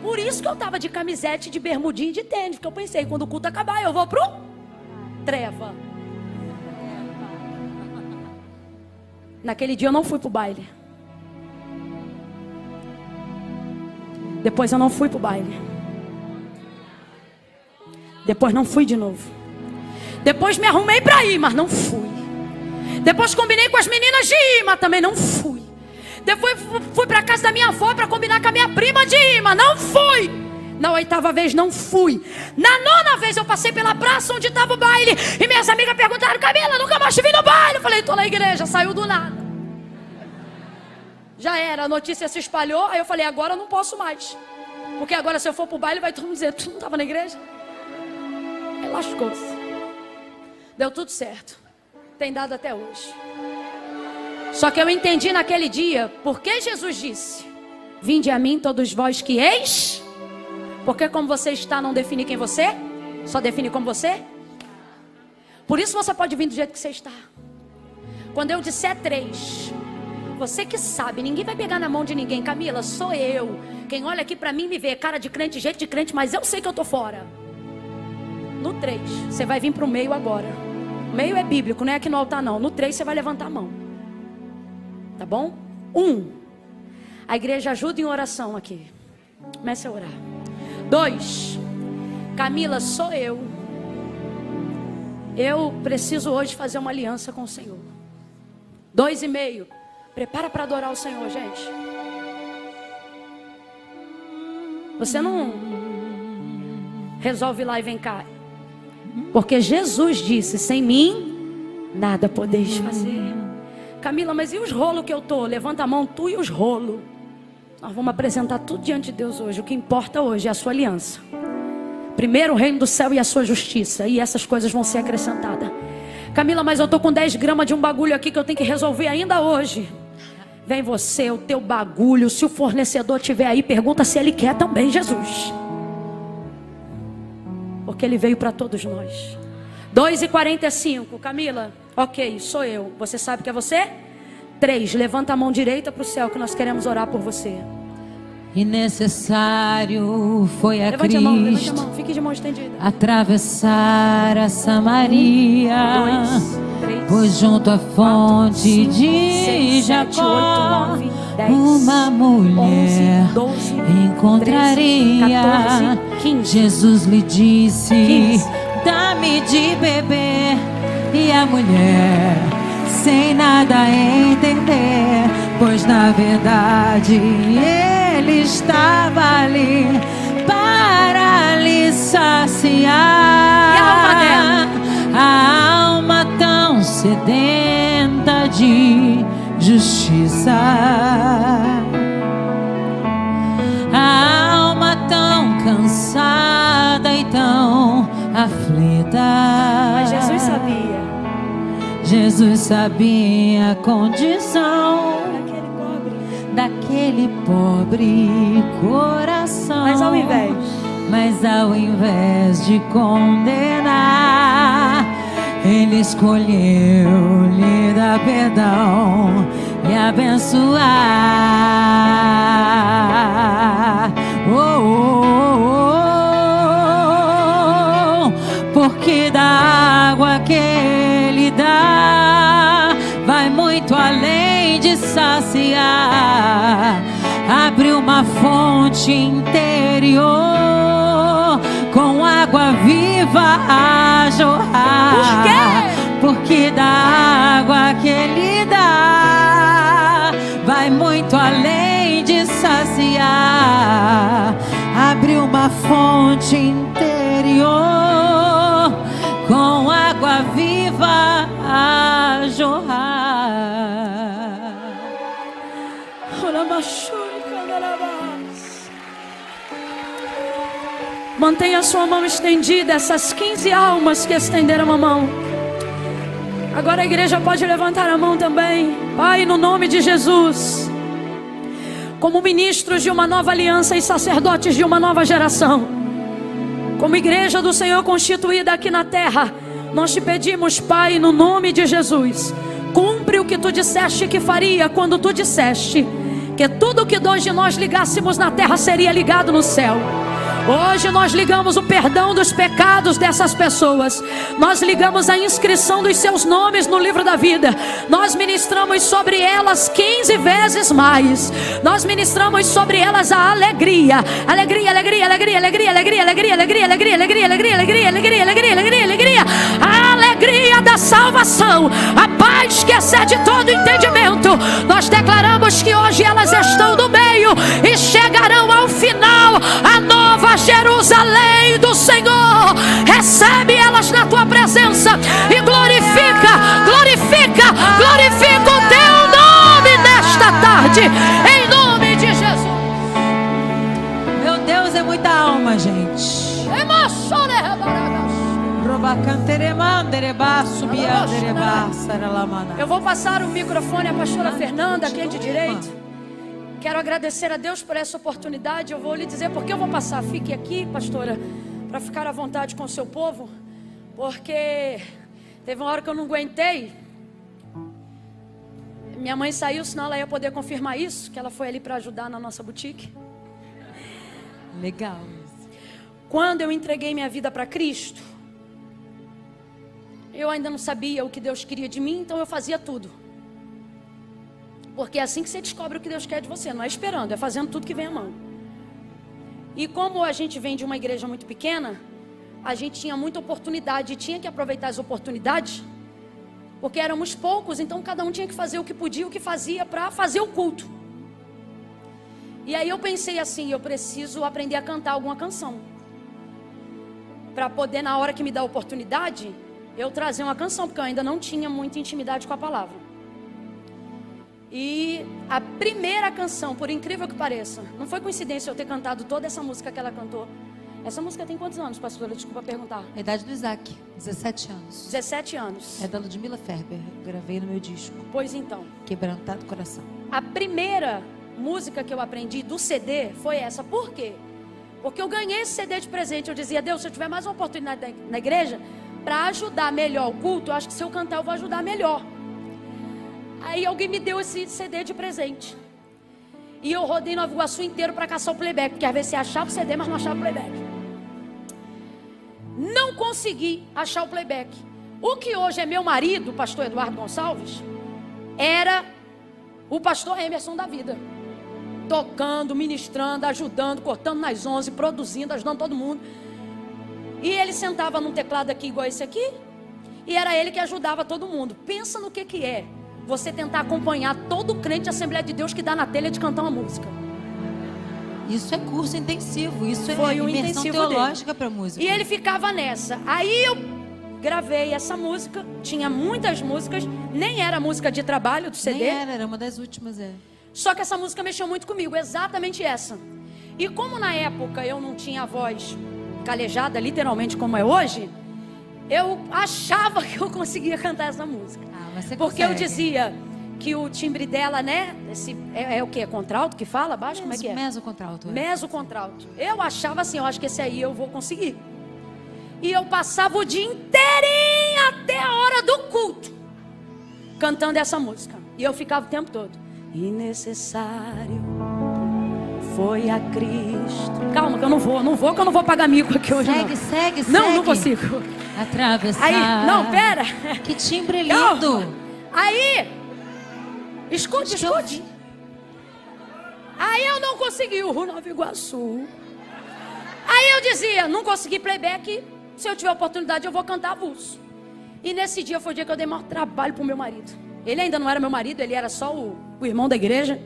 [SPEAKER 1] Por isso que eu tava de camisete, de bermudinha e de tênis. Porque eu pensei, quando o culto acabar, eu vou pro treva. Naquele dia eu não fui pro baile. Depois eu não fui pro baile. Depois não fui de novo. Depois me arrumei para ir, mas não fui. Depois combinei com as meninas de ir, mas também não fui. Depois fui para casa da minha avó para combinar com a minha prima de ir, mas não fui. Na 8ª vez não fui. Na 9ª vez eu passei pela praça onde estava o baile. E minhas amigas perguntaram, Camila, nunca mais te vi no baile. Eu falei, tô na igreja, saiu do nada. Já era, a notícia se espalhou. Aí eu falei, agora eu não posso mais. Porque agora se eu for pro baile vai todo mundo dizer, tu não estava na igreja? Aí lascou-se. Deu tudo certo. Tem dado até hoje. Só que eu entendi naquele dia porque Jesus disse, vinde a mim todos vós que eis. Porque como você está não define quem você é, só define como você é. Por isso você pode vir do jeito que você está. Quando eu disser 3, você que sabe, ninguém vai pegar na mão de ninguém. Camila, sou eu. Quem olha aqui pra mim me vê cara de crente, jeito de crente, mas eu sei que eu tô fora. No 3, você vai vir pro meio agora. O meio é bíblico, não é aqui no altar não. No 3 você vai levantar a mão. Tá bom? 1, a igreja ajuda em oração aqui. Comece a orar. 2, Camila, sou eu. Eu preciso hoje fazer uma aliança com o Senhor. 2,5, prepara para adorar o Senhor, gente. Você não resolve ir lá e vem cá. Porque Jesus disse, sem mim, nada podeis fazer. Camila, mas e os rolos que eu tô? Levanta a mão, tu e os rolos. Nós vamos apresentar tudo diante de Deus hoje. O que importa hoje é a sua aliança. Primeiro o reino do céu e a sua justiça. E essas coisas vão ser acrescentadas. Camila, mas eu tô com 10 gramas de um bagulho aqui que eu tenho que resolver ainda hoje. Vem você, o teu bagulho. Se o fornecedor estiver aí, pergunta se ele quer também, Jesus. Porque ele veio para todos nós. 2,45, Camila, ok, sou eu. Você sabe que é você? 3, levanta a mão direita para o céu que nós queremos orar por você.
[SPEAKER 2] E necessário foi a
[SPEAKER 1] levante
[SPEAKER 2] Cristo
[SPEAKER 1] levante a mão, fique de mão estendida.
[SPEAKER 2] atravessar a Samaria,
[SPEAKER 1] 2, 3,
[SPEAKER 2] pois junto à fonte
[SPEAKER 1] 4, 5,
[SPEAKER 2] de
[SPEAKER 1] 6, 7,
[SPEAKER 2] Jacó
[SPEAKER 1] 8, 9, 10,
[SPEAKER 2] uma mulher
[SPEAKER 1] 11, 12,
[SPEAKER 2] encontraria.
[SPEAKER 1] 13, 14, 15.
[SPEAKER 2] Jesus lhe disse,
[SPEAKER 1] 15.
[SPEAKER 2] dá-me de beber. E a mulher, sem nada entender, pois na verdade ele estava ali para lhe saciar.
[SPEAKER 1] E a alma dela?
[SPEAKER 2] A alma tão sedenta de justiça, a alma tão cansada e tão aflita.
[SPEAKER 1] Mas Jesus sabia.
[SPEAKER 2] Jesus sabia a condição daquele pobre coração. Mas ao invés de condenar, ele escolheu lhe dar perdão e abençoar. Porque da água que ele dá vai muito além de saciar. A abre uma fonte interior com água viva a jorrar.
[SPEAKER 1] Por quê?
[SPEAKER 2] Porque da água que Ele dá vai muito além de saciar. Abre uma fonte interior com água viva a jorrar.
[SPEAKER 1] Mantenha a sua mão estendida, essas 15 almas que estenderam a mão. Agora a igreja pode levantar a mão também. Pai, no nome de Jesus, como ministros de uma nova aliança e sacerdotes de uma nova geração, como igreja do Senhor constituída aqui na terra, nós te pedimos, Pai, no nome de Jesus, cumpre o que tu disseste que faria quando tu disseste que tudo que dois de nós ligássemos na terra seria ligado no céu. Hoje nós ligamos o perdão dos pecados dessas pessoas. Nós ligamos a inscrição dos seus nomes no livro da vida. Nós ministramos sobre elas 15 vezes mais. Nós ministramos sobre elas a alegria. Alegria, alegria, alegria, alegria, alegria, alegria, alegria, alegria, alegria, alegria, alegria, alegria, alegria, alegria, alegria. A alegria da salvação. A paz que excede todo entendimento. Nós declaramos que hoje elas estão no meio e chegarão ao final. A nova Jerusalém do Senhor, recebe elas na tua presença e glorifica, glorifica, glorifica o teu nome nesta tarde, em nome de Jesus.
[SPEAKER 2] Meu Deus, é muita alma, gente.
[SPEAKER 1] Eu vou passar o microfone à pastora Fernanda, aqui de direito. Quero agradecer a Deus por essa oportunidade. Eu vou lhe dizer porque eu vou passar. Fique aqui, pastora, para ficar à vontade com o seu povo. Porque teve uma hora que eu não aguentei. Minha mãe saiu, senão ela ia poder confirmar isso, que ela foi ali para ajudar na nossa boutique.
[SPEAKER 2] Legal.
[SPEAKER 1] Quando eu entreguei minha vida para Cristo, eu ainda não sabia o que Deus queria de mim, então eu fazia tudo. Porque é assim que você descobre o que Deus quer de você. Não é esperando, é fazendo tudo que vem à mão. E como a gente vem de uma igreja muito pequena, a gente tinha muita oportunidade e tinha que aproveitar as oportunidades, porque éramos poucos, então cada um tinha que fazer o que podia, o que fazia para fazer o culto. E aí eu pensei assim, eu preciso aprender a cantar alguma canção, para poder, na hora que me dá a oportunidade, eu trazer uma canção, porque eu ainda não tinha muita intimidade com a palavra. E a primeira canção, por incrível que pareça, não foi coincidência eu ter cantado toda essa música que ela cantou. Essa música tem quantos anos, pastora? Desculpa perguntar.
[SPEAKER 2] A idade do Isaac, 17 anos.
[SPEAKER 1] 17 anos.
[SPEAKER 2] É da Ludmila Ferber, gravei no meu disco.
[SPEAKER 1] Pois então.
[SPEAKER 2] Quebrantado Coração.
[SPEAKER 1] A primeira música que eu aprendi do CD foi essa. Por quê? Porque eu ganhei esse CD de presente. Eu dizia, Deus, se eu tiver mais uma oportunidade na igreja, para ajudar melhor o culto, eu acho que se eu cantar eu vou ajudar melhor. Aí alguém me deu esse CD de presente. E eu rodei Nova Iguaçu inteiro para caçar o playback, porque às vezes você achava o CD, mas não achava o playback. Não consegui achar o playback. O que hoje é meu marido, o pastor Eduardo Gonçalves, era o pastor Emerson da vida. Tocando, ministrando, ajudando, cortando nas 11, produzindo, ajudando todo mundo. E ele sentava num teclado aqui igual esse aqui, e era ele que ajudava todo mundo. Pensa no que é você tentar acompanhar todo crente de Assembleia de Deus que dá na telha de cantar uma música.
[SPEAKER 2] Isso é curso intensivo, isso
[SPEAKER 1] foi
[SPEAKER 2] é imersão teológica para música.
[SPEAKER 1] E ele ficava nessa. Aí eu gravei essa música, tinha muitas músicas, nem era música de trabalho do CD.
[SPEAKER 2] Nem era uma das últimas,
[SPEAKER 1] Só que essa música mexeu muito comigo, exatamente essa. E como na época eu não tinha a voz calejada, literalmente como é hoje, eu achava que eu conseguia cantar essa música.
[SPEAKER 2] Mas você
[SPEAKER 1] porque
[SPEAKER 2] consegue.
[SPEAKER 1] Eu dizia que o timbre dela, né? É o que? É contralto que fala? Baixo? Como é que é?
[SPEAKER 2] Mesocontralto.
[SPEAKER 1] Mesocontralto. Eu achava assim, eu acho que esse aí eu vou conseguir. E eu passava o dia inteirinho até a hora do culto cantando essa música. E eu ficava o tempo todo. E necessário foi a Cristo. Calma que eu não vou que eu não vou pagar mico aqui hoje.
[SPEAKER 2] Segue.
[SPEAKER 1] Não consigo.
[SPEAKER 2] Atravessar.
[SPEAKER 1] Aí, não, pera.
[SPEAKER 2] Que timbre lindo.
[SPEAKER 1] Calma. Aí, escute. Aí eu não consegui o Nova Iguaçu. Aí eu dizia, não consegui playback, se eu tiver oportunidade eu vou cantar avulso. E nesse dia foi o dia que eu dei maior trabalho pro meu marido. Ele ainda não era meu marido, ele era só o irmão da igreja.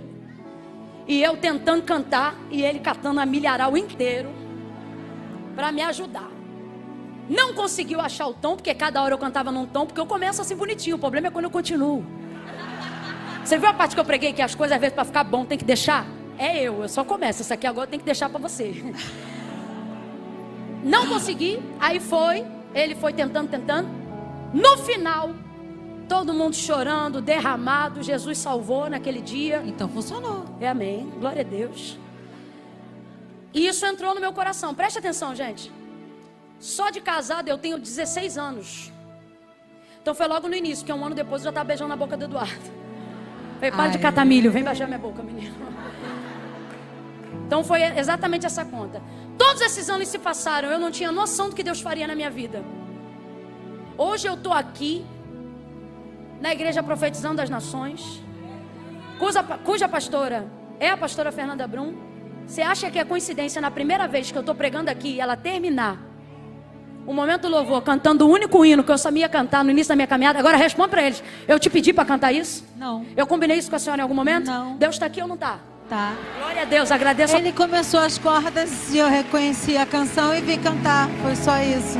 [SPEAKER 1] E eu tentando cantar e ele catando a milharal inteiro para me ajudar. Não conseguiu achar o tom, porque cada hora eu cantava num tom, porque eu começo assim bonitinho. O problema é quando eu continuo. Você viu a parte que eu preguei que as coisas às vezes para ficar bom tem que deixar? Eu só começo. Isso aqui agora tem que deixar para você. Não consegui, aí ele foi tentando. No final, todo mundo chorando, derramado, Jesus salvou naquele dia.
[SPEAKER 2] Então funcionou.
[SPEAKER 1] Amém, glória a Deus. E isso entrou no meu coração. Preste atenção, gente. Só de casado eu tenho 16 anos. Então foi logo no início, que um ano depois eu já estava beijando na boca do Eduardo. Falei, para de catar milho, vem beijar minha boca, menino. Então foi exatamente essa conta. Todos esses anos se passaram, eu não tinha noção do que Deus faria na minha vida. Hoje eu estou aqui, na igreja Profetizando das Nações, cuja pastora é a pastora Fernanda Brum. Você acha que é coincidência na primeira vez que eu estou pregando aqui, ela terminar o momento do louvor, cantando o único hino que eu sabia cantar no início da minha caminhada? Agora responde para eles, eu te pedi para cantar isso?
[SPEAKER 2] Não.
[SPEAKER 1] Eu combinei isso com a senhora em algum momento?
[SPEAKER 2] Não.
[SPEAKER 1] Deus está aqui ou não está?
[SPEAKER 2] Tá.
[SPEAKER 1] Glória a Deus, agradeço.
[SPEAKER 2] Ele começou as cordas e eu reconheci a canção e vim cantar. Foi só isso.